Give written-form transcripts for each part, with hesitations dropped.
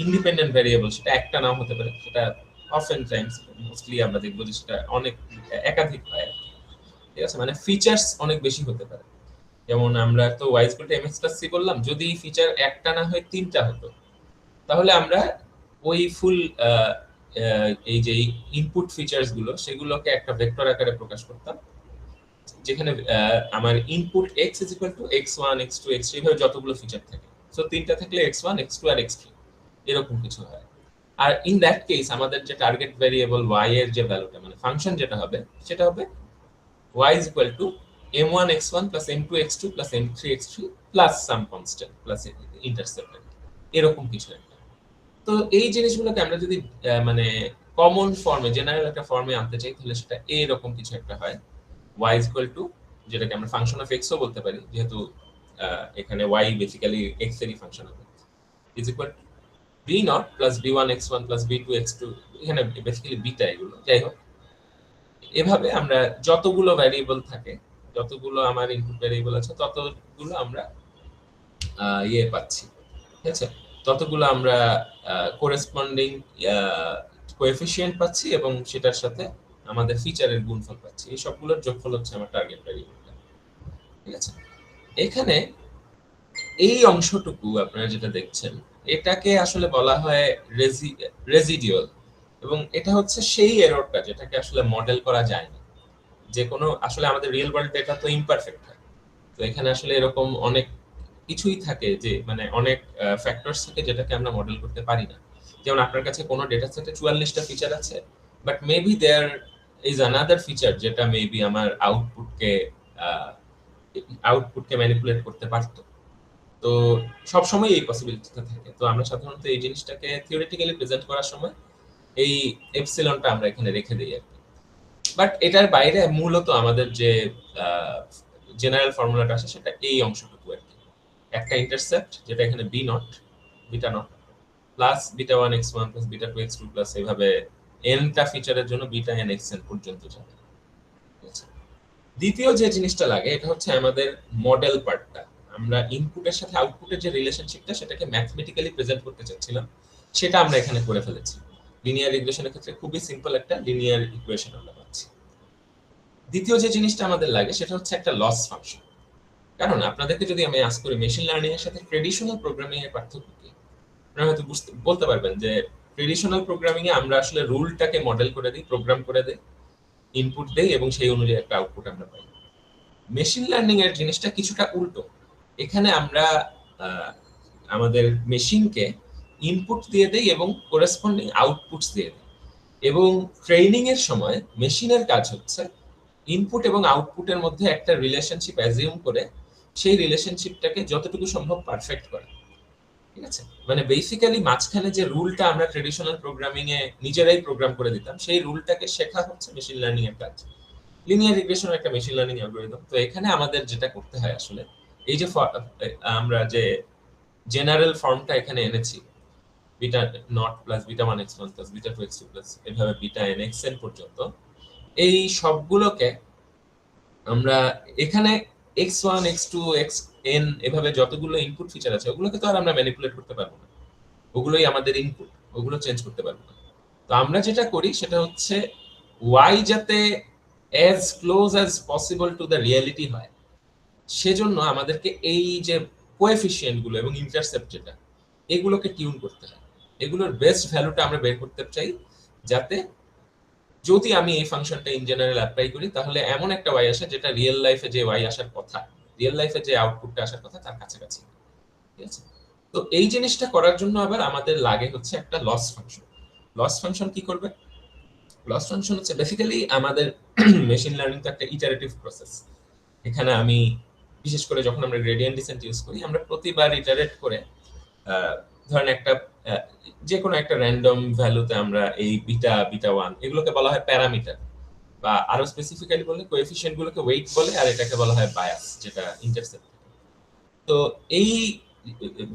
Independent variable সেটা একটা নাও হতে পারে, সেটা অফেন টাইমস মোস্টলি আমরা দেখবো যে সেটা অনেক একাধিক হয়, ঠিক আছে, মানে ফিচার্স অনেক বেশি হতে পারে। যেমন আমরা তো ওয়াইজ বলতে এমএক্স প্লাস সি বললাম, যদি ফিচার একটা না হয় তিনটা হতো, তাহলে আমরা ওই ফুল এই যে ইনপুট ফিচার্স গুলো সেগুলোকে একটা ভেক্টর আকারে প্রকাশ করতাম, যেখানে আমার input x is equal to x one x two x three এইভাবে যতগুলো ফিচার থাকে, সো তিনটা থাকলে এক্স ওয়ান এক্স টু আর এক্স থ্রি এরকম কিছু হয়। আর ইন দ্যাট কেস আমাদের যে টার্গেট ভ্যারিয়েবল ওয়াই এর যে ভ্যালুটা মানে ফাংশন যেটা হবে সেটা হবে y is equal to m1 x1 plus m2 x2 plus m3 x3 plus some constant plus intercept, এরকম কিছু একটা। তো এই জিনিসগুলোকে আমরা যদি মানে কমন ফর্মে জেনারেল একটা ফর্মে আনতে চাই, তাহলে সেটা এরকম কিছু একটা হয়, y is equal to, যেটাকে আমরা ফাংশন অফ x ও বলতে পারি, যেহেতু এখানে y বেসিক্যালি x এরই ফাংশন হবে, is equal to b0 plus b1 x1 plus b2 x2, এখানে বেসিক্যালি বিটা এগুলো, যাই হোক। এভাবে আমরা যতগুলো ভ্যারিয়েবল থাকে, যতগুলো আমার ইনপুট ভ্যারিয়েবল আছে, ততগুলো আমরা ইয়ে পাচ্ছি, ঠিক আছে, ততগুলো আমরা করেসপন্ডিং কোএফিসিয়েন্ট পাচ্ছি এবং সেটার সাথে আমাদের ফিচারের গুণফল পাচ্ছি। এই সবগুলোর যোগফল হচ্ছে আমার টার্গেট ভ্যারিয়েবলটা, ঠিক আছে। এখানে এই অংশটুকু আপনারা যেটা দেখছেন এটাকে আসলে বলা হয় রেজিডিউয়াল, এবং এটা হচ্ছে সেই এররটা যেটাকে আসলে মডেল করা যায় না। যে কোনো আসলে আমাদের রিয়েল ওয়ার্ল্ড ডেটা তো ইমপারফেক্ট হয়, তো এখানে আসলে এরকম অনেক কিছুই থাকে, যে মানে অনেক ফ্যাক্টরস থাকে যেটাকে আমরা মডেল করতে পারি না। যেমন আপনার কাছে কোনো ডেটা সেটে 44টা ফিচার আছে, but maybe there is another feature যেটা মেবি আমার আউটপুটকে ম্যানিপুলেট করতে পারতো। তো সবসময় এই পসিবিলিটিটা থাকে। তো আমরা সাধারণত এই জিনিসটাকে থিওরিটিক্যালি প্রেজেন্ট করার সময় এই এপসিলনটা আমরা এখানে রেখে দিই আর কি। বাট এটার বাইরে মূলত আমাদের যে জেনারেল ফর্মুলাটা আছে সেটা এই অংশটুকু আর কি, একটা ইন্টারসেপ্ট যেটা এখানে B naught beta naught plus beta one x one plus beta two x two plus এইভাবে এনটা ফিচারের জন্য বিটা এন এক্স এন পর্যন্ত যাবে। দ্বিতীয় যে জিনিসটা লাগে এটা হচ্ছে আমাদের মডেল পার্টটা। আমরা ইনপুটের সাথে আউটপুটের যে রিলেশনশিপটা সেটাকে ম্যাথমেটিক্যালি প্রেজেন্ট করতে চাচ্ছিলাম, সেটা আমরা এখানে করে ফেলেছি। লিনিয়ার রিগ্রেশনের ক্ষেত্রে খুবই সিম্পল একটা লিনিয়ার ইকুয়েশন আমরা পাচ্ছি। দ্বিতীয় যে জিনিসটা আমাদের লাগে সেটা হচ্ছে একটা লস ফাংশন। কারণ আপনাদেরকে যদি আমি আস্ক করি মেশিন লার্নিং এর সাথে ট্রেডিশনাল প্রোগ্রামিং এর পার্থক্য কি, আপনারা হয়তো বলতে পারবেন যে ট্রেডিশনাল প্রোগ্রামিং এ আমরা আসলে রুলটাকে মডেল করে দিই, প্রোগ্রাম করে দিই, ইনপুট দেই এবং সেই অনুযায়ী একটা আউটপুট আমরা পাই। মেশিন লার্নিং এর জিনিসটা কিছুটা উল্টো। এখানে আমরা আমাদের মেশিনকে ইনপুট দিয়ে দেই এবং করেসপন্ডিং আউটপুটস দিয়ে দিই, এবং ট্রেনিং এর সময় মেশিনের কাজ হচ্ছে ইনপুট এবং আউটপুটের মধ্যে একটা রিলেশনশিপ অ্যাজিউম করে সেই রিলেশনশিপটাকে যতটুকু সম্ভব পারফেক্ট করা, ঠিক আছে। মানে বেসিক্যালি মাঝখানে যে রুলটা আমরা ট্রেডিশনাল প্রোগ্রামিং এ নিজেরাই প্রোগ্রাম করে দিতাম, সেই রুলটাকে শেখা হচ্ছে মেশিন লার্নিং এর কাজ। লিনিয়ার রিগ্রেশন একটা মেশিন লার্নিং অ্যালগরিদম। তো এখানে আমাদের যেটা করতে হয় আসলে এই যে আমরা যে জেনারেল ফর্মটা এখানে এনেছি, beta naught plus beta one x one plus beta two x two plus এভাবে বিটা এন এক্স এন পর্যন্ত, এই সবগুলোকে আমরা এখানে x one x two x n এভাবে যতগুলো ইনপুট ফিচার আছে ওগুলোকে তো আর আমরা ম্যানিপুলেট করতে পারবো না, ওগুলোই আমাদের ইনপুট, ওগুলো চেঞ্জ করতে পারবো না। তো আমরা যেটা করি সেটা হচ্ছে ওয়াই যাতে as close as possible to the reality হয়, সেজন্য আমাদেরকে এই যে কোএফিসিয়েন্ট গুলো এবং ইন্টারসেপ্ট যেটা এগুলোকে টিউন করতে হয়। এগুলোর বেস্ট ভ্যালুটা আমরা বের করতে চাই, যাতে যদি আমি এই ফাংশনটা ইন জেনারেল অ্যাপ্লাই করি তাহলে এমন একটা ওয়াই আসে যেটা রিয়েল লাইফে যে ওয়াই আসার কথা, রিয়েল লাইফে যে আউটপুটটা আসার কথা তার কাছাকাছি, ঠিক আছে। তো এই জিনিসটা করার জন্য আবার আমাদের লাগে হচ্ছে একটা লস ফাংশন। লস ফাংশন কি করবে? লস ফাংশন হচ্ছে বেসিক্যালি আমাদের মেশিন লার্নিং তো একটা ইটারেটিভ প্রসেস। এখানে আমি বিশেষ করে যখন আমরা গ্রেডিয়েন্ট ডিসেন্ট ইউজ করি, আমরা প্রতিবার ইটারেট করে ধরেন একটা যে কোনো একটা র্যান্ডম ভ্যালুতে আমরা এই বিটা বিটা ওয়ান এগুলোকে বলা হয় প্যারামিটার, বা আরো স্পেসিফিক্যালি বললে কোএফিসিয়েন্ট গুলোকে ওয়েট বলে, আর এটাকে বলা হয় বায়াস যেটা ইন্টারসেপ্ট। তো এই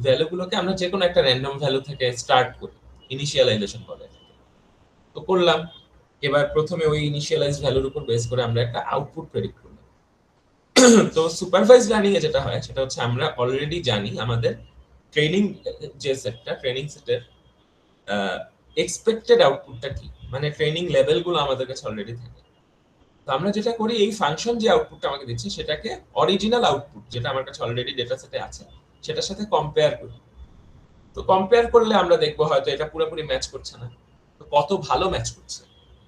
ভ্যালুগুলোকে আমরা যে কোনো একটা র্যান্ডম ভ্যালু থেকে স্টার্ট করি, ইনিশিয়ালাইজেশন বলে। তো করলাম, এবার প্রথমে ওই ইনিশিয়ালাইজ ভ্যালুর উপর বেস করে আমরা একটা আউটপুট প্রেডিক্ট করলাম। তো সুপারভাইজ লার্নিং এ যেটা হয় সেটা হচ্ছে আমরা অলরেডি জানি আমাদের ট্রেনিং যে সেটটা, ট্রেনিং সেটের এক্সপেক্টেড আউটপুটটা কি, মানে ট্রেনিং লেভেলগুলো আমাদের কাছে অলরেডি থাকে। তো আমরা যেটা করি, এই ফাংশন যে আউটপুটটা আমাকে দিচ্ছে সেটাকে অরিজিনাল আউটপুট যেটা আমার কাছে অলরেডি ডেটা সেটে আছে সেটার সাথে কম্পেয়ার করি। তো কম্পেয়ার করলে আমরা দেখবো হয়তো এটা পুরোপুরি ম্যাচ করছে না, তো কত ভালো ম্যাচ করছে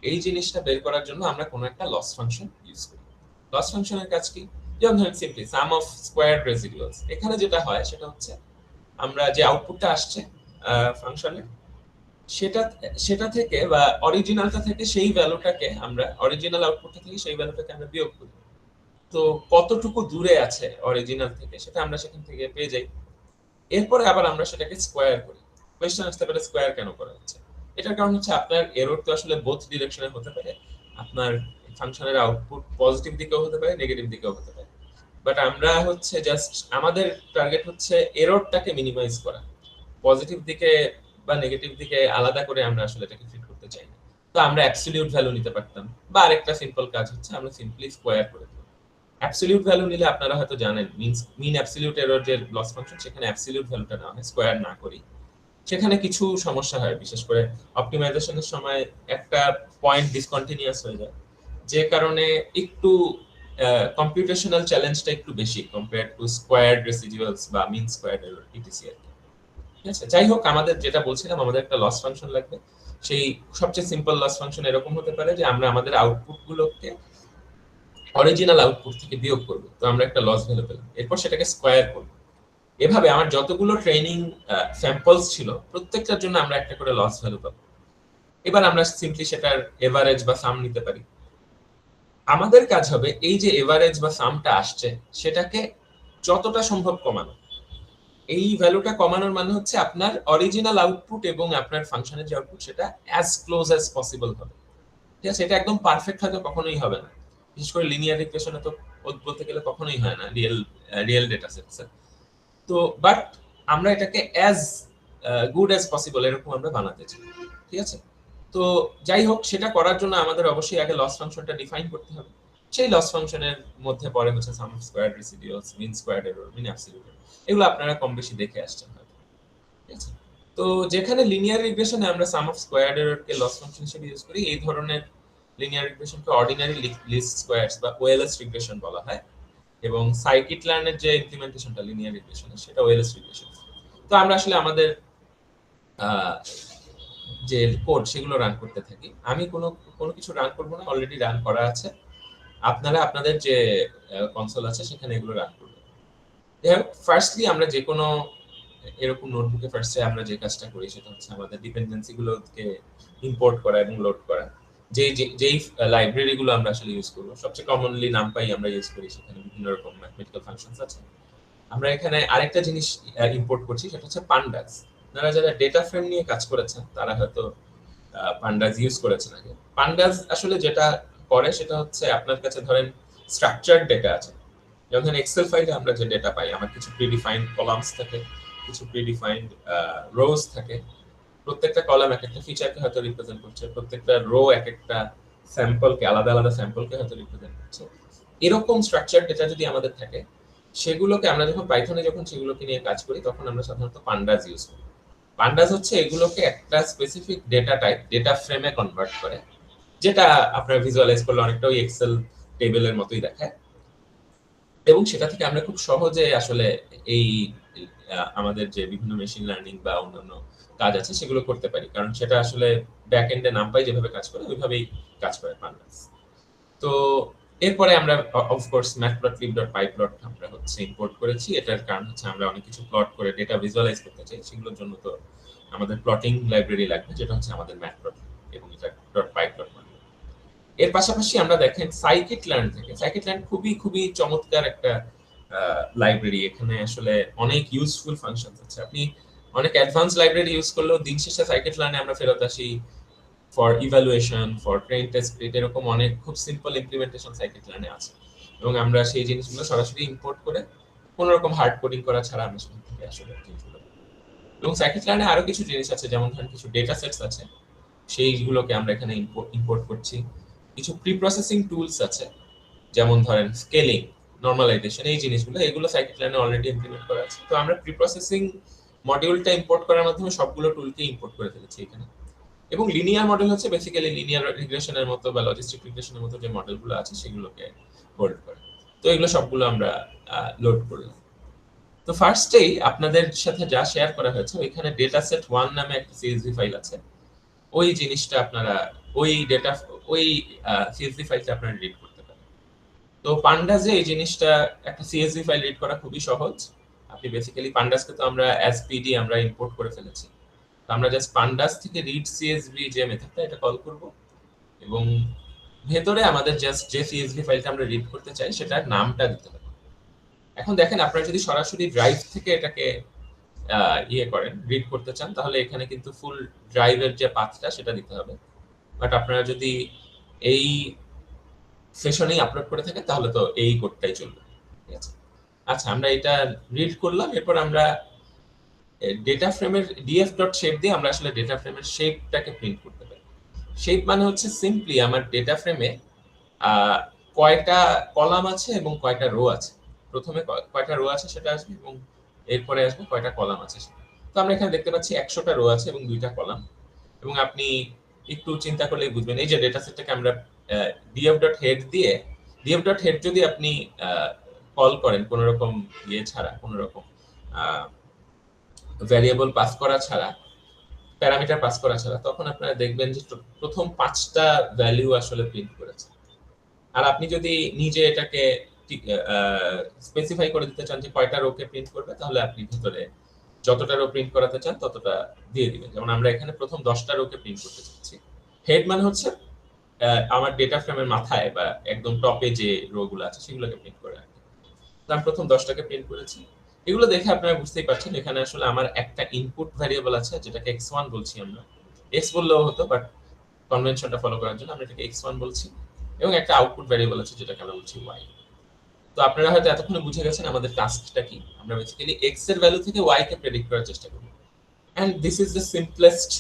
এই জিনিসটা বের করার জন্য আমরা কোনো একটা লস ফাংশন ইউজ করি। লস ফাংশনের কাজ কি? যেমন ধরেন সিম্পলি সাম অফ স্কোয়ারড রেসিডুয়ালস। এখানে যেটা হয় সেটা হচ্ছে আমরা যে আউটপুটটা আসছে ফাংশনে সেটা সেটা থেকে বা অরিজিনালটা থেকে সেই ভ্যালুটাকে আমরা অরিজিনাল আউটপুটটা থেকে সেই ভ্যালুটাকে আমরা বিয়োগ করি। তো কতটুকু দূরে আছে অরিজিনাল থেকে সেটা আমরা সেখান থেকে পেয়ে যাই। এরপরে আবার আমরা সেটাকে স্কোয়ার করি। কোয়েশ্চেন আসতে পারে স্কোয়ার কেন করা হচ্ছে? এটার কারণ হচ্ছে আপনার এরর তো আসলে বোথ ডিরেকশনে হতে পারে। আপনার ফাংশনের আউটপুট পজিটিভ দিকেও হতে পারে, নেগেটিভ দিকেও হতে পারে। বাট আমরা হচ্ছে জাস্ট আমাদের টার্গেট হচ্ছে এররটাকে মিনিমাইজ করা। পজিটিভ দিকে বা নেগেটিভ দিকে আলাদা করে আমরা আসলে এটাকে ফিট করতে চাই না। তো আমরা অ্যাবসলিউট ভ্যালু নিতে পারতাম, বা আরেকটা সিম্পল কাজ হচ্ছে আমরা সিম্পলি স্কোয়ার করে দিই। অ্যাবসলিউট ভ্যালু নিলে আপনারা হয়তো জানেন মিন অ্যাবসলিউট এরর যে লস ফাংশন, সেখানে অ্যাবসলিউট ভ্যালুটা নেওয়া হয়, স্কোয়ার না করি। সেখানে কিছু সমস্যা হয়, বিশেষ করে অপটিমাইজেশনের সময় একটা পয়েন্ট ডিসকন্টিনিউয়াস হয়ে যায়, যে কারণে একটু কম্পিউটেশনাল চ্যালেঞ্জটা একটু বেশি কম্পেয়ার টু স্কোয়ারড রেসিডুয়ালস বা মিন স্কোয়ারড এরর ইটিসি আর কি। ঠিক আছে, যাই হোক, আমাদের যেটা বলছিলাম, আমাদের একটা লস ফাংশন লাগবে। সেই সবচেয়ে সিম্পল লস ফাংশন এরকম হতে পারে যে আমরা আমাদের আউটপুট গুলোকে অরিজিনাল আউটপুট থেকে বিয়োগ করব। তো আমরা একটা লস ভ্যালু পেলাম, এরপর সেটাকে স্কোয়ার করব। এভাবে আমার যতগুলো ট্রেনিং স্যাম্পলস ছিল প্রত্যেকটার জন্য আমরা একটা করে লস ভ্যালু পাবো। এবার আমরা সিম্পলি সেটার এভারেজ বা সাম নিতে পারি। আমাদের কাজ হবে এই যে এভারেজ বা সামটা আসছে সেটাকে যতটা সম্ভব কমানো। এই ভ্যালুটা কমানোর মানে হচ্ছে আপনার অরিজিনাল আউটপুট এবং আপনার ফাংশনের যে আউটপুট সেটা অ্যাজ ক্লোজ অ্যাজ পসিবল হবে। ঠিক আছে, এটা একদম পারফেক্ট হয়তো কখনোই হবে না, বিশেষ করে লিনিয়ার রিগ্রেশনে তো বলতে গেলে কখনোই হয় না রিয়েল ডেটা সেটসে। তো বাট আমরা এটাকে অ্যাজ গুড অ্যাজ পসিবল এরকম আমরা বানাতে চাই। ঠিক আছে, তো যাই হোক, সেটা করার জন্য আমাদের অবশ্যই আগে লস ফাংশনটা ডিফাইন করতে হবে। সেই লস ফাংশনের মধ্যে পড়ে হচ্ছে sum of squared residuals, mean squared error, mean absolute error. এগুলো আপনারা কম বেশি দেখে আসছেন হয়তো। ঠিক আছে, তো যেখানে লিনিয়ার রিগ্রেশনে আমরা সাম অফ স্কোয়ারড এররকে লস ফাংশন হিসেবে ইউজ করি, এই ধরনের লিনিয়ার রিগ্রেশনকে অর্ডিনারি লিস্ট স্কোয়ারস বা ওএলএস রিগ্রেশন বলা হয়। এবং সাইকিট লার্নের যে ইমপ্লিমেন্টেশনটা লিনিয়ার রিগ্রেশনের, সেটা ওএলএস রিগ্রেশন। তো আমরা আসলে আমাদের যে কোড সেগুলো রান করতে থাকি। আমি কোনো কিছু রান করব না, অলরেডি রান করা আছে। আপনারা আপনাদের যে কনসোল আছে সেখানে এগুলো রান করবেন। ফার্স্টলি আমরা যে কোনো এরকম নোটবুকে ফার্স্টে আমরা যে কাজটা করি সেটা হচ্ছে আমাদের ডিপেন্ডেন্সি গুলোকে ইম্পোর্ট করা এবং লোড করা। যেই লাইব্রেরি গুলো আমরা আসলে ইউজ করবো, সবচেয়ে কমনলি নামপাই আমরা ইউজ করি, সেখানে বিভিন্ন রকম ম্যাথমেটিক্যাল ফাংশনস আছে। আমরা এখানে আরেকটা জিনিস ইম্পোর্ট করছি, সেটা হচ্ছে পান্ডাস। আপনারা যারা ডেটা ফ্রেম নিয়ে কাজ করেছেন তারা হয়তো পান্ডাস ইউজ করেছেন আগে। পান্ডাস আসলে যেটা করে সেটা হচ্ছে, আপনার কাছে ধরেন স্ট্রাকচার্ড ডেটা আছে, যেমন ধরেন এক্সেল ফাইলে আমরা যে ডেটা পাই, আমার কিছু প্রিডিফাইন্ড কলামস থাকে, কিছু প্রিডিফাইন্ড রোজ থাকে। প্রত্যেকটা কলাম এক একটা ফিচারকে হয়তো রিপ্রেজেন্ট করছে, প্রত্যেকটা রো এক একটা স্যাম্পলকে, আলাদা আলাদা স্যাম্পলকে হয়তো রিপ্রেজেন্ট করছে। এরকম স্ট্রাকচার ডেটা যদি আমাদের থাকে, সেগুলোকে আমরা যখন পাইথনে সেগুলোকে নিয়ে কাজ করি, তখন আমরা সাধারণত পান্ডাস ইউজ করি। পান্ডাস হচ্ছে এগুলোকে একটা স্পেসিফিক ডেটা টাইপ, ডেটা ফ্রেমে কনভার্ট করে, যেটা আপনার ভিজুয়ালাইজ করলে অনেকটা ওই এক্সেল টেবিলের মতোই দেখায়। এবং সেটা থেকে আমরা খুব সহজে আসলে এই আমাদের যে বিভিন্ন মেশিন লার্নিং বা অন্যান্য কাজ আছে সেগুলো করতে পারি, কারণ সেটা আসলে ব্যাক এন্ডে নামপাই যেভাবে কাজ করে ওইভাবেই কাজ করে পান্ডাস। তো এরপরে আমরা অফকোর্স matplotlib.pyplot আমরা ইম্পোর্ট করেছি। এটার কারণ হচ্ছে আমরা অনেক কিছু প্লট করে ডেটা ভিজুয়ালাইজ করতে চাই, সেগুলোর জন্য তো আমাদের প্লটিং লাইব্রেরি লাগবে, যেটা হচ্ছে আমাদের matplotlib, এবং এটা .pyplot মানে। এর পাশাপাশি আমরা দেখেন সাইকিট লার্ন থেকে, সাইকিট লার্ন খুবই খুবই চমৎকার একটা লাইব্রেরি। এখানে আসলে অনেক ইউজফুল ফাংশন আছে। আপনি অনেক অ্যাডভান্স লাইব্রেরি ইউজ করলেও দিন শেষে সাইকিট লার্নে আমরা ফেরত আসি for evaluation, for train test, এরকম অনেক খুব সিম্পল ইমপ্লিমেন্টেশন সাইকিট লার্নে আছে, এবং আমরা সেই জিনিসগুলো সরাসরি ইম্পোর্ট করে কোনো রকম হার্ড কোডিং করা ছাড়া আমরা সেখান থেকে আসলে জিনিসগুলো। এবং সাইকিট লার্নে আরো কিছু জিনিস আছে, যেমন ধরেন কিছু ডেটা সেটস আছে, সেইগুলোকে আমরা এখানে ইম্পোর্ট করছি। কিছু প্রি প্রসেসিং টুলস আছে, যেমন ধরেন স্কেলিং, নরমালাইজেশন, এই জিনিসগুলো, এগুলো সাইকিট লার্নে অলরেডি ইমপ্লিমেন্ট করা আছে। তো আমরা প্রি প্রসেসিং মডিউলটা ইম্পোর্ট করার মাধ্যমে সবগুলো টুলকে ইম্পোর্ট করে ফেলেছি এখানে। এবং লিনিয়ার মডেল হচ্ছে বেসিক্যালি লিনিয়ার রিগ্রেশনের মতো বা লজিস্টিক রিগ্রেশনের মতো যে মডেলগুলো আছে সেগুলোকে হোল্ড করে। তো এগুলো সবগুলো আমরা লোড করলাম। তো ফার্স্টেই আপনাদের সাথে যা শেয়ার করা হয়েছে ওইখানে ডেটা সেট 1 নামে একটা সিএসভি ফাইল আছে। ওই জিনিসটা আপনারা ওই সিএসভি ফাইলটা আপনারা রিড করতে পারেন। তো পান্ডাসে এই জিনিসটা একটা সিএসভি ফাইল রিড করা খুবই সহজ। আপনি বেসিক্যালি পান্ডাসকে তো আমরা এসপিডি আমরা ইম্পোর্ট করে ফেলেছি। তো আমরা জাস্ট পান্ডাস থেকে রিড সিএসভি যে মেথডটা এটা কল করব এবং ভেতরে আমাদের জাস্ট যে সিএসভি ফাইলটা আমরা রিড করতে চাই সেটার নামটা দিতে হবে। এখন দেখেন আপনারা যদি সরাসরি ড্রাইভ থেকে এটাকে করেন রিড করতে চান তাহলে এখানে কিন্তু ফুল ড্রাইভের যে পাথটা সেটা দিতে হবে। বাট আপনারা যদি এই সেশনেই আপলোড করে থাকেন তাহলে তো এই কোডটাই চলবে। ঠিক আছে, আচ্ছা আমরা এটা রিড করলাম। এরপর আমরা ডেটা ফ্রেমের df.shape দিয়ে আমরা আসলে ডেটা ফ্রেমের শেপটাকে প্রিন্ট করতে পারি। শেপ মানে হচ্ছে সিম্পলি আমার ডেটা ফ্রেমে কয়টা কলাম আছে এবং কয়টা রো আছে। প্রথমে কয়টা রো আছে সেটা আসবে এবং এরপরে আসবে কয়টা কলাম আছে সেটা। তো আমরা এখানে দেখতে পাচ্ছি 100টা রো আছে এবং 2টা কলাম। এবং আপনি একটু চিন্তা করলেই বুঝবেন এই যে ডেটা সেটটাকে আমরা df.head দিয়ে df.head যদি আপনি কল করেন কোনো রকম ছাড়া, কোনো রকম ভ্যারিয়েবল পাস করা ছাড়া, প্যারামিটার পাস করা ছাড়া, তখন আপনারা দেখবেন যে প্রথম 5টা ভ্যালু আসলে প্রিন্ট করেছে। আর আপনি যদি নিজে এটাকে স্পেসিফাই করে দিতে চান যে কয়টা রোকে প্রিন্ট করবে তাহলে আপনি ভিতরে যতটা রো প্রিন্ট করাতে চান ততটা দিয়ে দিবেন। যেমন আমরা এখানে প্রথম 10টা রোকে প্রিন্ট করতে চাচ্ছি। হেড মানে হচ্ছে আমার ডেটা ফ্রেমের মাথায় বা একদম টপে যে রো গুলো আছে সেগুলোকে প্রিন্ট করে রাখি। তো আমি প্রথম 10টাকে প্রিন্ট করেছি। এগুলো দেখে আপনারা বুঝতেই পারছেন এখানে আসলে আমার একটা ইনপুট ভ্যারিয়েবল আছে যেটাকে x1 বলছি আমরা। x বললেও হতো বাট কনভেনশনটা ফলো করার জন্য আমরা এটাকে x1 বলছি এবং একটা আউটপুট ভ্যারিয়েবল আছে যেটাকে আমরা বলছি y। তো আপনারা হয়তো এতক্ষণে বুঝে গেছেন আমাদের টাস্কটা কি। আমরা বেসিক্যালি x এর ভ্যালু থেকে y কে প্রেডিক্ট করার চেষ্টা করি। And this is the simplest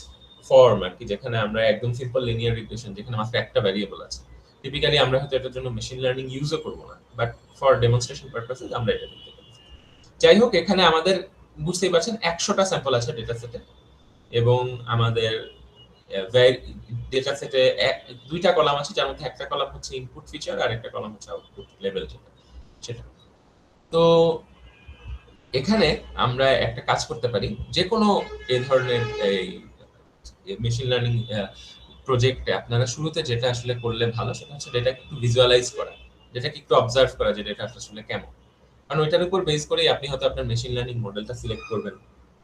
form আর কি, যেখানে আমরা একদম সিম্পল লিনিয়ার রিগ্রেশন যেখানে মাত্র একটা ভ্যারিয়েবল আছে। টিপিক্যালি আমরা হয়তো এটার জন্য মেশিন লার্নিং ইউজও করব না, বাট ফর ডেমনস্ট্রেশন পারপাসেস আমরা এটা করতে পারি। যাই হোক, এখানে আমাদের বুঝতেই পারছেন 100টা স্যাম্পল আছে ডেটা সেটে এবং আমাদের ডেটা সেটে 2টা কলাম আছে যার মধ্যে একটা কলাম হচ্ছে ইনপুট ফিচার আর একটা কলাম হচ্ছে আউটপুট লেভেল সেটা। তো এখানে আমরা একটা কাজ করতে পারি, যে কোনো এই ধরনের এই মেশিন লার্নিং প্রজেক্টে আপনারা শুরুতে যেটা আসলে করলে ভালো সেটা হচ্ছে ডেটাকে একটু ভিজুয়ালাইজ করা, ডেটাকে একটু অবজার্ভ করা যে ডেটা আসলে কেমন। কারণ ওইটার উপর বেস করেই আপনি হয়তো আপনার মেশিন লার্নিং মডেলটা সিলেক্ট করবেন।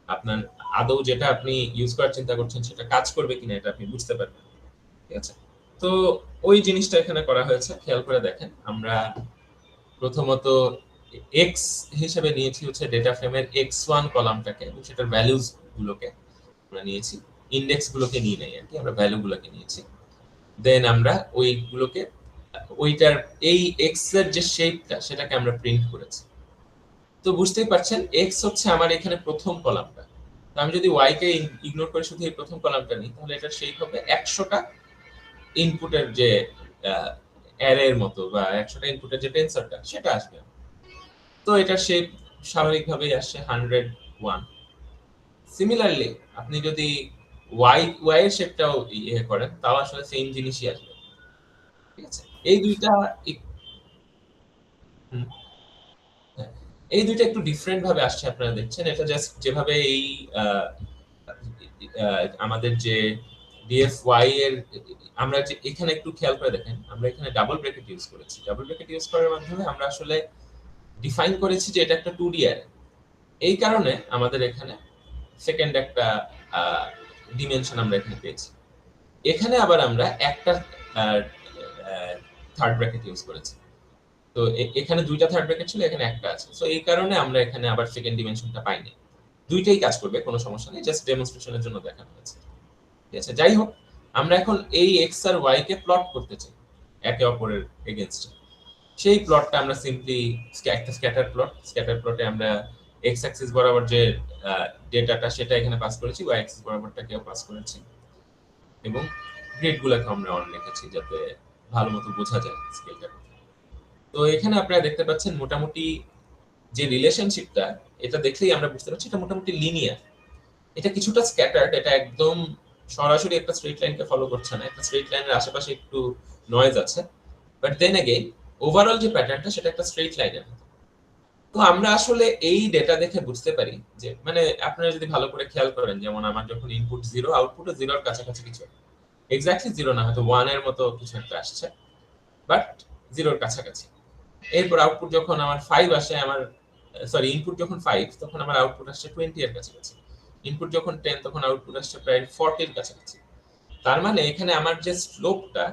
আপনার আদৌ যেটা আপনি ইউজ করার চিন্তা করছেন সেটা কাজ করবে কিনা এটা আপনি বুঝতে পারবেন। ঠিক আছে, তো ওই জিনিসটা এখানে করা হয়েছে। খেয়াল করে দেখেন, আমরা প্রথমত x হিসেবে নিয়েছি হচ্ছে ডেটা ফ্রেমের x1 কলামটাকে এবং সেটার ভ্যালুজ গুলোকে আমরা নিয়েছি, ইন্ডেক্স গুলোকে নিয়ে নেই আর কি, আমরা ভ্যালু গুলোকে নিয়েছি। দেন আমরা ওইগুলোকে ওইটার এই x এর যে শেপটা সেটাকে আমরা প্রিন্ট করেছি। তো বুঝতেই পারছেন x হচ্ছে আমার এখানে প্রথম কলামটা। তো আমি যদি y কে ইগনোর করে শুধু এই প্রথম কলামটা নিই তাহলে এটার শেপ হবে 100টা ইনপুটের যে অ্যারের মতো বা 100টা ইনপুটের যে টেন্সরটা সেটা আসবে। তো এটার শেপ স্বাভাবিকভাবেই আসছে 101। সিমিলারলি আপনি যদি y এর শেপটাও করেন তাও আসলে সেম জিনিসই আসবে। ঠিক আছে, এই দুইটা এই দুইটা একটু ডিফারেন্ট ভাবে আসছে আপনারা দেখছেন। এটা জাস্ট যেভাবে এই আমাদের যে dfy এর আমরা যে এখানে একটু খেয়াল করে দেখেন, আমরা এখানে ডাবল ব্র্যাকেট ইউজ করেছি। ডাবল ব্র্যাকেট ইউজ করার মাধ্যমে আমরা আসলে ডিফাইন করেছি যে এটা একটা 2D অ্যারে। এই কারণে আমাদের এখানে সেকেন্ড একটা ডিমেনশন আমরা এখানে পেয়েছি। এখানে আবার আমরা একটা থার্ড ব্র্যাকেট ইউজ করেছি। তো এখানে 2টা থার্ড ব্র্যাকেট ছিল, এখানে একটা আছে। সো এই কারণে আমরা এখানে আবার সেকেন্ড ডিমেনশনটা পাইনি। দুইটাই কাজ করবে, কোনো সমস্যা নেই, জাস্ট ডেমনস্ট্রেশনের জন্য দেখানো হয়েছে। ঠিক আছে, যাই হোক, আমরা এখন এই x আর y কে প্লট করতে চাই একে অপরের এগেইনস্টে। সেই প্লটটা আমরা সিম্পলি একটা স্ক্যাটার প্লটে আমরা x অ্যাক্সিস বরাবর যে ডেটাটা সেটা এখানে পাস করেছি, y অ্যাক্সিস বরাবরটাকেও পাস করেছি এবং গ্রিডগুলোকে আমরা অন রেখেছি যাতে ভালো মতো বোঝা যায় স্কেলটা। তো এখানে আপনারা দেখতে পাচ্ছেন মোটামুটি যে রিলেশনশিপটা, এটা দেখলেই আমরা বুঝতে পারছি এটা মোটামুটি লিনিয়ার। এটা কিছুটা স্ক্যাটার্ড, এটা একদম সরাসরি একটা স্ট্রেট লাইনকে ফলো করছে না, একটা স্ট্রেট লাইনের আশেপাশে একটু নয়েজ আছে, বাট দেন এগেইন ওভারঅল যে প্যাটার্নটা সেটা একটা স্ট্রেট লাইনের। তো আমরা আসলে এই ডেটা দেখে বুঝতে পারি যে মানে আপনারা যদি ভালো করে খেয়াল করেন, যেমন আমার যখন ইনপুট 0 আউটপুটও 0 এর কাছাকাছি কিছু, এক্স্যাক্টলি 0 না, হয়তো 1 এর মতো কিছু একটা আসছে, বাট 0 এর কাছাকাছি। এরপর আউটপুট যখন আমার 5 আসে, আমার সরি ইনপুট যখন 5 তখন আমার আউটপুট আসছে 20 এর কাছাকাছি। ইনপুট যখন 10 তখন আউটপুট আসছে প্রায় 40 এর কাছাকাছি। তার মানে এখানে আমার যে স্লোপটা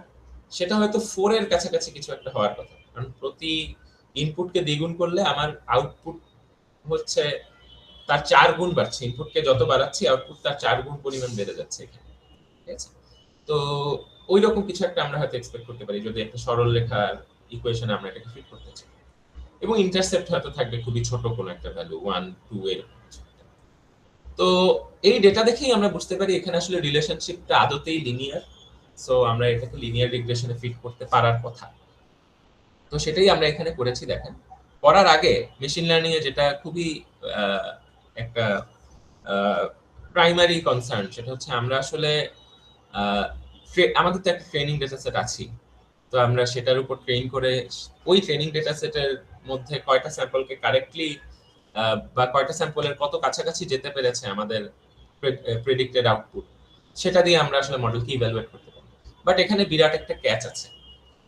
সেটা হয়তো 4 এর কাছাকাছি কিছু একটা হওয়ার কথা, কারণ প্রতি ইনপুটকে দ্বিগুণ করলে আমার আউটপুট হচ্ছে তার 4 গুণ বাড়ছে। ইনপুটকে যত বাড়াচ্ছি আউটপুট তার 4 গুণ পরিমাণ বেড়ে যাচ্ছে এখানে, ঠিক আছে? তো ওই রকম কিছু একটা আমরা হয়তো এক্সপেক্ট করতে পারি যদি একটা সরল রেখার ইকুয়েশনে আমরা এটাকে ফিট করতে চাই, এবং ইন্টারসেপ্ট হয়তো থাকবে খুবই ছোট কোনো একটা ভ্যালু 1 2 এর কিছু একটা। তো এই ডেটা দেখেই আমরা বুঝতে পারি এখানে আসলে রিলেশনশিপটা আদতেই লিনিয়ার, সো আমরা এটাকে লিনিয়ার রিগ্রেশনে ফিট করতে পারার কথা। তো সেটাই আমরা এখানে করেছি। দেখেন, করার আগে মেশিন লার্নিং এ যেটা খুবই একটা প্রাইমারি কনসার্ন, সেটা হচ্ছে আমরা আসলে আমাদের তো একটা ট্রেনিং ডেটা সেট আছে, তো আমরা সেটার উপর ট্রেন করে ওই ট্রেনিং ডেটা সেটের মধ্যে কয়টা স্যাম্পলকে কারেক্টলি বা কয়টা স্যাম্পলের কত কাছাকাছি যেতে পেরেছে আমাদের প্রেডিক্টেড আউটপুট, সেটা দিয়ে আমরা আসলে মডেলকে ইভ্যালুয়েট করতে পারি। বাট এখানে বিরাট একটা ক্যাচ আছে,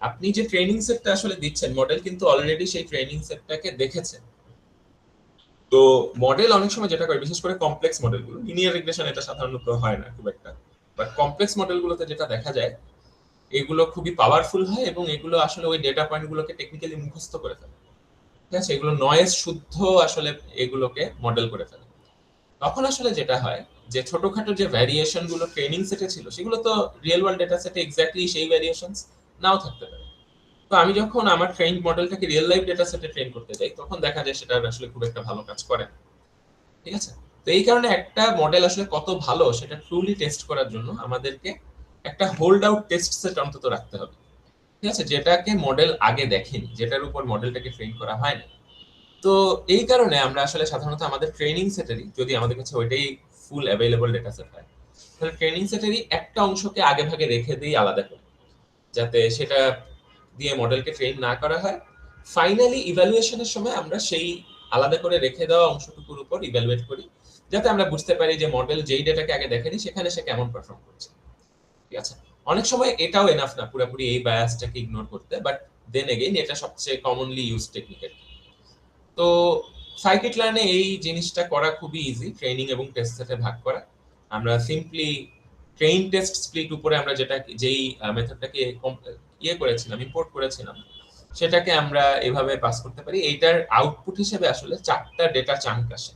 আপনি যে ট্রেনিং সেটটা আসলে দিচ্ছেন মডেল কিন্তু অলরেডি সেই ট্রেনিং সেটটাকে দেখেছে। তো মডেল অনেক সময় যেটা করে, বিশেষ করে কমপ্লেক্স মডেলগুলো, লিনিয়ার রিগ্রেশন এটা সাধারণত হয় না খুব একটা, বাট কমপ্লেক্স মডেলগুলোতে যেটা দেখা যায় এগুলো খুবই পাওয়ারফুল হয় এবং এগুলো আসলে ওই ডেটা পয়েন্টগুলোকে টেকনিক্যালি মুখস্থ করে ফেলে, ঠিক আছে? এগুলো নয়েজ শুদ্ধ আসলে এগুলোকে মডেল করে ফেলে। তখন আসলে যেটা হয় যে ছোটখাটো যে ভ্যারিয়েশন গুলো ট্রেনিং সেটে ছিল সেগুলো তো রিয়েল ওয়ার্ল্ড ডেটা সেটে এক্স্যাক্টলি সেই ভ্যারিয়েশনস নাও থাকতে পারে। তো আমি যখন আমার ট্রেন মডেলটাকে রিয়েল লাইফ ডেটা সেটে ট্রেন করতে যাই তখন দেখা যায় সেটা আসলে খুব একটা ভালো কাজ করে না, ঠিক আছে? তো এই কারণে একটা মডেল আসলে কত ভালো সেটা ট্রুলি টেস্ট করার জন্য আমাদেরকে একটা হোল্ড আউট টেস্ট সেট অন্তত রাখতে হবে, ঠিক আছে, যেটাকে মডেল আগে দেখেনি, যেটার উপর মডেলটাকে ট্রেন করা হয় না। তো এই কারণে আমরা আসলে সাধারণত আমাদের ট্রেনিং সেটেরই, যদি আমাদের কাছে ওইটাই ফুল অ্যাভেলেবল ডেটা সেট হয়, তাহলে ট্রেনিং সেটেরই একটা অংশকে আগে ভাগে রেখে দিই আলাদা করে, যাতে সেটা দিয়ে মডেলকে ট্রেন না করা হয়। ফাইনালি ইভ্যালুয়েশনের সময় আমরা সেই আলাদা করে রেখে দেওয়া অংশটুকুর উপর ইভ্যালুয়েট করি, যাতে আমরা বুঝতে পারি যে মডেল যেই ডেটাকে আগে দেখেনি সেখানে সে কেমন পারফর্ম করছে, ঠিক আছে? অনেক সময় এটাও এনাফ না পুরোপুরি এই বায়াসটাকে ইগনোর করতে, বাট দেন এগেইন এটা সবচেয়ে কমনলি ইউজ টেকনিক। তো সাইকিট লার্নে এই জিনিসটা করা খুবই ইজি, ট্রেনিং এবং টেস্ট সেটে ভাগ করা। আমরা সিম্পলি ট্রেন টেস্ট স্প্লিট উপরে আমরা যেটা যেই মেথডটাকে করেছিলাম, ইম্পোর্ট করেছিলাম, সেটাকে আমরা এভাবে পাস করতে পারি। এইটার আউটপুট হিসেবে আসলে 4টা ডেটা চাঙ্ক আসে,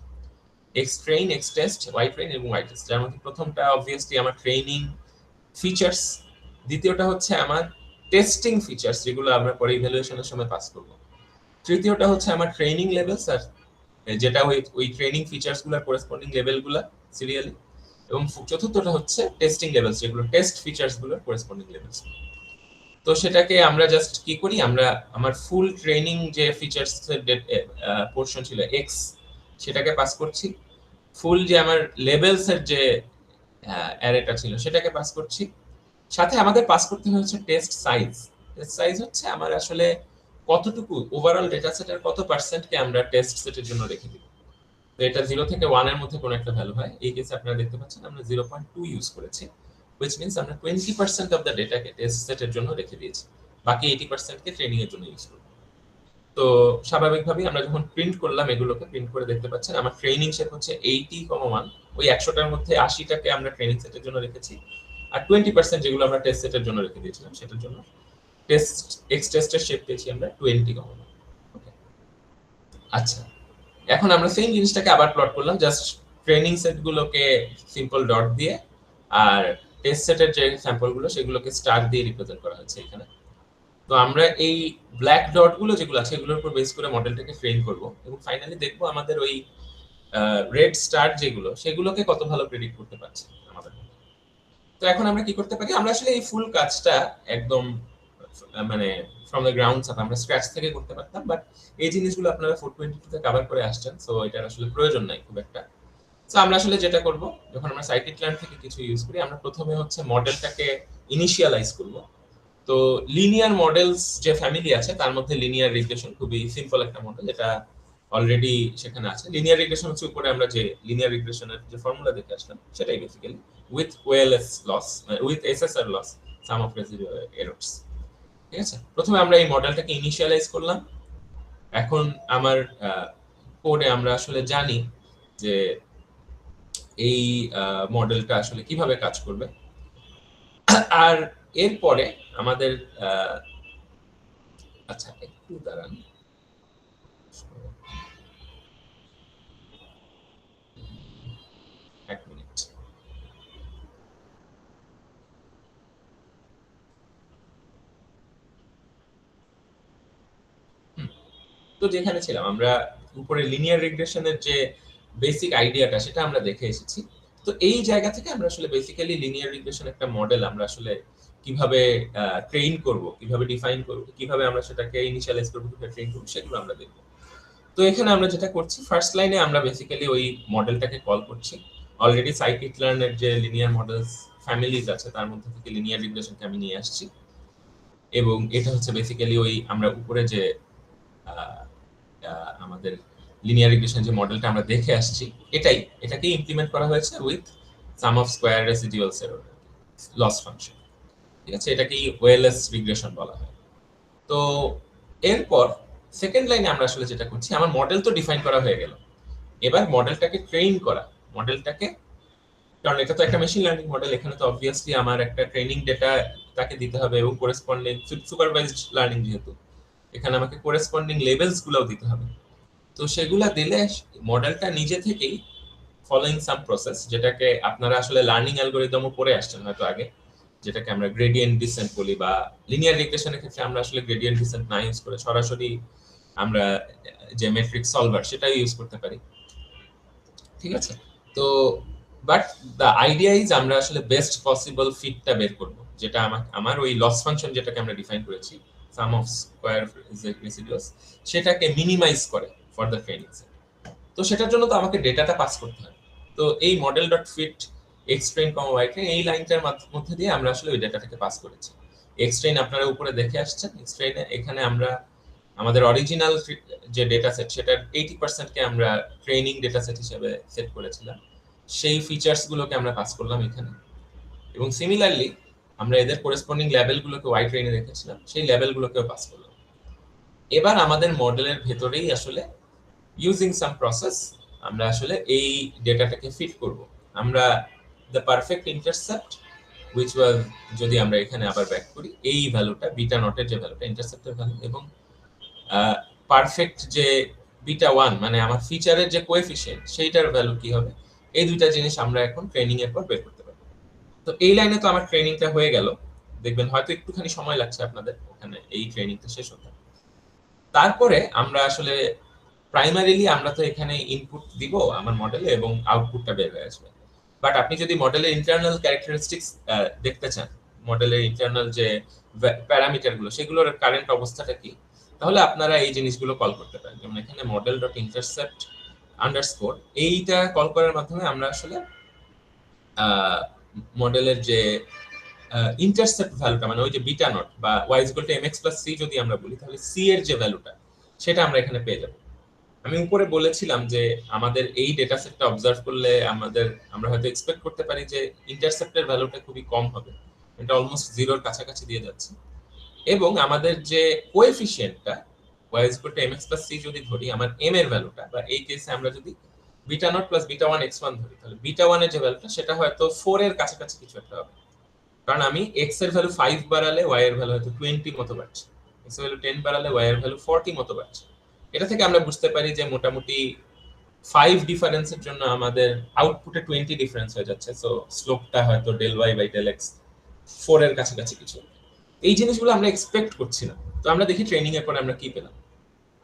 x train, x test, y train এবং ওয়াই টেস্ট। যার মধ্যে প্রথমটা অবভিয়াসলি আমার ট্রেনিং ফিচার্স, দ্বিতীয়টা হচ্ছে আমার টেস্টিং ফিচার্স যেগুলো আমরা পরে ইভ্যালুয়েশনের সময় পাস করব, তৃতীয়টা হচ্ছে আমার ট্রেনিং লেভেলস, আর যেটা ওই ট্রেনিং ফিচার্স গুলোর করেসপন্ডিং লেভেল গুলা সিরিয়ালি, এবং চতুর্থটা হচ্ছে টেস্টিং লেভেলস, যেগুলো টেস্ট ফিচার্স গুলোর করেসপন্ডিং লেভেলস। তো সেটাকে আমরা জাস্ট কি করি, আমরা আমার ফুল ট্রেনিং যে ফিচার্স পোর্শন ছিল এক্স, সেটাকে পাস করছি। ফুল যে আমার লেভেলস এর যে অ্যারেটা ছিল সেটাকে পাস করছি। সাথে আমাদের পাস করতে হচ্ছে টেস্ট সাইজ। টেস্ট সাইজ হচ্ছে আমার আসলে কতটুকু ওভারঅল ডেটা সেটের কত পার্সেন্টকে আমরা টেস্ট সেটের জন্য রেখে দিব। তো এটা 0 থেকে 1 এর মধ্যে কোনো একটা ভ্যালু হয়। এই কেসে আপনারা দেখতে পাচ্ছেন আমরা 0.2 ইউজ করেছি, which means আমরা 20% অফ দ্য ডেটাকে টেস্ট সেটের জন্য রেখে দিয়েছি, বাকি 80% কে ট্রেনিং এর জন্য ইউজ করব। তো স্বাভাবিকভাবেই আমরা যখন প্রিন্ট করলাম, এগুলোকে প্রিন্ট করে দেখতে পাচ্ছেন আমার ট্রেনিং সেট হচ্ছে 80,1, ওই 100টার মধ্যে 80টাকে আমরা ট্রেনিং সেটের জন্য রেখেছি, আর 20% যেগুলো আমরা টেস্ট সেটের জন্য রেখে দিয়েছিলাম সেটার জন্য টেস্ট এক্স টেস্টের শেপ পেয়েছি আমরা 20,1। ওকে, আচ্ছা, এখন আমরা সেম জিনিসটাকে আবার প্লট করলাম, জাস্ট ট্রেনিং সেট গুলোকে সিম্পল ডট দিয়ে আর টেস্ট সেটের যে স্যাম্পল গুলো সেগুলোকে স্টার দিয়ে রিপ্রেজেন্ট করা হয়েছে এখানে। তো আমরা এই ব্ল্যাক ডট গুলো যেগুলো আছে এগুলোর উপর বেস করে মডেলটাকে ট্রেন করব এবং ফাইনালি দেখবো আমাদের ওই রেড স্টার যেগুলো সেগুলোকে কত ভালো প্রেডিক্ট করতে পারছে আমাদের। তো এখন আমরা কি করতে পারি, আমরা আসলে এই ফুল কাজটা একদম মানে ফ্রম দ্য গ্রাউন্ড আপ আমরা স্ক্র্যাচ থেকে করতে পারতাম, বাট এই জিনিসগুলো আপনারা 422 তে কভার করে আসছেন, সো এটার আসলে প্রয়োজন নাই খুব একটা। তো আমরা আসলে যেটা করব, যখন আমরা সাইকিট-লার্ন থেকে কিছু ইউজ করি, আমরা প্রথমে হচ্ছে মডেলটাকে ইনিশিয়ালাইজ করব। তো লিনিয়ার মডেলস যে ফ্যামিলি আছে তার মধ্যে লিনিয়ার রিগ্রেশন খুবই সিম্পল একটা মডেল, এটা অলরেডি সেখানে আছে। লিনিয়ার রিগ্রেশন হচ্ছে উপরে আমরা যে লিনিয়ার রিগ্রেশনের যে ফর্মুলা দেখে আসলাম সেটাই basically with OLS loss, with SSR loss, sum of residual errors. ঠিক আছে, প্রথমে আমরা এই মডেলটাকে ইনিশিয়ালাইজ করলাম। এখন আমার কোডে আমরা আসলে জানি যে এই মডেলটা আসলে কিভাবে কাজ করবে। আর এরপরে আমাদের আচ্ছা একটু দাঁড়ান, এক মিনিট। তো যেখানে ছিলাম আমরা উপরে লিনিয়ার রিগ্রেশনের যে বেসিক আইডিয়াটা সেটা আমরা দেখে এসেছি। তো এই জায়গা থেকে আমরা আসলে বেসিক্যালি লিনিয়ার রিগ্রেশন একটা মডেল আমরা আসলে কিভাবে ট্রেন করব, কিভাবে ডিফাইন করব, কিভাবে আমরা সেটাকে ইনিশিয়ালাইজ করব, কিভাবে ট্রেন করব, সেগুলো আমরা দেখব। তো এখানে আমরা যেটা করছি, ফার্স্ট লাইনে আমরা বেসিক্যালি ওই মডেলটাকে কল করছি। অলরেডি সাইকিট-লার্ন এর যে লিনিয়ার মডেলস ফ্যামিলিজ আছে তার মধ্যে থেকে লিনিয়ার রিগ্রেশনকে আমি নিয়ে আসছি, এবং এটা হচ্ছে বেসিক্যালি ওই আমরা উপরে যে আমাদের লিনিয়ার রিগ্রেশন যে মডেলটা আমরা দেখে আসছি এটাকে ইমপ্লিমেন্ট করা হয়েছে উইথ সাম অফ স্কয়ার রেসিডুয়ালস এর লস ফাংশন। ঠিক আছে, এটাকেই ওএলএস রিগ্রেশন বলা হয়। তো এরপর সেকেন্ড লাইনে আমরা আসলে যেটা করছি, আমার মডেল তো ডিফাইন করা হয়ে গেল, এবার মডেলটাকে ট্রেন করা। মডেলটাকে, কারণ এটা তো একটা মেশিন লার্নিং মডেল, এখানে তো অবভিয়াসলি আমার একটা ট্রেনিং ডেটা তাকে দিতে হবে, এবং করেসপন্ডিং সুপারভাইজড লার্নিং যেহেতু, এখানে আমাকে করেসপন্ডিং লেভেলস গুলোও দিতে হবে। তো সেগুলা দিলে মডেলটা নিজে থেকেই ফলোইং সাম প্রসেস, যেটাকে আপনারা আসলে লার্নিং অ্যালগরিদমও পড়ে আসছেন হয়তো আগে, যেটাকে আমরা গ্রেডিয়েন্ট ডিসেন্ট বলি, বা লিনিয়ার রিগ্রেশনের ক্ষেত্রে আমরা আসলে গ্রেডিয়েন্ট ডিসেন্ট না ইউজ করে সরাসরি আমরা যে মেট্রিক্স সলভার সেটাই ইউজ করতে পারি। ঠিক আছে, তো বাট দ্য আইডিয়া ইজ আমরা আসলে বেস্ট পসিবল ফিটটা বের করব, যেটা আমার ওই লস ফাংশন যেটাকে আমরা ডিফাইন করেছি, সাম অফ স্কয়ার রেসিডুয়ালস, সেটাকে মিনিমাইজ করে ফর দ্য ট্রেনিং সেট। তো সেটার জন্য তো আমাকে ডেটাটা পাস করতে হয়। তো এই মডেল ডট ফিট এক্সট্রেন কমা ওয়াই ট্রেন, এই লাইনটার মধ্যে দিয়ে আমরা আসলে ওই ডেটাটাকে পাস করেছি। এক্সট্রেন আপনারা উপরে দেখে আসছেন, এক্সট্রেনে এখানে আমরা আমাদের অরিজিনাল যে ডেটা সেট সেটার 80% কে আমরা ট্রেনিং ডেটা সেট হিসেবে সেট করেছিলাম, সেই ফিচার্স গুলোকে আমরা পাস করলাম এখানে, এবং সিমিলারলি আমরা এদের করেসপন্ডিং লেভেলগুলোকে ওয়াই ট্রেনে রেখেছিলাম, সেই লেভেলগুলোকেও পাস করলাম। এবার আমাদের মডেলের ভেতরেই আসলে ইউজিং সাম প্রসেস আমরা আসলে এই ডেটাটাকে ফিট করব। আমরা the perfect intercept which was, যদি আমরা এখানে আবার ব্যাক করি, এই ভ্যালুটা বিটা নটের যে ভ্যালুটা ইন্টারসেপ্টের ভ্যালু, এবং পারফেক্ট যে বিটা ওয়ান মানে আমার ফিচারের যে কোএফিসিয়েন্ট সেইটার ভ্যালু কি হবে, এই দুইটা জিনিস আমরা এখন ট্রেনিং এর পর বের করতে পারবো। তো এই লাইনে তো আমার ট্রেনিংটা হয়ে গেল, দেখবেন হয়তো একটুখানি সময় লাগছে আপনাদের ওখানে এই ট্রেনিংটা শেষ হতে। তারপরে আমরা আসলে প্রাইমারিলি আমরা তো এখানে ইনপুট দিব আমার মডেলে, এবং আউটপুটটা বের হয়ে আসবে। বাট আপনি যদি মডেলের ইন্টারনাল ক্যারেক্টারিস্টিক্স দেখতে চান, মডেলের ইন্টারনাল যে প্যারামিটারগুলো সেগুলোর কারেন্ট অবস্থাটা কি, তাহলে আপনারা এই জিনিসগুলো কল করতে পারেন। যেমন এখানে মডেল ডট ইন্টারসেপ্ট আন্ডারস্কোর, এইটা কল করার মাধ্যমে আমরা আসলে মডেলের যে ইন্টারসেপ্ট ভ্যালুটা, মানে ওই যে বিটা নট বা y is equal to mx plus c যদি আমরা বলি, তাহলে সি এর যে ভ্যালুটা সেটা আমরা এখানে পেয়ে যাব। আমি উপরে বলেছিলাম যে আমাদের এই ডেটা সেটটা অবজার্ভ করলে আমরা হয়তো এক্সপেক্ট করতে পারি যে ইন্টারসেপ্টের ভ্যালুটা খুবই কম হবে, এটা অলমোস্ট জিরোর কাছাকাছি দিয়ে যাচ্ছে, এবং আমাদের যে কোএফিসিয়েন্টটা y is equal to mx plus c যদি ধরি, আমার m এর ভ্যালুটা, বা এই কেসে আমরা যদি beta naught plus beta one x1 ধরি, তাহলে বিটা ওয়ান এর যে ভ্যালুটা সেটা হয়তো 4 এর কাছাকাছি কিছু একটা হবে, কারণ আমি x এর ভ্যালু 5 বাড়ালে y এর ভ্যালু হয়তো 20 মতো বাড়ছে, x এর ভ্যালু 10 বাড়ালে y এর ভ্যালু 40 মতো বাড়ছে। এটা থেকে আমরা বুঝতে পারি যে মোটামুটি 5 ডিফারেন্সের জন্য আমাদের আউটপুটে 20 ডিফারেন্স হয়ে যাচ্ছে, সো স্লোপটা হয়তো del y by del x 4 এর কাছাকাছি কিছু। এই জিনিসগুলো আমরা এক্সপেক্ট করছি না। তো আমরা দেখি ট্রেনিং এর পরে আমরা কি পেলাম।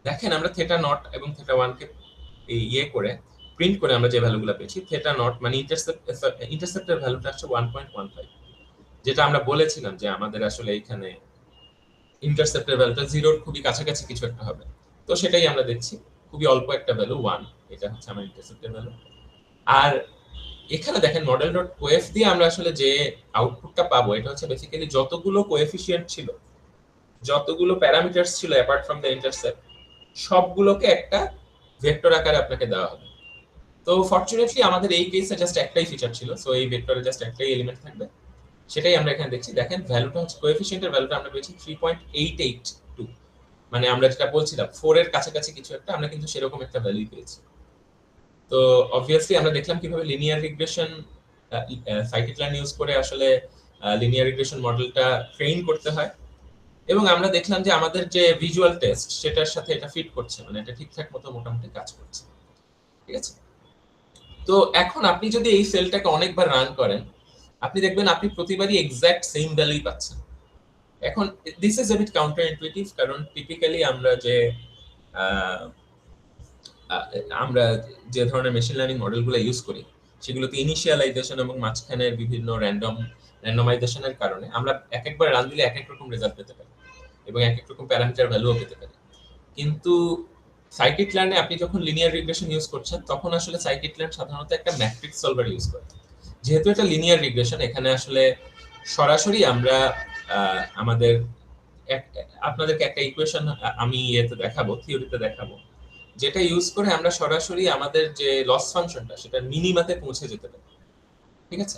দেখেন আমরা থেটা নট এবং থেটা ওয়ান কে ইয়ে করে প্রিন্ট করে আমরা যে ভ্যালুগুলো পেয়েছি, থেটা নট মানে ইন্টারসেপ্টের ভ্যালুটা হচ্ছে 1.15, যেটা আমরা বলেছিলাম যে আমাদের আসলে এখানে ইন্টারসেপ্টের ভ্যালুটা জিরোর খুবই কাছাকাছি কিছু একটা হবে। তো সেটাই আমরা দেখছি, খুবই অল্প একটা ভ্যালু 1, এটা হচ্ছে আমার ইন্টারসেপ্টের ভ্যালু। আর এখানে দেখেন মডেল ডট কোএফ দিয়ে আমরা আসলে যে আউটপুটটা পাবো এটা হচ্ছে বেসিক্যালি যতগুলো কোএফিসিয়েন্ট ছিল, যতগুলো প্যারামিটারস ছিল অ্যাপার্ট ফ্রম দ্য ইন্টারসেপ্ট, সবগুলোকে একটা ভেক্টর আকারে আপনাকে দেওয়া হবে। তো ফরচুনেটলি আমাদের এই কেসে জাস্ট একটাই ফিচার ছিল, সো এই ভেক্টরে জাস্ট একটাই এলিমেন্ট থাকবে, সেটাই আমরা এখানে দেখছি। দেখেন ভ্যালুটা হচ্ছে কোএফিসিয়েন্টের ভ্যালুটা আমরা পেয়েছি 3.882, মানে আমরা যেটা বলছিলাম 4 এর কাছাকাছি কিছু একটা, আমরা কিন্তু সেরকম একটা ভ্যালু পেয়েছি। তো অবভিয়াসলি আমরা দেখলাম কিভাবে লিনিয়ার রিগ্রেশন সাইকিট-লার্ন ইউজ করে আসলে লিনিয়ার রিগ্রেশন মডেলটা ট্রেন করতে হয়, এবং আমরা দেখলাম যে আমাদের যে ভিজুয়াল টেস্ট সেটার সাথে এটা ফিট করছে, মানে এটা ঠিকঠাক মতো মোটামুটি কাজ করছে। ঠিক আছে, তো এখন আপনি যদি এই সেলটাকে অনেকবার রান করেন, আপনি দেখবেন আপনি প্রতিবারই এক্সাক্ট সেম ভ্যালুই পাচ্ছেন। এখন this is a bit counter intuitive, কারণ টিপিক্যালি আহ, আমরা যে ধরনের মেশিন লার্নিং মডেলগুলো ইউজ করি সেগুলোতে ইনিশিয়ালাইজেশন এবং মাঝখানের বিভিন্ন র্যান্ডমাইজেশনের কারণে আমরা এক একবার রান দিলে এক এক রকম রেজাল্ট পেতে পারি এবং এক এক রকম প্যারামিটার ভ্যালুও পেতে পারি। কিন্তু সাইকিট লার্নে আপনি যখন লিনিয়ার রিগ্রেশন ইউজ করছেন তখন আসলে সাইকিট লার্ন সাধারণত একটা ম্যাট্রিক্স সলভার ইউজ করে। যেহেতু এটা লিনিয়ার রিগ্রেশন, এখানে আসলে সরাসরি আমরা আমাদের আপনাদেরকে একটা ইকুয়েশন আমি ইয়েতে দেখাবো, থিওরিতে দেখাবো, যেটা ইউজ করে আমরা সরাসরি আমাদের যে লস ফাংশনটা সেটা মিনিমাতে পৌঁছে যেতে পারি। ঠিক আছে,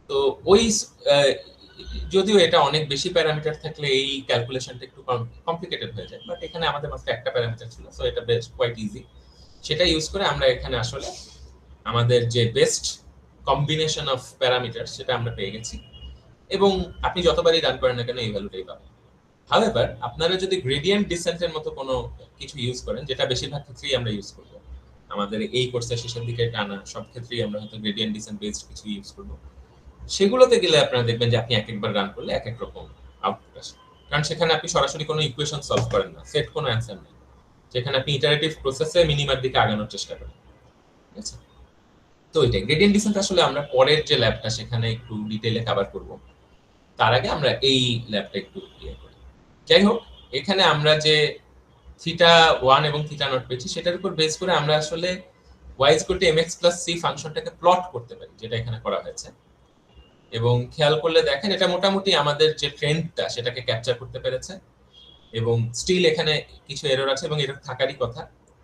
তো ওই যদিও এটা অনেক বেশি প্যারামিটার থাকলে এই ক্যালকুলেশনটা একটু কমপ্লিকেটেড হয়ে যায়, বাট এখানে আমাদের মাত্র একটা প্যারামিটার ছিল, সো এটা বেশ কোয়াইট ইজি। সেটা ইউজ করে আমরা এখানে আসলে আমাদের যে বেস্ট কম্বিনেশন অফ প্যারামিটার সেটা আমরা পেয়ে গেছি, এবং আপনি যতবারই রান করেন না কেন এই ভ্যালুটাই পাবেন। হাউএভার আপনারা যদি গ্রেডিয়েন্ট ডিসেন্টের মতো কোনো কিছু ইউজ করেন, যেটা বেশিরভাগ ক্ষেত্রেই আমরা ইউজ করব, আমাদের এই কোর্সের শেষের দিকে টানা সব ক্ষেত্রেই আমরা হয়তো গ্রেডিয়েন্ট ডিসেন্ট বেসড কিছু ইউজ করব, সেগুলোতে গেলে আপনারা দেখবেন যে আপনি এক একবার রান করলে এক এক রকম আউটপুট আসে, কারণ সেখানে আপনি সরাসরি কোনো ইকুয়েশন সলভ করেন না, সেট কোনো অ্যান্সার নেই, যেখানে আপনি ইটারেটিভ প্রসেসে মিনিমার দিকে আগানোর চেষ্টা করেন। ঠিক আছে, তো এটাই গ্রেডিয়েন্ট ডিসেন্ট আসলে আমরা পরের যে ল্যাবটা সেখানে একটু ডিটেইলে কভার করব, তার আগে আমরা এই ল্যাবটা একটু ইয়ে করি। যাই হোক, এখানে আমরা যে থিটা ওয়ান এবং থিটা নট পেয়েছি সেটার উপর বেস করে আমরা আসলে y is equal to mx plus c ফাংশনটাকে প্লট করতে পারি, যেটা এখানে করা হয়েছে। এবং খেয়াল করলে দেখেন এটা মোটামুটি আমাদের যে ট্রেন্ডটা সেটাকে ক্যাপচার করতে পেরেছে, এবং স্টিল এখানে কিছু এরর আছে এবং এরর থাকারই কথা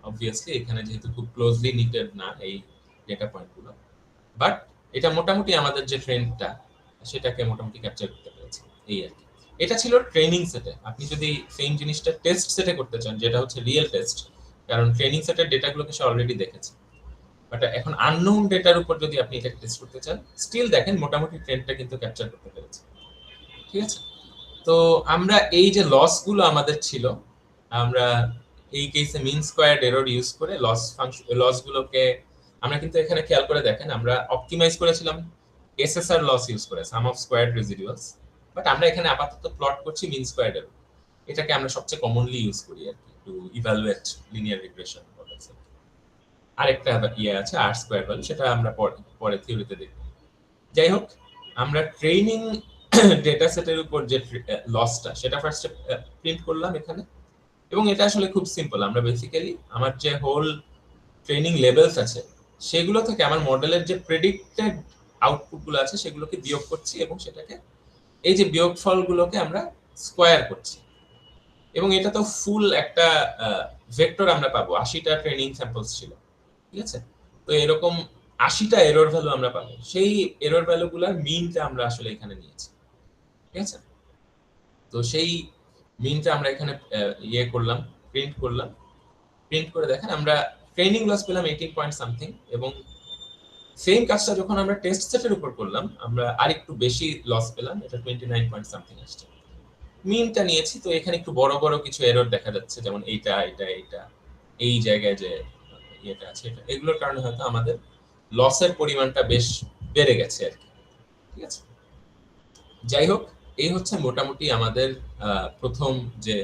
অবভিয়াসলি, এখানে যেহেতু খুব ক্লোজলি নিটেড না এই ডেটা পয়েন্টগুলো, বাট এটা মোটামুটি আমাদের যে ট্রেন্ডটা সেটাকে মোটামুটি ক্যাপচার করতে পেরেছে, এই আর কি। এটা ছিল ট্রেনিং সেটে। আপনি যদি সেম জিনিসটা টেস্ট সেটে করতে চান, যেটা হচ্ছে রিয়েল টেস্ট, কারণ ট্রেনিং সেটের ডেটাগুলোকে সে অলরেডি দেখেছে, বাট এখন আননোন ডেটার উপর যদি আপনি এটা টেস্ট করতে চান, স্টিল দেখেন মোটামুটি ট্রেন্ডটা কিন্তু ক্যাপচার করতে পেরেছে। ঠিক আছে, তো আমরা এই যে লস গুলো আমাদের ছিল, আমরা এই কেসে মিন স্কোয়ার্ড এরর ইউজ করে লস গুলোকে আমরা কিন্তু এখানে খেয়াল করে দেখেন আমরা অপটিমাইজ করেছিলাম এসএসআর লস ইউজ করে, সাম অফ স্কোয়ার্ড রেসিডুয়ালস, বাট আমরা এখানে আপাতত প্লট করছি মিন স্কোয়ার্ড এরর। এটাকে আমরা সবচেয়ে কমনলি ইউজ করি আর কি to evaluate linear regression models. আরেকটা ইয়ে আছে আর স্কোয়ার ভ্যালু, সেটা আমরা পরে থিওরিতে দেখব। যাই হোক, আমরা ট্রেনিং ডেটা সেটের উপর যে লসটা সেটা ফার্স্টে প্রিন্ট করলাম এখানে, এবং এটা আসলে খুব সিম্পল। আমরা বেসিক্যালি আমার যে হোল ট্রেনিং লেভেলস আছে সেগুলো থেকে আমার মডেলের যে প্রেডিক্টেড আউটপুটগুলো আছে সেগুলোকে বিয়োগ করছি, এবং সেটাকে এই যে বিয়োগফলগুলোকে আমরা স্কোয়ার করছি, এবং এটা তো ফুল একটা ভেক্টর আমরা পাবো। 80টা ট্রেনিং স্যাম্পলস ছিল, ঠিক আছে, তো এরকম 80টা এরর ভ্যালু আমরা পাবো, সেই এরর ভ্যালুগুলোর মিনটা আমরা আসলে এখানে নিয়েছি। ঠিক আছে, তো সেই মিনটা আমরা এখানে ইয়ে করলাম, প্রিন্ট করলাম। প্রিন্ট করে দেখেন আমরা ট্রেনিং লস পেলাম 18 পয়েন্ট সামথিং, এবং সেম কাজটা যখন আমরা টেস্ট সেটের উপর করলাম আমরা আরেকটু বেশি লস পেলাম, এটা 29 পয়েন্ট সামথিং আসছে। মিনটা নিয়েছি, তো এখানে একটু বড় বড় কিছু এরর দেখা যাচ্ছে, যেমন এইটা এটা এইটা, এই জায়গায় যে ইয়েটা আছে এটা, এগুলোর কারণে হয়তো আমাদের লসের পরিমাণটা বেশ বেড়ে গেছে আর কি। ঠিক আছে, যাই হোক, এই হচ্ছে মোটামুটি আমাদের প্রথম যে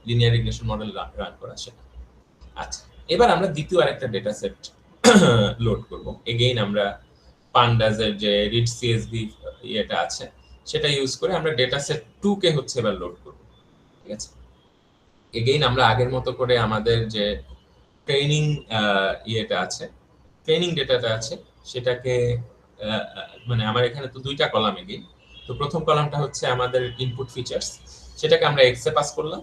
লিনিয়ার রিগ্রেশন মডেল রান করা সেটা। আচ্ছা, এবার আমরা দ্বিতীয় আরেকটা ডেটা সেট লোড করব। এগেইন আমরা পান্ডাজের যে রিড সিএসভি ইয়েটা আছে সেটা ইউজ করে আমরা ডেটা সেট 2 কে হচ্ছে এবার লোড করব। ঠিক আছে, এগেইন আমরা আগের মতো করে আমাদের যে ট্রেনিং ইয়েটা আছে, ট্রেনিং ডেটাটা আছে সেটাকে মানে আমার এখানে তো দুইটা কলাম এগেইন। তো প্রথম কলামটা হচ্ছে আমাদের ইনপুট ফিচার্স, সেটাকে আমরা এক্স এ পাস করলাম,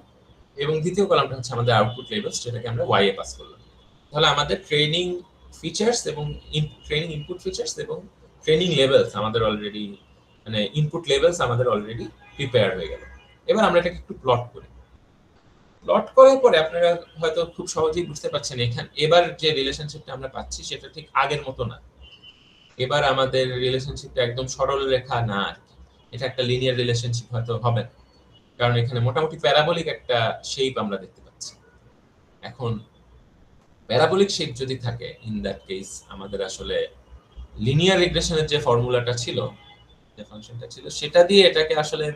এবং দ্বিতীয় কলামটা হচ্ছে আমাদের আউটপুট লেভেলস, যেটাকে আমরা ওয়াই এ পাস করলাম। তাহলে আমাদের ট্রেনিং ফিচার্স এবং ট্রেনিং ইনপুট ফিচার্স এবং ট্রেনিং লেভেলস আমাদের অলরেডি, মানে ইনপুট লেভেলস আমাদের অলরেডি প্রিপেয়ার হয়ে গেল। এবার আমরা এটাকে একটু প্লট করি। প্লট করার পরে আপনারা হয়তো খুব সহজেই বুঝতে পারছেন এখানে এবার যে রিলেশনশিপটা আমরা পাচ্ছি সেটা ঠিক আগের মতো না। এবার আমাদের রিলেশনশিপটা একদম সরল রেখা না আর কি, এটা একটা লিনিয়ার রিলেশনশিপ হয়তো হবে না, কারণ এখানে মোটামুটি প্যারাবোলিক একটা শেপ আমরা দেখতে পাচ্ছি। এখন প্যারাবোলিক শেপ যদি থাকে, ইন দ্যাট কেস আমাদের আসলে লিনিয়ার রিগ্রেশনের যে ফর্মুলাটা ছিল, যে ফাংশনটা ছিল, সেটা দিয়ে এটাকে আসলে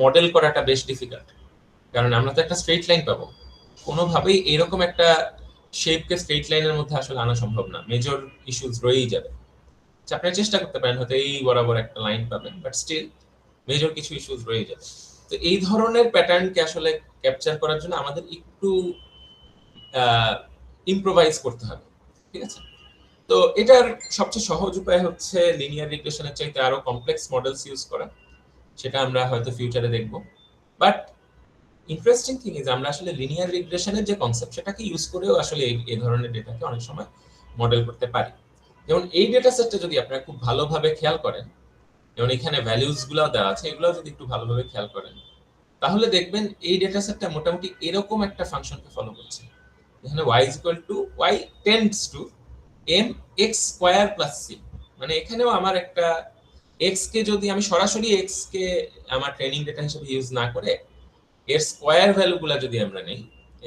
মডেল করাটা বেশ ডিফিকাল্ট, কারণ আমরা তো একটা স্ট্রেট লাইন পাবো, কোনোভাবেই এরকম একটা শেপকে স্ট্রেট লাইনের মধ্যে আসলে আনা সম্ভব না, মেজর ইস্যুস রয়েই যাবে। আপনারা চেষ্টা করতে পারেন, হয়তো এই বরাবর একটা লাইন পাবেন, বাট স্টিল মেজর কিছু ইস্যুস রয়ে যাবে। তো এই ধরনের প্যাটার্নকে আসলে ক্যাপচার করার জন্য আমাদের একটু ইম্প্রোভাইজ করতে হবে, ঠিক আছে? তো এটার সবচেয়ে সহজ উপায় হচ্ছে লিনিয়ার রিগ্রেশনের চাইতে আরো কমপ্লেক্স মডেলস ইউজ করা, সেটা আমরা হয়তো ফিউচারে দেখব। বাট ইন্টারেস্টিং থিং ইজ আমরা আসলে লিনিয়ার রিগ্রেশনের যে কনসেপ্ট সেটাকে ইউজ করেও আসলে এই ধরনের ডেটাকে অনেক সময় মডেল করতে পারি। যেমন এই ডেটা সেটটা যদি আপনারা খুব ভালোভাবে খেয়াল করেন, যেমন এখানে ভ্যালুস গুলো দেওয়া আছে, এগুলো যদি একটু ভালোভাবে খেয়াল করেন, তাহলে দেখবেন এই ডেটা সেটটা মোটামুটি এরকম একটা ফাংশনকে ফলো করছে। এখানে y is equal to y tends to mx square plus c, মানে এখানেও আমার একটা x কে যদি আমি সরাসরি x কে আমার ট্রেনিং ডেটা হিসেবে ইউজ না করে এর স্কয়ার ভ্যালুগুলো যদি আমরা নেই,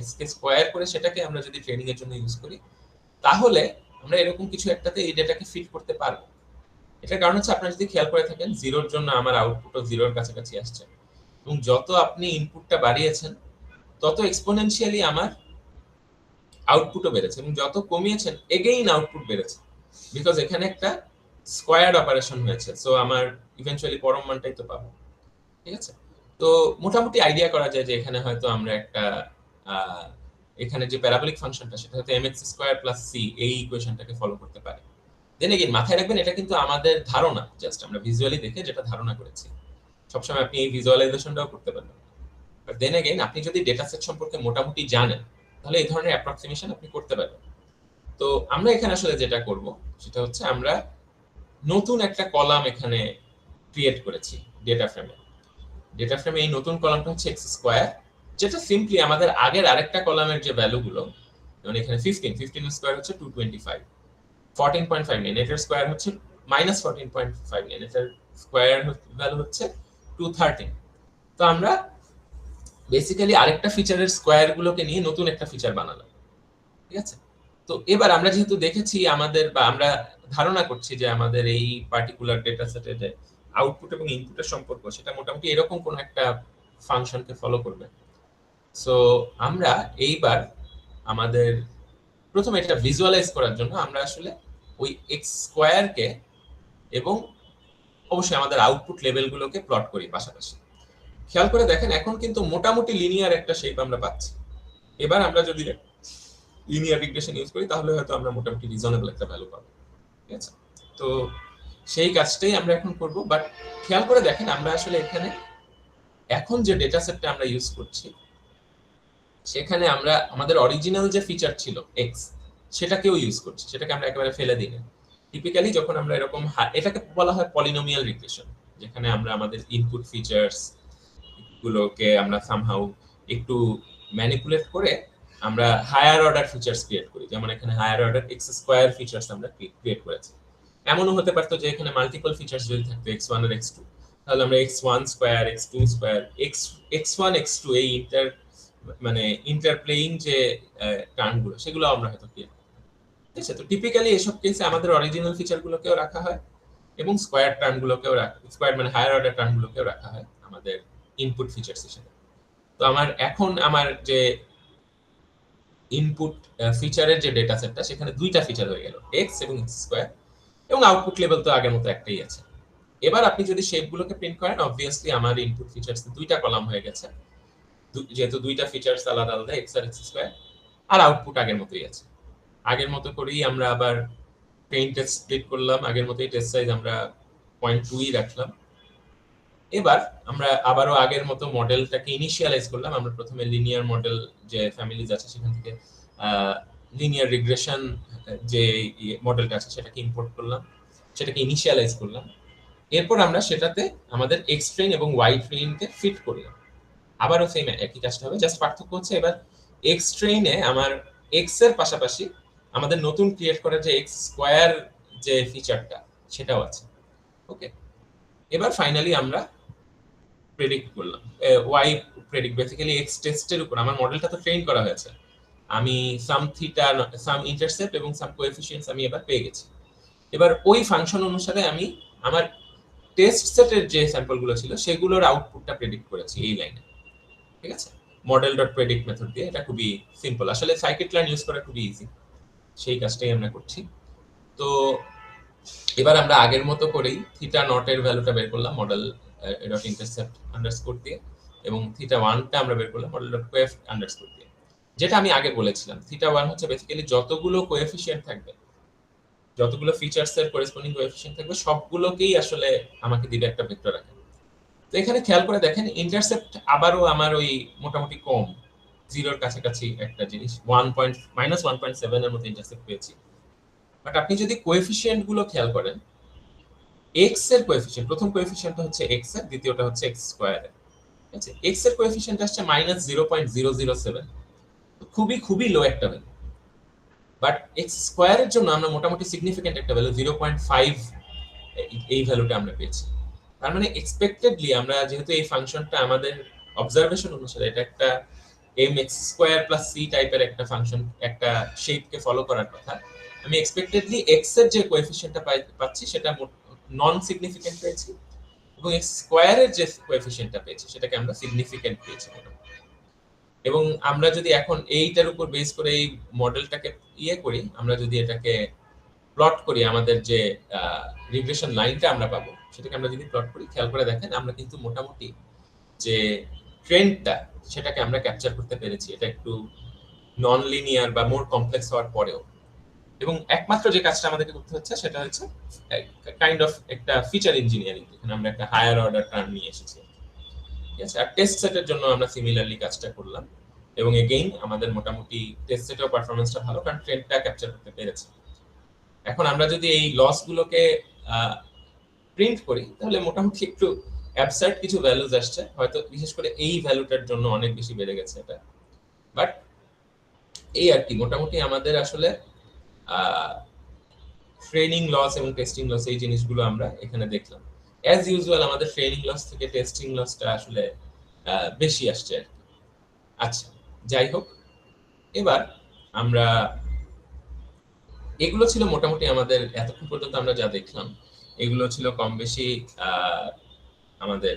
x কে স্কয়ার করে সেটাকে আমরা যদি ট্রেনিং এর জন্য ইউজ করি, তাহলে আমরা এরকম কিছু একটাতে এই ডেটাকে ফিট করতে পারবো। এটার কারণ হচ্ছে আপনারা যদি খেয়াল করে থাকেন, জিরোর জন্য আমার আউটপুটও জিরোর কাছাকাছি আসছে, এবং যত আপনি ইনপুটটা বাড়িয়েছেন তত এক্সপোনেনশিয়ালি আমার আউটপুটও বেড়েছে, এবং যত কমিয়েছেন এগেইন আউটপুট বেড়েছে, বিকজ এখানে একটা স্কয়ার্ড অপারেশন হয়েছে। সো আমার ইভেন্চুয়ালি পরম মানটাই তো পাবো, ঠিক আছে? তো মোটামুটি আইডিয়া করা যায় যে এখানে হয়তো আমরা একটা এখানে যে প্যারাবোলিক ফাংশনটা সেটা হয়তো mx স্কয়ার প্লাস c এই ইকুয়েশনটাকে ফলো করতে পারে। দেন এগেইন মাথায় রাখবেন, এটা কিন্তু আমাদের ধারণা, জাস্ট আমরা ভিজুয়ালি দেখে যেটা ধারণা করেছি। সবসময় আপনি এই ভিজুয়ালাইজেশনটাও করতে পারবেন। বাট দেন এগেইন আপনি যদি ডেটা সেট সম্পর্কে মোটামুটি জানেন, তাহলে এই ধরনের অ্যাপ্রক্সিমেশন আপনি করতে পারবেন। তো আমরা এখানে আসলে যেটা করব সেটা হচ্ছে আমরা নতুন একটা কলাম এখানে ক্রিয়েট করেছি ডেটা ফ্রেমে। ডেটা ফ্রেমে এই নতুন কলামটা হচ্ছে এক্স স্কয়ার, যেটা সিম্পলি আমাদের আগের আরেকটা কলামের যে ভ্যালুগুলো, যেমন এখানে 15 স্কয়ার হচ্ছে 225, 14.59 এটার স্কয়ার হচ্ছে -14.59, এটার স্কয়ার ভ্যালু হচ্ছে 213। তো আমরা বেসিক্যালি আরেকটা ফিচারের স্কয়ার গুলোকে নিয়ে নতুন একটা ফিচার বানালাম, ঠিক আছে? তো এবার আমরা যেহেতু দেখেছি আমাদের, বা আমরা ধারণা করছি যে আমাদের এই পার্টিকুলার ডেটা সেটে যে আউটপুট এবং ইনপুটের সম্পর্ক সেটা মোটামুটি এরকম কোন একটা ফাংশনকে ফলো করবে। সো আমরা এইবার আমাদের প্রথমে এটা ভিজুয়ালাইজ করার জন্য আমরা আসলে ওই এক্স স্কয়ারকে এবং অবশ্যই আমাদের আউটপুট লেভেলগুলোকে প্লট করি পাশাপাশি। খেয়াল করে দেখেন, এখন কিন্তু মোটামুটি লিনিয়ার একটা শেপ আমরা পাচ্ছি। এবার আমরা যদি লিনিয়ার রিগ্রেশন ইউজ করি, তাহলে হয়তো আমরা মোটামুটি রিজনেবল একটা ভ্যালু পাবো, ঠিক আছে? তো সেই কাজটাই আমরা এখন করব। বাট খেয়াল করে দেখেন, আমরা আসলে এখানে এখন যে ডেটা সেটটা আমরা ইউজ করছি, সেখানে আমরা আমাদের অরিজিনাল যে ফিচার ছিল এক্স, সেটাকেও ইউজ করছি, সেটাকে আমরা একেবারে ফেলে দিই না। টিপিক্যালি যখন আমরা এরকম, এটাকে বলা হয় পলিনোমিয়াল রিগ্রেশন, যেখানে আমরা আমাদের ইনপুট ফিচার্স গুলোকে আমরা সামহাউ একটু ম্যানিপুলেট করে আমরা হায়ার অর্ডার ফিচার্স ক্রিয়েট করি। যেমন এখানে higher order x square features আমরা ক্রিয়েট করেছি। এমনও হতে পারতো যে এখানে মাল্টিপল ফিচার্স যদি থাকতো x1 আর x2, তাহলে আমরা x1 square, x2 square, x1 x2 এই মানে ইন্টারপ্লেইং যে টার্মগুলো, সেগুলো আমরা হয়তো ক্রিয়েট করতাম, ঠিক আছে? তো টিপিক্যালি এসব কেসে আমাদের অরিজিনাল ফিচারগুলোকেও রাখা হয় এবং স্কয়ার টার্মগুলোকেও স্কয়ার মানে হায়ার অর্ডার টার্মগুলোকেও রাখা হয় আমাদের ইনপুট ফিচার্স হিসেবে। তো আমার যে ইনপুট ফিচারের যে ডেটা সেটটা, সেখানে দুইটা ফিচার হয়ে গেল, এক্স এবং এক্স স্কয়ার, এবং আউটপুট লেভেল তো আগের মতো একটাই আছে। এবার আপনি যদি শেপগুলোকে প্রিন্ট করেন, অবভিয়াসলি আমার ইনপুট ফিচার্স দুইটা কলাম হয়ে গেছে, যেহেতু দুইটা ফিচার্স আলাদা আলাদা, এক্স আর এক্স স্কয়ার, আর আউটপুট আগের মতোই আছে। আগের মতো করেই আমরা আবার ট্রেন টেস্ট স্প্লিট করলাম, আগের মতোই টেস্ট সাইজ আমরা 0.2 রাখলাম। এবার আমরা আবারও আগের মতো মডেলটাকে ইনিশিয়ালাইজ করলাম। আমরা প্রথমে লিনিয়ার মডেল যে ফ্যামিলিজ আছে সেখান থেকে লিনিয়ার রিগ্রেশন যে মডেলটা আছে সেটাকে ইম্পোর্ট করলাম, সেটাকে ইনিশিয়ালাইজ করলাম। এরপর আমরা সেটাতে আমাদের এক্স ট্রেন এবং ওয়াই ট্রেনকে ফিট করলাম। আবারও সেম একই কাজটা হবে, জাস্ট পার্থক্য হচ্ছে এবার এক্স ট্রেনে আমার এক্স এর পাশাপাশি আমাদের নতুন ক্রিয়েট করা যে এক্স স্কোয়ার যে ফিচারটা সেটাও আছে। ওকে, এবার ফাইনালি আমরা প্রেডিক্ট করলাম ওয়াই প্রেডিক্ট বেসিক্যালি এক্স টেস্টের উপর আমার মডেলটা তো ট্রেন করা হয়েছে। আমি সাম থিটা, সাম ইন্টারসেপ্ট এবং সাম কোএফিসিয়েন্টস আমি এবার পেয়ে গেছি। এবার ওই ফাংশন অনুসারে আমি আমার টেস্ট সেটের যে স্যাম্পলগুলো ছিল সেগুলোর আউটপুটটা প্রেডিক্ট করেছি এই লাইনে। ঠিক আছে, মডেল ডট প্রেডিক্ট মেথড দিয়ে। এটা খুবই সিম্পল, আসলে সাইকিট-লার্ন ইউজ করা খুবই ইজি, সেই কাজটাই আমরা করছি। তো এবার আমরা আগের মতো করেই থিটা নট এর ভ্যালুটা বের করলাম মডেল ডট ইন্টারসেপ্ট আন্ডারস্কোর দিয়ে, এবং থিটা ওয়ানটা আমরা বের করলাম মডেল ডট কোএফ আন্ডারস্কোর দিয়ে। যেটা আমি আগে বলেছিলাম, থিটা ওয়ান হচ্ছে বেসিক্যালি যতগুলো কোএফিসিয়েন্ট থাকবে, যতগুলো ফিচার্স এর করেসপন্ডিং কোএফিসিয়েন্ট থাকবে সবগুলোকেই আসলে আমাকে দিবে একটা ভেক্টর আকারে। তো এখানে খেয়াল করে দেখেন ইন্টারসেপ্ট আবারও আমার ওই মোটামুটি কম, জিরোর কাছাকাছি একটা জিনিস, -1.7 এর মতো ইন্টারসেপ্ট পেয়েছি। বাট আপনি যদি কোএফিসিয়েন্ট গুলো খেয়াল করেন, এক্স এর কোএফিসিয়েন্ট, প্রথম কোএফিসিয়েন্ট হচ্ছে এক্স এর, দ্বিতীয়টা হচ্ছে এক্স স্কোয়ার এর। ঠিক আছে, এক্স এর কোএফিসিয়েন্ট আসছে -0.007, খুবই খুবই লো একটা ভ্যালু। বাট এক্স স্কোয়ার এর জন্য আমরা মোটামুটি সিগনিফিকেন্ট একটা ভ্যালু 0.5 এই ভ্যালুটা আমরা পেয়েছি। তার মানে এক্সপেক্টেডলি আমরা যেহেতু এই ফাংশনটা আমাদের অবজারভেশন অনুসারে এটা একটা mx স্কয়ার প্লাস c টাইপের একটা ফাংশন, একটা শেপকে ফলো করার কথা, আমি এক্সপেক্টেডলি x এর যে কোএফিসিয়েন্টটা পাচ্ছি সেটা নন সিগনিফিকেন্ট পেয়েছি, এবং x স্কয়ারের যে কোএফিসিয়েন্টটা পেয়েছি সেটাকে আমরা সিগনিফিকেন্ট পেয়েছি। এবং আমরা যদি এখন এইটার উপর বেস করে এই মডেলটাকে করি, আমরা যদি এটাকে প্লট করি, আমাদের যে রিগ্রেশন লাইনটা আমরা পাবো সেটাকে আমরা যদি প্লট করি, খেয়াল করে দেখেন আমরা কিন্তু মোটামুটি যে ট্রেন্ডটা সেটাকে আমরা ক্যাপচার করতে পেরেছি। এটা একটু নন লিনিয়ার বা মোর কমপ্লেক্স হওয়ার পরেও, এবং একমাত্র যে কাজটা আমাদেরকে করতে হচ্ছে সেটা হচ্ছে কাইন্ড অফ একটা ফিচার ইঞ্জিনিয়ারিং, এখানে আমরা একটা হায়ার অর্ডার টার্ম নিয়ে এসেছি। ঠিক আছে, আর টেস্ট সেটের জন্য আমরা সিমিলারলি কাজটা করলাম, এবং এগেইন আমাদের মোটামুটি টেস্ট সেটেও পারফরমেন্সটা ভালো, কারণ ট্রেন্ডটা ক্যাপচার করতে পেরেছে। এখন আমরা যদি এই লস গুলোকে প্রিন্ট করি তাহলে মোটামুটি একটু অ্যাবসার্ড কিছু ভ্যালুজ আসছে, হয়তো বিশেষ করে এই ভ্যালুটার জন্য অনেক বেশি বেড়ে গেছে এটা। বাট এই আর কি, মোটামুটি আমাদের আসলে ট্রেনিং লস এবং টেস্টিং লস এই জিনিসগুলো আমরা এখানে দেখলাম। অ্যাজ ইউজুয়াল আমাদের ট্রেনিং লস থেকে টেস্টিং লসটা আসলে বেশি আসছে আর কি। আচ্ছা, যাই হোক, এবার আমরা এগুলো ছিল মোটামুটি আমাদের এতক্ষণ পর্যন্ত আমরা যা দেখলাম, এগুলো ছিল কম বেশি আমাদের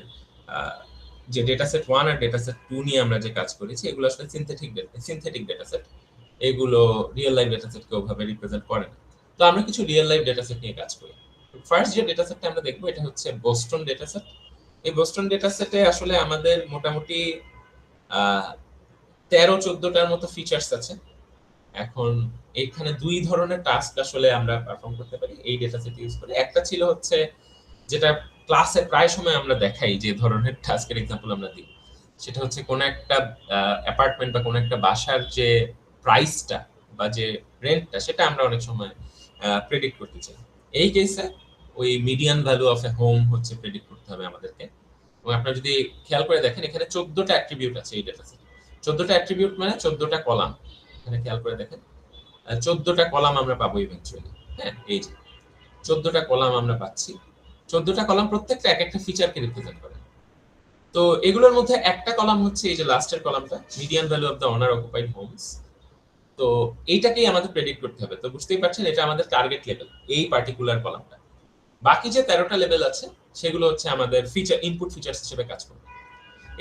যে ডেটা সেট 1 আর ডেটা সেট 2 নিয়ে আমরা যে কাজ করেছি, এগুলো আসলে সিনথেটিক ডেটা সেট, এগুলো রিয়েল লাইফ ডেটা সেটকে ওভাবে রিপ্রেজেন্ট করে না। তো আমরা কিছু রিয়েল লাইফ ডেটা সেট নিয়ে কাজ করি। ফার্স্ট যে ডেটা সেটটা আমরা দেখবো এটা হচ্ছে বোস্টন ডেটা সেট। এই বোস্টন ডেটা সেটে আসলে আমাদের মোটামুটি 13-14টার মতো ফিচার্স আছে। এখন এখানে দুই ধরনের টাস্ক আসলে আমরা পারফর্ম করতে পারি এই ডেটা সেট ইউজ করে। একটা ছিল হচ্ছে যেটা ক্লাসে প্রায় সময় আমরা দেখাই, যে ধরনের টাস্কের এক্সাম্পল আমরা দিই, সেটা হচ্ছে কোন একটা অ্যাপার্টমেন্ট বা কোন একটা বাসার যে প্রাইসটা বা যে রেন্টটা সেটা আমরা অনেক সময় প্রেডিক্ট করতে চাই। এই কেসে ওই median value of A home হচ্ছে প্রেডিক্ট করতে হবে আমাদেরকে। এবং আপনারা যদি খেয়াল করে দেখেন এখানে 14টা অ্যাট্রিবিউট আছে এই ডেটা সেটে। 14টা অ্যাট্রিবিউট মানে 14টা কলাম। এখানে খেয়াল করে দেখেন 14টা কলাম আমরা পাবো ইভেন্চুয়ালি। হ্যাঁ, এই যে 14টা কলাম আমরা পাচ্ছি। 14টা কলাম প্রত্যেকটা এক একটা ফিচারকে রিপ্রেজেন্ট করে। তো এগুলোর মধ্যে একটা কলাম হচ্ছে এই যে লাস্টের কলামটা, median value of the owner occupied homes. তো এইটাকেই আমাদের প্রেডিক্ট করতে হবে। তো বুঝতেই পারছেন এটা আমাদের টার্গেট লেভেল, এই পার্টিকুলার কলামটা। বাকি যে 13টা লেভেল আছে সেগুলো হচ্ছে আমাদের ফিচার, ইনপুট ফিচার্স হিসেবে কাজ করবে।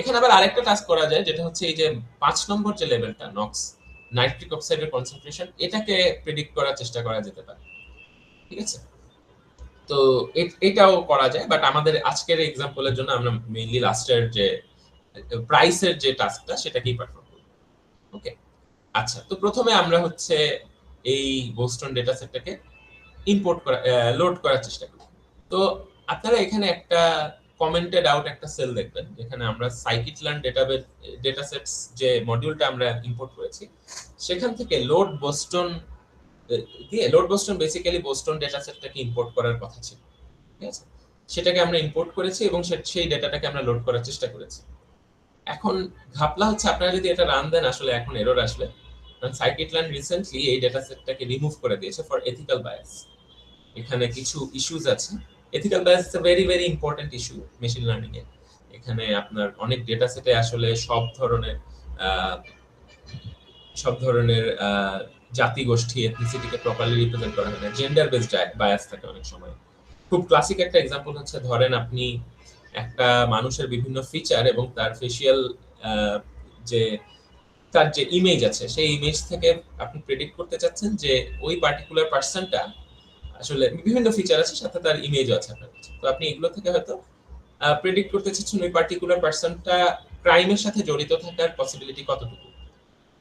এখানে আবার আরেকটা টাস্ক করা যায়, যেটা হচ্ছে এই যে 5 নম্বর যে লেভেলটা, নক্স নাইট্রিক অক্সাইডের কনসেন্ট্রেশন, এটাকে প্রেডিক্ট করার চেষ্টা করা যেতে পারে। ঠিক আছে, তো এটাও করা যায়, বাট আমাদের আজকের এক্সাম্পলের জন্য আমরা মেইনলি লাস্টের যে প্রাইসের যে টাস্কটা সেটাকেই পারফর্ম করব। ওকে, আচ্ছা, তো প্রথমে আমরা হচ্ছে এই বোস্টন ডেটা সেটটাকে ইম্পোর্ট করা লোড করার চেষ্টা করি। তো আপনারা এখানে একটা কমেন্টেড আউট একটা সেল দেখবেন যেখানে আমরা scikit-learn ডেটা সেটস যে মডিউলটা আমরা ইম্পোর্ট করেছি সেখান থেকে load Boston basically Boston data সেটটাকে ইম্পোর্ট করার কথা ছিল, ঠিক আছে? সেটাকে আমরা ইম্পোর্ট করেছি এবং সেই ডেটাটাকে আমরা লোড করার চেষ্টা করেছি। এখন ঘাপলা হচ্ছে আপনারা যদি এটা রান দেন আসলে এখন এরর আসবে, কারণ scikit-learn রিসেন্টলি এই ডেটা সেটটাকে রিমুভ করে দিয়েছে ফর এথিক্যাল বায়াস। এখানে কিছু ইস্যুস আছে। Ethical bias is a very very important issue machine learning এ। এখানে আপনার অনেক ডেটা সেটে আসলে সব ধরনের জাতি গোষ্ঠী এথনিসিটিকে প্রপারলি রিপ্রেজেন্ট করা হয় না, জেন্ডার বেসড বায়াস থাকে অনেক সময়। খুব ক্লাসিক একটা এক্সাম্পল হচ্ছে ধরেন আপনি একটা মানুষের বিভিন্ন ফিচার এবং তার ফেসিয়াল যে তার যে ইমেজ আছে সেই ইমেজ থেকে আপনি প্রেডিক্ট করতে চাচ্ছেন যে ওই পার্টিকুলার পার্সনটা আসলে বিভিন্ন ফিচার আছে সাথে তার ইমেজও আছে আপনার কাছে। তো আপনি এগুলো থেকে হয়তো প্রেডিক্ট করতে চাচ্ছেন ওই পার্টিকুলার পার্সনটা ক্রাইমের সাথে জড়িত থাকার পসিবিলিটি কতটুকু।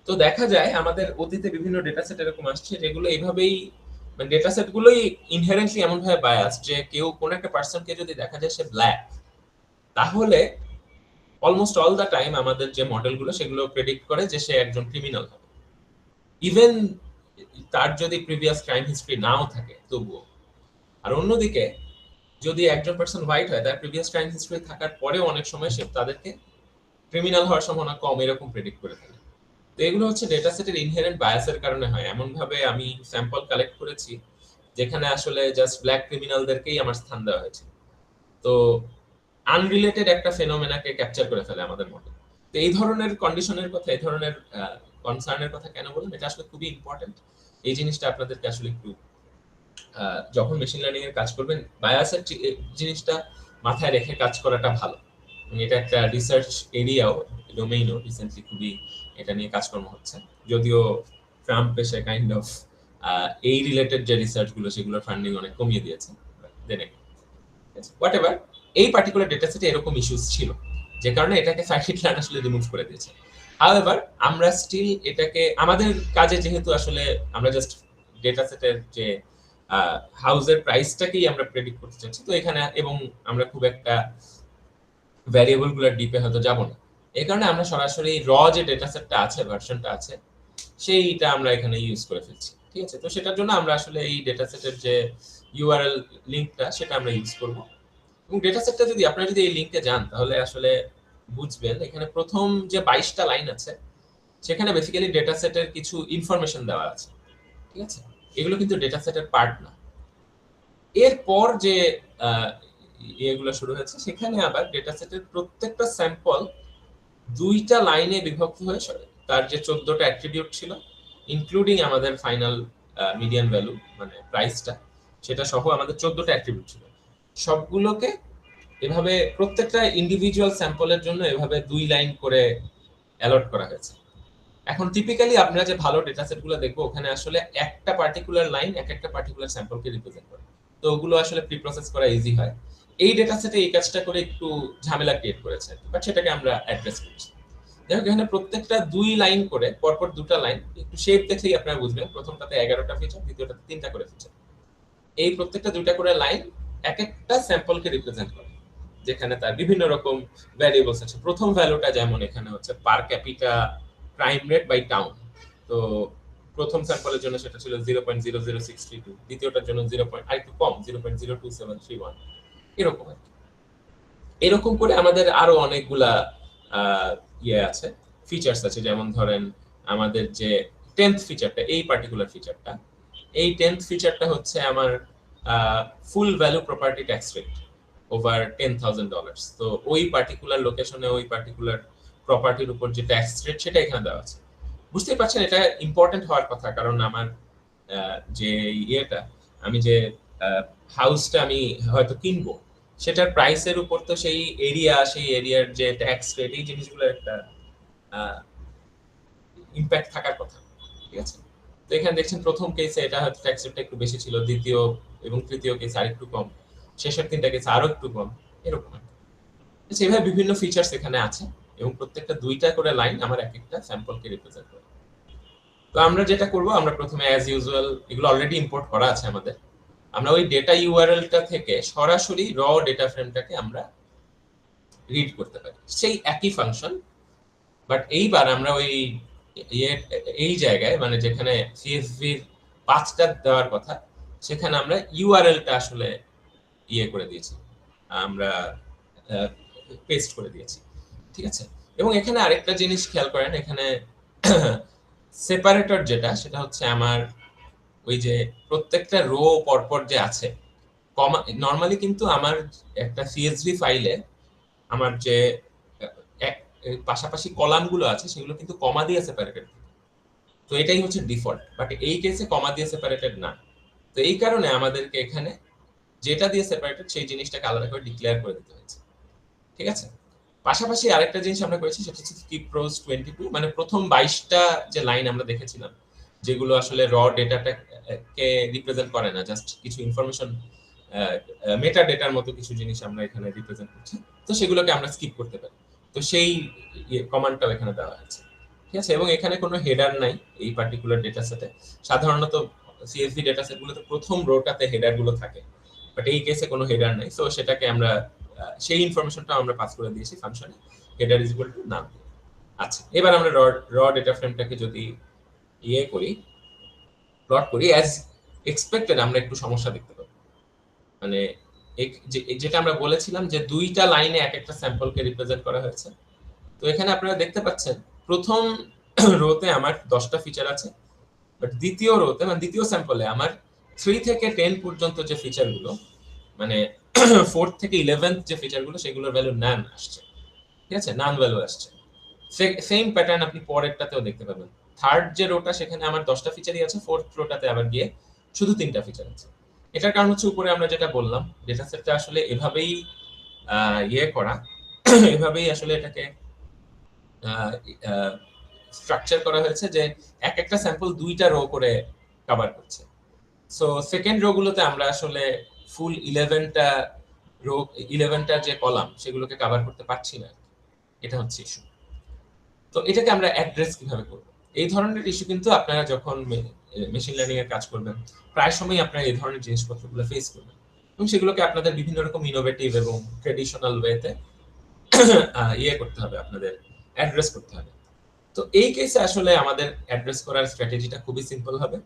তো দেখা যায় আমাদের অতীতে বিভিন্ন ডেটা সেট এরকম আসছে যেগুলো এইভাবেই মানে ডেটা সেট গুলোই ইনহেরেন্টলি এমন ভাবে বায়াস যে কেউ কোন একটা পার্সনকে যদি দেখা যায় সে ব্ল্যাক, তাহলে অলমোস্ট অল দ্য টাইম আমাদের যে মডেলগুলো সেগুলো প্রেডিক্ট করে যে সে একজন ক্রিমিনাল হবে, ইভেন তার যদি প্রিভিয়াস ক্রাইম হিস্ট্রি নাও থাকে তবুও। আর অন্যদিকে যদি একজন পার্সন হোয়াইট হয় তার প্রিভিয়াস ক্রাইম হিস্ট্রি থাকার পরেও অনেক সময় সে তাদেরকে ক্রিমিনাল হওয়ার সম্ভাবনা কম এরকম প্রেডিক্ট করে থাকে। তো এগুলো হচ্ছে ডেটা সেটের ইনহেরেন্ট বায়াসের কারণে হয়। এমন ভাবে আমি স্যাম্পল কালেক্ট করেছি যেখানে আসলে জাস্ট ব্ল্যাক ক্রিমিনালদেরকেই আমার স্থান দেওয়া হয়েছে। তো আনরিলেটেড একটা ফেনোমেনাকে ক্যাপচার করে ফেলে আমাদের মডেল। তো এই ধরনের কন্ডিশনের কথা, এই ধরনের কনসার্নের কথা কেন বললাম, এটা আসলে খুবই ইম্পর্টেন্ট। এই জিনিসটা আপনাদেরকে আসলে একটু যখন মেশিন লার্নিং এর কাজ করবেন বায়াসের জিনিসটা মাথায় রেখে কাজ করাটা ভালো। এটা একটা রিসার্চ এরিয়াও, ডোমেইনও রিসেন্টলি খুবই এটা নিয়ে কাজকর্ম হচ্ছে, যদিও ট্রাম্প এসে কাইন্ড অফ এই রিলেটেড যে রিসার্চ গুলো সেগুলোর ফান্ডিং অনেক কমিয়ে দিয়েছে। হোয়াট এভার, এই পার্টিকুলার ডেটা সেটে এরকম ইস্যুস ছিল যে কারণে এটাকে scikit-learn আসলে রিমুভ করে দিয়েছে। হাউএভার আমরা স্টিল এটাকে আমাদের কাজে যেহেতু আসলে আমরা জাস্ট ডেটা সেটের যে হাউসের প্রাইসটাকেই আমরা প্রেডিক্ট করতে চাচ্ছি, তো এখানে এবং আমরা খুব একটা ভ্যারিয়েবল গুলোর ডিপে হয়তো যাব না, এই কারণে আমরা সরাসরি যে ডেটা সেটটা আছে ভার্সনটা আছে সেইটা আমরা এখানে ইউজ করে ফেলছি, ঠিক আছে? তো সেটার জন্য আমরা আসলে এই ডেটা সেটের যে ইউআরএল লিঙ্কটা সেটা আমরা ইউজ করব। এবং ডেটা সেটটা যদি আপনারা যদি এই লিঙ্কে যান তাহলে আসলে বুঝবেন এখানে প্রথম যে 22টা লাইন আছে সেখানে বেসিক্যালি ডেটা সেটের কিছু ইনফরমেশন দেওয়া আছে, ঠিক আছে? এগুলো কিন্তু ডেটা সেটের পার্ট না। এরপর যে ইয়েগুলো শুরু হয়েছে সেখানে আবার ডেটা সেটের প্রত্যেকটা স্যাম্পল 2টা লাইনে বিভক্ত হয়ে তার যে 14টা অ্যাট্রিবিউট ছিল ইনক্লুডিং আমাদের ফাইনাল মিডিয়ান ভ্যালু মানে প্রাইসটা, সেটা সহ আমাদের 14টা অ্যাট্রিবিউট ছিল, সবগুলোকে এভাবে প্রত্যেকটা ইন্ডিভিজুয়াল স্যাম্পলের জন্য এভাবে 2 লাইন করে অ্যালট করা হয়েছে। এখন টিপিক্যালি আপনারা যে ভালো ডেটা সেটগুলো দেখবো ওখানে আসলে একটা পার্টিকুলার লাইন একটা পার্টিকুলার স্যাম্পলকে রিপ্রেজেন্ট করে, তো ওগুলো আসলে প্রি প্রসেস করা ইজি হয়। এই ডেটা সেটে এই কাজটা করে একটু ঝামেলা ক্রিয়েট করেছে, বাট সেটাকে আমরা অ্যাড্রেস করছি। দেখো এখানে প্রত্যেকটা 2 লাইন করে পরপর 2টা লাইন, একটু শেপ দেখলেই আপনারা বুঝবেন প্রথমটাতে 11টা ফিচার, দ্বিতীয়টাতে 3টা করে ফিচার। এই প্রত্যেকটা 2টা করে লাইন একটা স্যাম্পলকে রিপ্রেজেন্ট করে যেখানে তার বিভিন্ন রকম ভ্যারিয়েবলস আছে। প্রথম ভ্যালুটা যেমন এখানে হচ্ছে per capita crime rate by town, তো প্রথম স্যাম্পলের জন্য সেটা ছিল 0.0062, দ্বিতীয়টার জন্য 0. আরেকটু কম 0.02731, এরকম আর কি। এরকম করে আমাদের আরো অনেকগুলা ইয়ে আছে, ফিচার্স আছে। যেমন ধরেন আমাদের যে 10th ফিচারটা, এই পার্টিকুলার ফিচারটা, এই 10th ফিচারটা হচ্ছে আমার full value property tax rate over $10,000। তো ওই পার্টিকুলার লোকেশনে ওই পার্টিকুলার প্রপার্টির উপর যে ট্যাক্স রেট সেটা এখানে দেওয়া আছে। বুঝতেই পারছেন এটা ইম্পর্টেন্ট হওয়ার কথা, কারণ আমার যে ইয়েটা আমি যে হাউসটা আমি হয়তো কিনবো সেটার প্রাইসের উপর তো সেই এরিয়ার যে ট্যাক্স রেট এই জিনিসগুলোর একটা ইম্প্যাক্ট থাকার কথা, ঠিক আছে? তো এখানে দেখছেন প্রথম কেসে এটা হয়তো ট্যাক্স রেটটা একটু বেশি ছিল, দ্বিতীয় এবং তৃতীয় কেসে আরেকটু কম, শেষের 3টা কেসে আরো একটু কম, এরকম। সেভাবে বিভিন্ন ফিচার্স এখানে আছে এবং প্রত্যেকটা 2টা করে লাইন আমার একটা স্যাম্পলকে রিপ্রেজেন্ট করে। তো আমরা যেটা করব, আমরা প্রথমে অ্যাজ ইউজুয়াল এগুলো অলরেডি ইম্পোর্ট করা আছে আমাদের, আমরা ওই ডেটা ইউআরএলটা থেকে সরাসরি র ডেটা ফ্রেমটাকে আমরা রিড করতে পারি, সেই একই ফাংশন। বাট এইবার আমরা ওই এই জায়গায় মানে যেখানে সিএসভির 5টা দেওয়ার কথা, সেখানে আমরা ইউআরএলটা আসলে করে দিয়েছি, আমরা পেস্ট করে দিয়েছি, ঠিক আছে। এবং এখানে আরেকটা জিনিস খেয়াল করেন, এখানে সেপারেটর যেটা, সেটা হচ্ছে আমার ওই যে প্রত্যেকটা রো পরপর যে আছে, কমা নরমালি কিন্তু আমার একটা সিএসভি ফাইলে আমার যে পাশাপাশি কলামগুলো আছে সেগুলো কিন্তু কমা দিয়ে সেপারেটেড, তো এটাই হচ্ছে ডিফল্ট। বাট এই কেসে কমা দিয়ে সেপারেটেড না, তো এই কারণে আমাদেরকে এখানে যেটা দিয়ে সেপারেটেড সেই জিনিসটাকে আলাদা করে ডিক্লেয়ার করে দিতে হয়েছে, ঠিক আছে। পাশাপাশি আরেকটা জিনিস আমরা করেছি, সেটা হচ্ছে স্কিপ রোজ 22, মানে প্রথম 22টা যে লাইন আমরা দেখেছিলাম যেগুলো আসলে র ডেটাটাকে রিপ্রেজেন্ট করে না, জাস্ট কিছু ইনফরমেশন মেটা ডেটার মতো কিছু জিনিস আমরা এখানে রিপ্রেজেন্ট করছি, তো সেগুলোকে আমরা স্কিপ করতে পারি, তো সেই কমান্ডটাও এখানে দেওয়া আছে, ঠিক আছে। এবং এখানে কোনো হেডার নাই এই পার্টিকুলার ডেটা সেটে। সাধারণত সিএসভি ডেটা সেটগুলোতে প্রথম রোটাতে হেডার গুলো থাকে, বাট এই কেসে কোনো হেডার নাই, সো সেটাকে আমরা সেই ইনফরমেশনটা আমরা পাস করে দিয়েছি ফাংশনে, হেডার ইজ ইকুয়াল টু নাম। আচ্ছা, এবার আমরা র ডেটা ফ্রেমটাকে যদি করি, প্লট করি, অ্যাজ এক্সপেক্টেড আমরা একটু সমস্যা দেখতে পাবো। মানে যেটা আমরা বলেছিলাম যে দুইটা লাইনে এক একটা স্যাম্পলকে রিপ্রেজেন্ট করা হয়েছে, তো এখানে আপনারা দেখতে পাচ্ছেন প্রথম রোতে আমার 10টা ফিচার আছে, বাট দ্বিতীয় রোতে মানে দ্বিতীয় স্যাম্পলে আমার 3 থেকে 10 পর্যন্ত যে ফিচারগুলো, মানে 4 থেকে 11th যে ফিচারগুলো, সেগুলোর ভ্যালু নান আসছে, ঠিক আছে, নান ভ্যালু আসছে। সেম প্যাটার্ন আপনি পরেরটাতেও দেখতে পাবেন। থার্ড যে রোটা, সেখানে আমার 10টা ফিচারই আছে, ফোর্থ রোটাতে আবার গিয়ে শুধু 3টা ফিচার আছে। এটার কারণ হচ্ছে উপরে আমরা যেটা বললাম, ডেটা সেটটা আসলে এভাবেই করা এভাবেই আসলে এটাকে স্ট্রাকচার করা হয়েছে যে এক একটা স্যাম্পল 2টা রো করে কভার করছে। সো সেকেন্ড রো গুলোতে আমরা আসলে ফুল 11টা রো 11টা যে কলাম সেগুলোকে কভার করতে পারছি না, এটা হচ্ছে ইস্যু। তো এটাকে আমরা অ্যাড্রেস কিভাবে করব? এই ধরনের ইস্যু কিন্তু আপনারা যখন মেশিন লার্নিং এর কাজ করবেন, প্রায় সময় আপনারা এই ধরনের জিনিসপত্রগুলো ফেস করবেন, এবং সেগুলোকে আপনাদের বিভিন্ন রকম ইনোভেটিভ এবং ট্রেডিশনাল ওয়েতে করতে হবে, আপনাদের অ্যাড্রেস করতে হবে। তো এই কেসে আসলে আমাদের অ্যাড্রেস করার স্ট্র্যাটেজিটা খুবই সিম্পল হবে।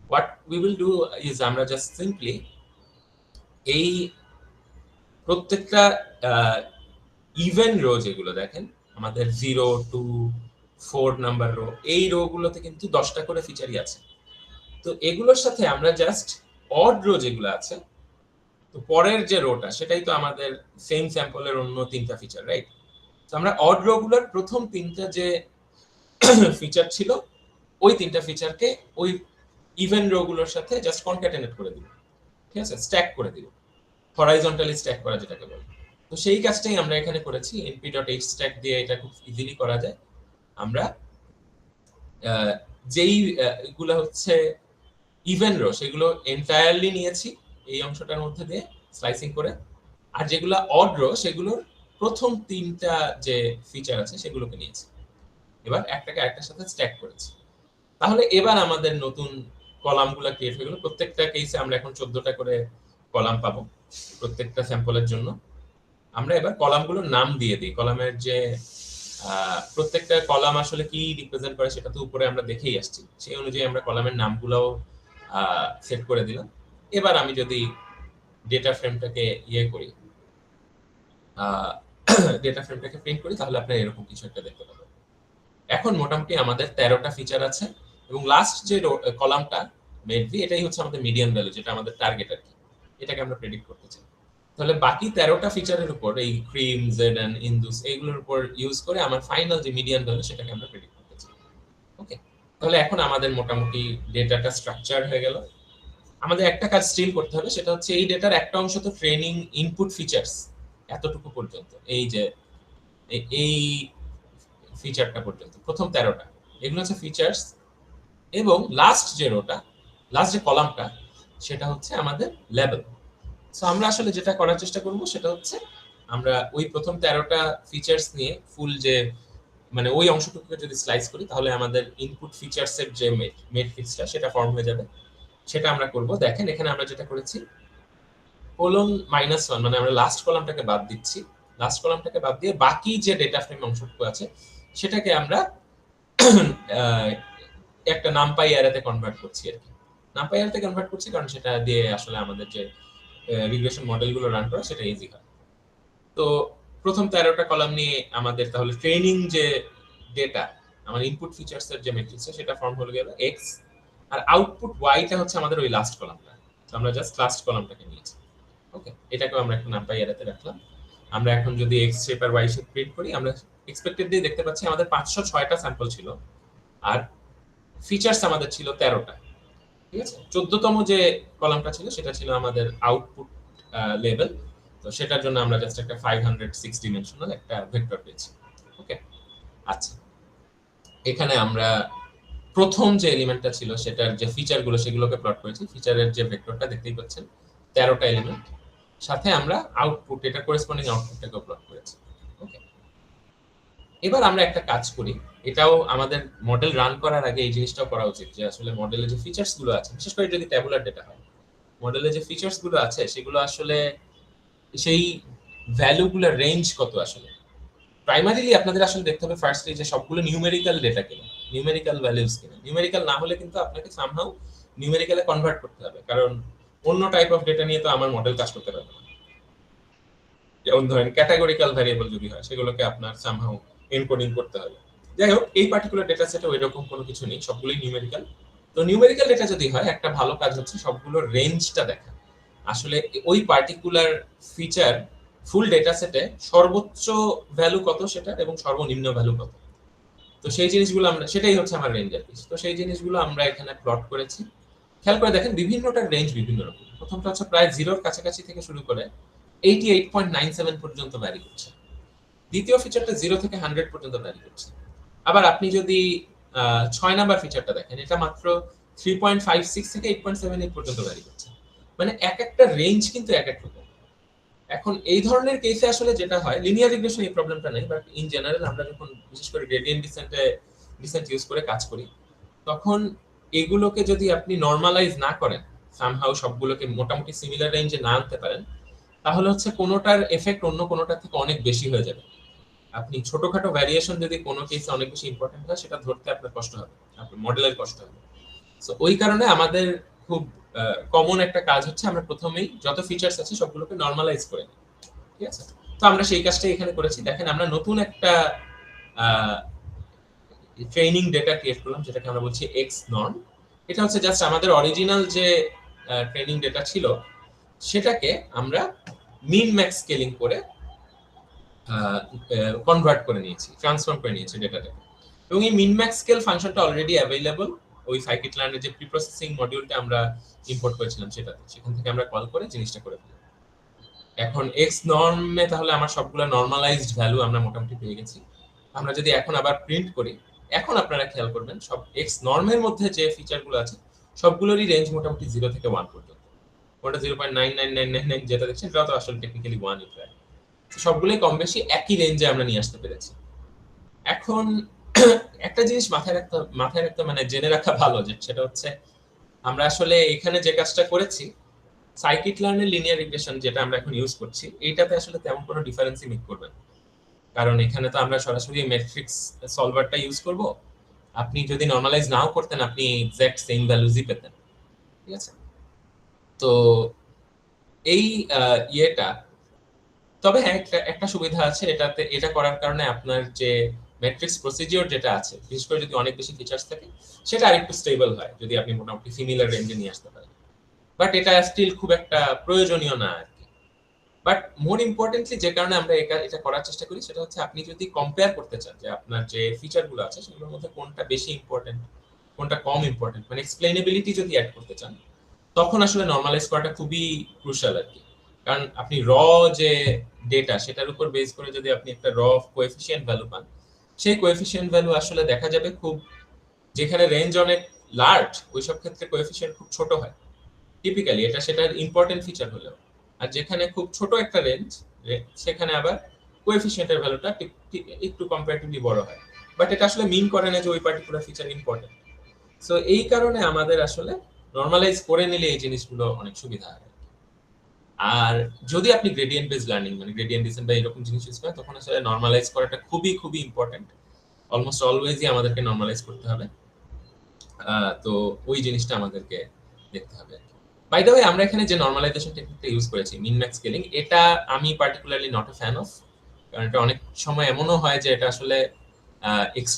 What we will do is, আমরা জাস্ট সিম্পলি এই প্রত্যেকটা ইভেন রো যেগুলো দেখেন আমাদের 0 to 4 নাম্বার রো, এই রো গুলোতে কিন্তু 10টা করে ফিচারই আছে, তো এগুলোর সাথে আমরা জাস্ট অড রো যেগুলো আছে, তো পরের যে রোটা সেটাই তো আমাদের সেম স্যাম্পলের অন্য 3টা ফিচার, রাইট? তো আমরা অড রো গুলোর প্রথম 3টা যে ফিচার ছিল, ওই 3টা ফিচারকে ওই ইভেন রো গুলোর সাথে জাস্ট কনক্যাটেনেট করে দিব, ঠিক আছে, স্ট্যাক করে দিব, হরাইজন্টালি স্ট্যাক করা যেটাকে বলে। তো সেই কাজটাই আমরা এখানে করেছি, np.hstack দিয়ে এটা খুব ইজিলি করা যায়। আমরা যেই গুলো হচ্ছে ইভেন রো সেগুলো এন্টায়ারলি নিয়েছি এই অংশটার মধ্যে দিয়ে স্লাইসিং করে, আর যেগুলো অড রো সেগুলোর প্রথম 3টা যে ফিচার আছে সেগুলোকে নিয়েছি, এবার একটাকে আরেকটার সাথে স্ট্যাক করেছি। তাহলে এবার আমাদের নতুন কলামগুলো ক্রিয়েট হয়ে গেল। প্রত্যেকটা কেসে আমরা এখন 14টা করে কলাম পাবো প্রত্যেকটা স্যাম্পলের জন্য। আমরা এবার কলামগুলোর নাম দিয়ে দিই, কলামের যে প্রত্যেকটা কলাম আসলে কি রিপ্রেজেন্ট করে সেটা তো উপরে আমরা দেখেই আসছি, সেই অনুযায়ী আমরা কলামের নামগুলোও সেট করে দিলাম। এবার আমি যদি ডেটা ফ্রেমটাকে করি, ডেটা ফ্রেমটাকে প্রিন্ট করি, তাহলে আপনারা এরকম কিছু একটা দেখতে পাবেন। এখন মোটামুটি আমাদের 13টা ফিচার আছে, এবং লাস্ট যে কলামটা মেডভি, এটাই হচ্ছে আমাদের মিডিয়ান ভ্যালু, যেটা আমাদের টার্গেট আর কি, এটাকে আমরা প্রেডিক্ট করতে চাই। তাহলে বাকি 13টা ফিচারের উপর এই ক্রিম, জেডন, ইন্দুস এইগুলোর উপর ইউজ করে আমার ফাইনাল যে মিডিয়ান ভ্যালু সেটাকে আমরা প্রেডিক্ট করতে চাই। ওকে, তাহলে এখন আমাদের মোটামুটি ডেটাটা স্ট্রাকচার হয়ে গেল। আমাদের একটা কাজ স্টিল করতে হবে, সেটা হচ্ছে এই ডেটার একটা অংশ তো ট্রেনিং ইনপুট ফিচার্স এতটুকু পর্যন্ত, এই যে এই ফিচারটা পর্যন্ত, প্রথম 13টা এগুলো হচ্ছে ফিচার্স, এবং লাস্ট যে রোটা, লাস্ট যে কলামটা, সেটা হচ্ছে আমাদের লেভেল। সো আমরা আসলে যেটা করার চেষ্টা করব সেটা হচ্ছে আমরা ওই প্রথম 13টা ফিচার্স নিয়ে ফুল যে মানে ওই অংশটুকুকে যদি স্লাইস করি, তাহলে আমাদের ইনপুট ফিচার্সের যে মেট্রিক্সটা সেটা ফর্ম হয়ে যাবে, সেটা আমরা করব। দেখেন এখানে আমরা যেটা করেছি কোলন -1 মানে আমরা লাস্ট কলামটাকে বাদ দিচ্ছি। লাস্ট কলামটাকে বাদ দিয়ে বাকি যে ডেটা ফ্রেম অংশটুকু আছে সেটাকে আমরা একটা নামপাই অ্যারেতে কনভার্ট করছি আর কি। নামপাই অ্যারেতে কনভার্ট করছি কারণ সেটা দিয়ে আসলে আমাদের যে রিগ্রেশন মডেলগুলো রান করা সেটা ইজি হয়। তো প্রথম 13টা কলাম নিয়ে আমাদের তাহলে ট্রেনিং যে ডেটা আমার ইনপুট ফিচার্স এর যে ম্যাট্রিক্স সেটা ফর্ম হলো গেল এক্স, আর আউটপুট ওয়াইটা হচ্ছে আমাদের ওই লাস্ট কলামটা। তো আমরা জাস্ট লাস্ট কলামটাকে নিয়েছি। ওকে, এটাকেও আমরা একটু নামপাই অ্যারেতে রাখলাম। আমরা এখন যদি এক্স শেপ আর ওয়াই শেপ প্রিন্ট করি, আমরা এক্সপেক্টেডলি দেখতে পাচ্ছি আমাদের 506টা স্যাম্পল ছিল আর ফিচার্স আমাদের ছিল 13টা। ঠিক আছে, 14তম যে কলামটা ছিল সেটা ছিল আমাদের আউটপুট লেভেল। তো সেটার জন্য আমরা জাস্ট একটা 506 ডিমেনশনাল একটা ভেক্টর পেয়েছি। ওকে, আচ্ছা এখানে আমরা প্রথম যে এলিমেন্টটা ছিল সেটার যে ফিচারগুলো সেগুলোকে প্লট করেছি। ফিচারের যে ভেক্টরটা দেখতেই পাচ্ছেন 13টা এলিমেন্ট, সাথে আমরা আউটপুট এটা করেসপন্ডিং আউটপুটটাকে প্লট করেছি। ওকে, এবার আমরা একটা কাজ করি, এটাও আমাদের মডেল রান করার আগে এই জিনিসটাও করা উচিত যে আসলে মডেলে যে ফিচার্স গুলো আছে, বিশেষ করে যদি ট্যাবুলার ডেটা হয়, মডেলে যে ফিচার্স গুলো আছে সেগুলো আসলে সেই ভ্যালুগুলোর রেঞ্জ কত আসলে। প্রাইমারিলি আপনাদের আসলে দেখতে হবে ফার্স্টলি যে সবগুলো নিউমেরিক্যাল ডেটা কিনা, নিউমেরিক্যাল ভ্যালুজ কিনা। নিউমেরিক্যাল না হলে কিন্তু আপনাকে সামহাউ নিউমেরিক্যালে কনভার্ট করতে হবে, কারণ অন্য টাইপ অফ ডেটা নিয়ে তো আমার মডেল কাজ করতে পারবে না। যেমন ধরেন ক্যাটাগরিক্যাল ভ্যারিয়েবল যদি হয় সেগুলোকে আপনার সামহাউ এনকোডিং করতে হবে। যাই হোক, এই পার্টিকুলার ডেটা সেটে ওই রকম কোনো কিছু নেই, সবগুলোই নিউমেরিক্যাল। তো নিউমেরিক্যাল ডেটা যদি হয় একটা ভালো কাজ হচ্ছে সবগুলোর রেঞ্জটা দেখা, আসলে ওই পার্টিকুলার ফিচার ফুল ডেটা সেটে সর্বোচ্চ ভ্যালু কত সেটা এবং সর্বনিম্ন ভ্যালু কত। তো সেই জিনিসগুলো আমরা, সেটাই হচ্ছে আমার রেঞ্জ আর কি। তো সেই জিনিসগুলো আমরা এখানে প্লট করেছি। খেয়াল করে দেখেন বিভিন্নটার রেঞ্জ বিভিন্ন রকম। প্রথমটা হচ্ছে প্রায় জিরোর কাছাকাছি থেকে শুরু করে 88.97 পর্যন্ত ভ্যারি করছে। দ্বিতীয় ফিচারটা 0 থেকে 100 পর্যন্ত ভ্যারি করছে। আবার আপনি যদি 6 নাম্বার ফিচারটা দেখেন, এটা মাত্র 3.56 থেকে 8.78 পর্যন্ত ভ্যারি করছে। মানে এক একটা রেঞ্জ কিন্তু এক এক রকম। এখন এই ধরনের কেসে আসলে যেটা হয়, লিনিয়ার রিগ্রেশন এই প্রবলেমটা নেই, বাট ইন জেনারেল আমরা যখন বিশেষ করে গ্রেডিয়েন্ট ডিসেন্ট ইউজ করে কাজ করি, তখন এগুলোকে যদি আপনি নরমালাইজ না করেন, সামহাউ সবগুলোকে মোটামুটি সিমিলার রেঞ্জে না আনতে পারেন, তাহলে হচ্ছে কোনোটার এফেক্ট অন্য কোনোটার থেকে অনেক বেশি হয়ে যাবে। আপনি ছোটখাটো ভ্যারিয়েশন যদি কোনো কেসে অনেক বেশি ইম্পর্টেন্ট হয়, সেটা ধরতে আপনার কষ্ট হবে, আপনার মডেলের কষ্ট হবে। সো ওই কারণে আমাদের খুব কমন একটা কাজ হচ্ছে আমরা প্রথমেই যত ফিচার্স আছে সবগুলোকে নরমালাইজ করে নিই। ঠিক আছে, তো আমরা সেই কাজটাই এখানে করেছি। দেখেন আমরা নতুন একটা ট্রেনিং ডেটা ক্রিয়েট করলাম যেটাকে আমরা বলছি এক্স নর্ম। এটা হচ্ছে জাস্ট আমাদের অরিজিনাল যে ট্রেনিং ডেটা ছিল সেটাকে আমরা মিন ম্যাক্স স্কেলিং করে কনভার্ট করে নিয়েছি, ট্রান্সফর্ম করে নিয়েছি ডেটাটাকে। এবং এই মিন ম্যাক্স স্কেল ফাংশনটা অলরেডি অ্যাভেলেবল ওই সাইকিট-লার্নের যে প্রি প্রসেসিং মডিউলটা আমরা ইম্পোর্ট করেছিলাম সেটাতে, সেখান থেকে আমরা কল করে জিনিসটা করে ফেলি। এখন এক্স নর্মে তাহলে আমার সবগুলো নরমালাইজড ভ্যালু আমরা মোটামুটি পেয়ে গেছি। আমরা যদি এখন আবার প্রিন্ট করি, এখন আপনারা খেয়াল করবেন সব এক্স নর্মের মধ্যে যে ফিচারগুলো আছে সবগুলোরই রেঞ্জ মোটামুটি 0 থেকে 1 পর্যন্ত। ওটা 0.99999 যেটা দেখছেন সেটা তো আসলে টেকনিক্যালি 1 প্রায়। সবগুলোই কম বেশি একই রেঞ্জে আমরা নিয়ে আসতে পেরেছি। এখন একটা জিনিস মাথায় রাখতে মানে জেনে রাখা ভালো, যে সেটা হচ্ছে আমরা আসলে এখানে যে কাজটা করেছি সাইকিট-লার্নের লিনিয়ার রিগ্রেশন যেটা আমরা এখন ইউজ করছি, এইটাতে আসলে তেমন কোনো ডিফারেন্সই মেক করবে না, কারণ এখানে তো আমরা সরাসরি ম্যাট্রিক্স সলভারটা ইউজ করব। আপনি যদি নরমালাইজ নাও করতেন আপনি এক্সাক্ট সেম ভ্যালুজই পেতেন। ঠিক আছে, তো এই ইয়েটা, তবে হ্যাঁ একটা সুবিধা আছে এটাতে, এটা করার কারণে আপনার যে ম্যাট্রিক্স প্রসিডিওর যেটা আছে, বিশেষ করে যদি অনেক বেশি ফিচার্স থাকে, সেটা আরেকটু স্টেবল হয় যদি আপনি মোটামুটি সিমিলার রেঞ্জে নিয়ে আসতে পারেন। বাট এটা স্টিল খুব একটা প্রয়োজনীয় না আর কি। বাট মোর ইম্পর্টেন্টলি যে কারণে আমরা এটা করার চেষ্টা করি সেটা হচ্ছে আপনি যদি কম্পেয়ার করতে চান যে আপনার যে ফিচারগুলো আছে সেগুলোর মধ্যে কোনটা বেশি ইম্পর্টেন্ট, কোনটা কম ইম্পর্টেন্ট, মানে এক্সপ্লেনেবিলিটি যদি অ্যাড করতে চান, তখন আসলে নরমালাইজ করাটা খুবই ক্রুশাল আর কি। কারণ আপনি র যে ডেটা সেটার উপর বেস করে যদি আপনি একটা র কোএফিসিয়েন্ট ভ্যালু পান, সেই কোএফিসিয়েন্ট ভ্যালু আসলে দেখা যাবে খুব, যেখানে রেঞ্জ অনেক লার্জ ওইসব ক্ষেত্রে কোএফিসিয়েন্ট খুব ছোট হয় টিপিক্যালি, এটা সেটার ইম্পর্টেন্ট ফিচার হলেও। আর যেখানে খুব ছোট একটা রেঞ্জ সেখানে আবার কোএফিসিয়েন্টের ভ্যালুটা একটু কম্পারেটিভলি বড় হয়। বাট এটা আসলে মিন করে না যে ওই পার্টিকুলার ফিচার ইম্পর্টেন্ট। সো এই কারণে আমাদের আসলে নরমালাইজ করে নিলে এই জিনিসগুলো অনেক সুবিধা হয়। আর যদি আপনি গ্রেডিয়েন্ট বেস লার্নিং মানে গ্রেডিয়েন্ট ডিসেন্ট বা এরকম জিনিস ইউজ করেন, তখন আসলে নরমালাইজ করাটা খুবই খুবই ইম্পর্টেন্ট। অলমোস্ট অলওয়েজই আমাদেরকে নরমালাইজ করতে হবে। তো ওই জিনিসটা আমাদেরকে দেখতে হবে। বাই দ্য ওয়ে, আমরা এখানে যে নরমালাইজেশন টেকনিকটা ইউজ করেছি মিন ম্যাক্স স্কেলিং, এটা আমি particularly not a fan of. কারণ এটা অনেক সময় এমনও হয় যে এটা আসলে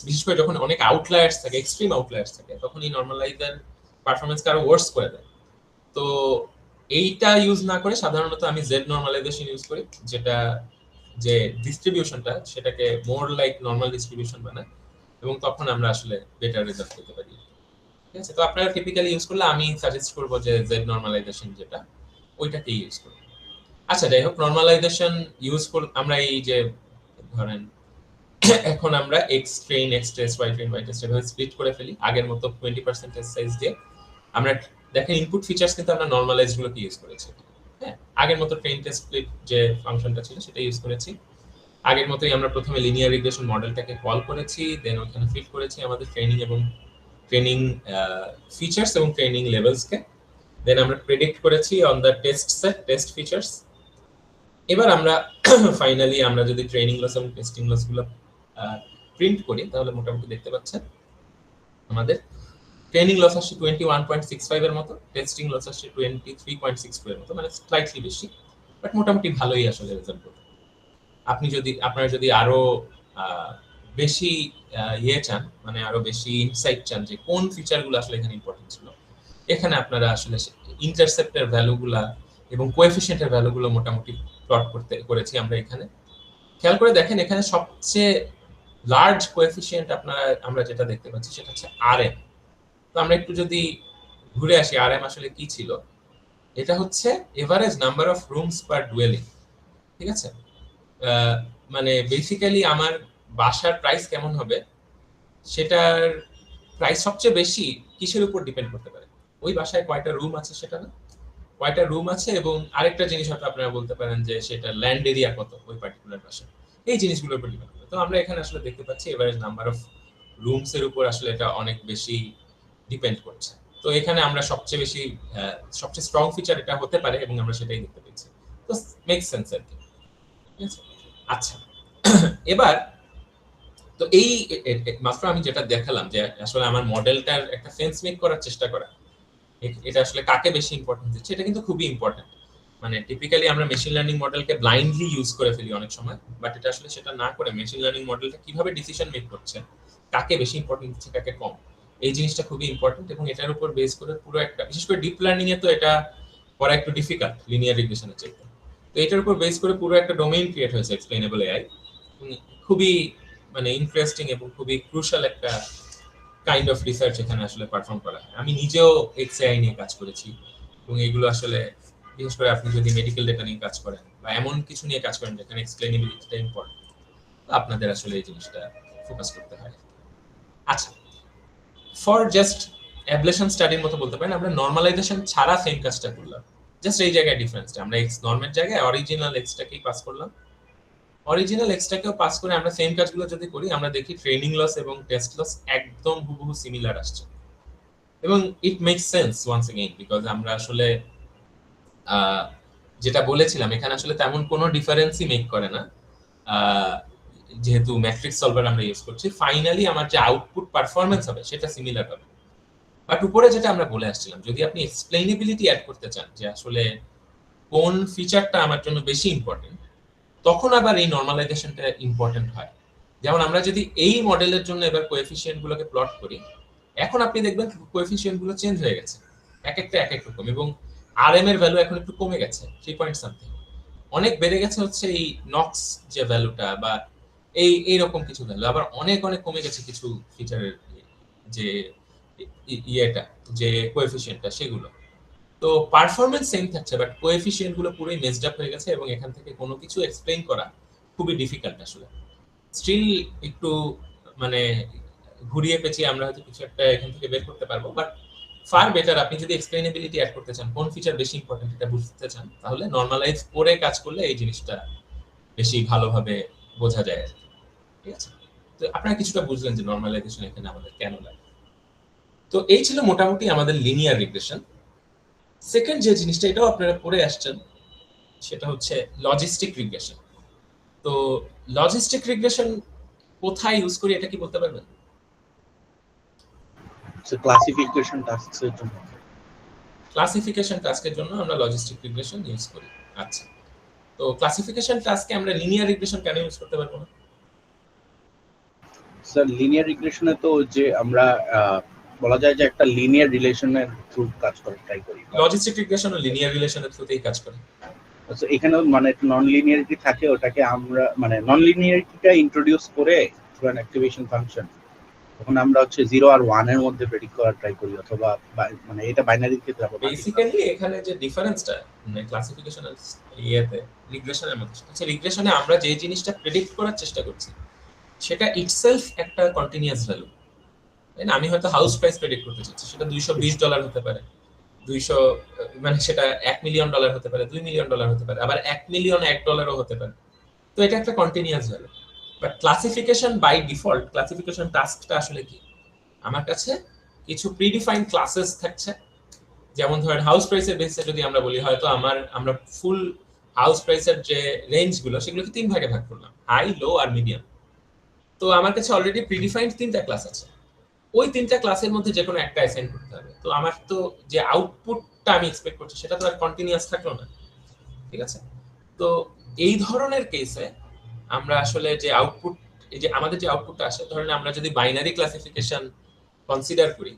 বিশেষ করে যখন অনেক আউটলায়ার্স থাকে, এক্সট্রিম আউটলায়ার্স থাকে, তখন এই নরমালাইজার পারফরমেন্সকে আরো ওয়ার্স করে দেয়। তো এইটা ইউজ না করে সাধারণত আমি জেড নরমালাইজেশন ইউজ করি, যেটা যে ডিস্ট্রিবিউশনটা সেটাকে মোর লাইক নর্মাল ডিস্ট্রিবিউশন বানায়, এবং তখন আমরা আসলে বেটার রেজাল্ট পেতে পারি। ঠিক আছে, তো আপনারা টিপিক্যালি ইউজ করলে আমি সাজেস্ট করবো যে জেড নরমালাইজেশন যেটা, ওইটাকে ইউজ করুন। আচ্ছা, যাই হোক, নরমালাইজেশন ইউজ করে আমরা এই যে ধরেন এখন আমরা x train x test y train y test এভাবে স্প্লিট করে ফেলি আগের মতো 20% সাইজ দিয়ে। আমরা দেখেন ইনপুট ফিচার্স কিন্তু আমরা নরমালাইজড গুলোকে ইউজ করেছি। হ্যাঁ, আগের মতো ট্রেন টেস্ট স্প্লিট যে ফাংশনটা ছিল সেটা ইউজ করেছি। আগের মতোই আমরা প্রথমে লিনিয়ার রিগ্রেশন মডেলটাকে কল করেছি, দেন ওখানে ফিট করেছি আমাদের ট্রেনিং এবং ট্রেনিং ফিচার্স এবং ট্রেনিং লেভেলসকে। দেন আমরা প্রেডিক্ট করেছি on the test set test features. এবার আমরা ফাইনালি আমরা যদি ট্রেনিং লস এবং টেস্টিং লস গুলো প্রিন্ট করি, তাহলে মোটামুটি দেখতে পাচ্ছেন আমাদের ট্রেনিং লস আসছে 21.65 এর মতো, টেস্টিং লস আসছে 23.64 এর মতো, মানে স্লাইটলি বেশি, বাট মোটামুটি ভালোই আসলে রেজাল্ট করবে। আপনারা যদি আরো বেশি ইয়ে চান, মানে আরো বেশি ইনসাইট চান যে কোন ফিচারগুলো আসলে এখানে ইম্পর্টেন্ট ছিল, এখানে আপনারা আসলে ইন্টারসেপ্টের ভ্যালুগুলা এবং কোএফিশিয়েন্টের ভ্যালুগুলো মোটামুটি প্লট করেছি আমরা এখানে। খেয়াল করে দেখেন, এখানে সবচেয়ে লার্জ কোএফিশিয়েন্ট আমরা যেটা দেখতে পাচ্ছি সেটা হচ্ছে আরএম। তো আমরা একটু যদি ঘুরে আসি, আরএম আসলে কি ছিল, এটা হচ্ছে average number of rooms per duelling. ঠিক আছে, মানে বেসিক্যালি আমার বাসার প্রাইস কেমন হবে সেটার প্রাইস সবচেয়ে বেশি কিসের উপর ডিপেন্ড করতে পারে, ওই বাসায় কয়টা রুম আছে সেটা না, কয়টা রুম আছে, এবং আরেকটা জিনিস হয়তো আপনারা বলতে পারেন যে সেটা ল্যান্ড এরিয়া কত ওই পার্টিকুলার বাসায়, এই জিনিসগুলোর উপর ডিপেন্ড করে। তো আমরা এখানে আসলে দেখতে পাচ্ছি এভারেজ নাম্বার অফ রুমস এর উপর আসলে এটা অনেক বেশি ডিপেন্ড করছে। তো এখানে আমরা সবচেয়ে স্ট্রং ফিচার এটা হতে পারে, এবং আমরা সেটাই দেখতে পেয়েছি। তো মেক সেন্স আর কি। ঠিক আছে, আচ্ছা এবার তো এই মাত্র আমি যেটা দেখালাম যে আসলে আমার মডেলটার একটা সেন্স মেক করার চেষ্টা করা, এটা আসলে কাকে বেশি ইম্পর্টেন্স দিচ্ছে, এটা কিন্তু খুবই ইম্পর্টেন্ট। মানে টিপিক্যালি আমরা মেশিন লার্নিং মডেলকে ব্লাইন্ডলি ইউজ করে ফেলি অনেক সময়, বাট এটা আসলে সেটা না করে মেশিন লার্নিং মডেলটা কিভাবে ডিসিশন মেক করছে, কাকে বেশি ইম্পর্টেন্স দিচ্ছে কাকে কম, এই জিনিসটা খুবই ইম্পর্টেন্ট। এবং এটার উপর বেস করে পুরো একটা, বিশেষ করে ডিপ লার্নিং এ তো এটা করা একটু ডিফিকাল্ট লিনিয়ার রিগ্রেশনের চাইতে। তো এটার উপর বেস করে পুরো একটা ডোমেইন ক্রিয়েট হয়েছে এক্সপ্লেনেবল এআই। খুবই মানে ইন্টারেস্টিং এবং খুবই ক্রুশাল একটা কাইন্ড অফ রিসার্চ এখানে আসলে পারফর্ম করা হয়। আমি নিজেও এক্সএআই নিয়ে কাজ করেছি, এবং এগুলো আসলে বিশেষ করে আপনি যদি মেডিকেল ডেটা নিয়ে কাজ করেন বা এমন কিছু নিয়ে কাজ করেন যেখানে এক্সপ্লেনেবিলিটিটা ইম্পর্টেন্ট, আপনাদের আসলে এই জিনিসটা ফোকাস করতে হয়। আচ্ছা, ফর জাস্ট অ্যাবলেশন স্টাডির মতো বলতে পারেন, আমরা নরমালাইজেশন ছাড়া সেম কাজটা করলাম। জাস্ট এই জায়গায় ডিফারেন্সটা, আমরা এক্স নর্মের জায়গায় অরিজিনাল এক্সটাকেই পাস করলাম। অরিজিনাল এক্সটাকেও পাস করে আমরা সেম কাজগুলো যদি করি, আমরা দেখি ট্রেনিং লস এবং টেস্ট লস একদম হুবহু সিমিলার আসছে। এবং it makes sense once again, because আমরা আসলে যেটা বলেছিলাম এখানে আসলে তেমন কোনো ডিফারেন্সই মেক করে না, যেহেতু ম্যাট্রিক্স সলভার আমরা ইউজ করছি। ফাইনালি আমার যে আউটপুট পারফরমেন্স হবে সেটা সিমিলার হবে। বাট উপরে যেটা আমরা বলে আসছিলাম, যদি আপনি এক্সপ্লেনেবিলিটি অ্যাড করতে চান যে আসলে কোন ফিচারটা আমার জন্য বেশি ইম্পর্টেন্ট, তখন আবার এই নরমালাইজেশনটা ইম্পর্টেন্ট হয়। যেমন আমরা যদি এই মডেলের জন্য এবার কোএফিশিয়েন্ট গুলোকে প্লট করি, এখন আপনি দেখবেন কোএফিশিয়েন্ট গুলো চেঞ্জ হয়ে গেছে, এক একটা এক এক রকম, এবং আরএম এর ভ্যালু এখন একটু কমে গেছে 3 সামথিং, অনেক বেড়ে গেছে হচ্ছে এই নক্স যে ভ্যালুটা বা এইরকম কিছু ভ্যালু, আবার অনেক অনেক কমে গেছে কিছু ফিচারের যে ইয়েটা, যে কোএফিশিয়েন্টটা সেগুলো। তো পারফরমেন্স সেম থাকছে, বাট কোএফিশিয়েন্ট গুলো পুরোই মেসড আপ হয়ে গেছে, এবং এখান থেকে কোনো কিছু এক্সপ্লেইন করা খুবই ডিফিকাল্ট আসলে। স্টিল একটু মানে ঘুরিয়ে পেঁচিয়ে আমরা হয়তো কিছু একটা এখান থেকে বের করতে পারবো, বাট ফার বেটার আপনি যদি এক্সপ্লেনেবিলিটি অ্যাড করতে চান, কোন ফিচার বেশি ইম্পর্টেন্ট এটা বুঝতে চান, তাহলে নরমালাইজ করে কাজ করলে এই জিনিসটা বেশি ভালোভাবে বোঝা যায় আর কি। ঠিক আছে, তো আপনারা কিছুটা বুঝলেন যে নরমালাইজেশন এখানে আমাদের কেন লাগে। তো তো এই ছিল মোটামুটি আমাদের লিনিয়ার রিগ্রেশন। সেকেন্ড যে জিনিসটা, এটাও আপনারা পড়ে আসছেন, সেটা হচ্ছে লজিস্টিক রিগ্রেশন। তো লজিস্টিক রিগ্রেশন কোথায় ইউজ করি এটা কি বলতে পারবেন? ক্লাসিফিকেশন টাস্কের জন্য। ক্লাসিফিকেশন টাস্কের জন্য আমরা লজিস্টিক রিগ্রেশন ইউজ করি। আচ্ছা, তো ক্লাসিফিকেশন টাস্কে আমরা লিনিয়ার রিগ্রেশন কেন ইউজ করতে পারবো না? স্যার লিনিয়ার রিগ্রেশনে তো যে আমরা বলা যায় যে একটা লিনিয়ার রিলেশনের থ্রু কাজ করে ট্রাই করি। লজিস্টিক রিগ্রেশন ও লিনিয়ার রিলেশনের থ্রুতেই কাজ করে। আচ্ছা, এখানে মানে নন লিনিয়ারিটি থাকে, ওটাকে আমরা মানে নন লিনিয়ারিটিটা ইন্ট্রোডিউস করে থ্রু অ্যান অ্যাক্টিভেশন ফাংশন, তখন আমরা হচ্ছে 0 আর 1 এর মধ্যে প্রেডিক্ট করার ট্রাই করি, অথবা মানে এটা বাইনারি ক্ষেত্রে হবে। বেসিক্যালি এখানে যে ডিফারেন্সটা মানে ক্লাসিফিকেশন আর ইয়েতে রিগ্রেশনের মধ্যে, সেটা হচ্ছে রিগ্রেশনে আমরা যে জিনিসটা প্রেডিক্ট করার চেষ্টা করছি সেটা ইটসেলফ একটা কন্টিনিউয়াস ভ্যালু, তাই না? আমি হয়তো হাউস প্রাইস প্রেডিক্ট করতে চাচ্ছি, সেটা $220 হতে পারে, 200 মানে সেটা $1 মিলিয়ন হতে পারে, $2 মিলিয়ন হতে পারে, আবার $1 মিলিয়ন $1 হতে পারে। তো এটা একটা continuous value. But classification by default, classification টাস্কটা আসলে কি? আমার কাছে কিছু প্রিডিফাইন্ড ক্লাসেস থাকছে, যেমন ধরেন হাউস প্রাইসের বেসে যদি আমরা বলি, হয়তো আমরা ফুল হাউস প্রাইসের যে রেঞ্জগুলো সেগুলোকে 3 ভাগে ভাগ করলাম, হাই, লো আর মিডিয়াম। তো আমার কাছে অলরেডি প্রিডিফাইন্ড 3টা ক্লাস আছে, ওই 3টা ক্লাসের মধ্যে যে কোনো একটা অ্যাসাইন করতে হবে। তো আমার তো যে আউটপুটটা আমি এক্সপেক্ট করছি সেটা তো আর কন্টিনিউয়াস থাকলো না, ঠিক আছে? তো এই ধরনের কেসে আমরা আসলে যে আউটপুট, এই যে আমাদের যে আউটপুটটা আসে, ধরেন আমরা যদি বাইনারি ক্লাসিফিকেশন কনসিডার করি,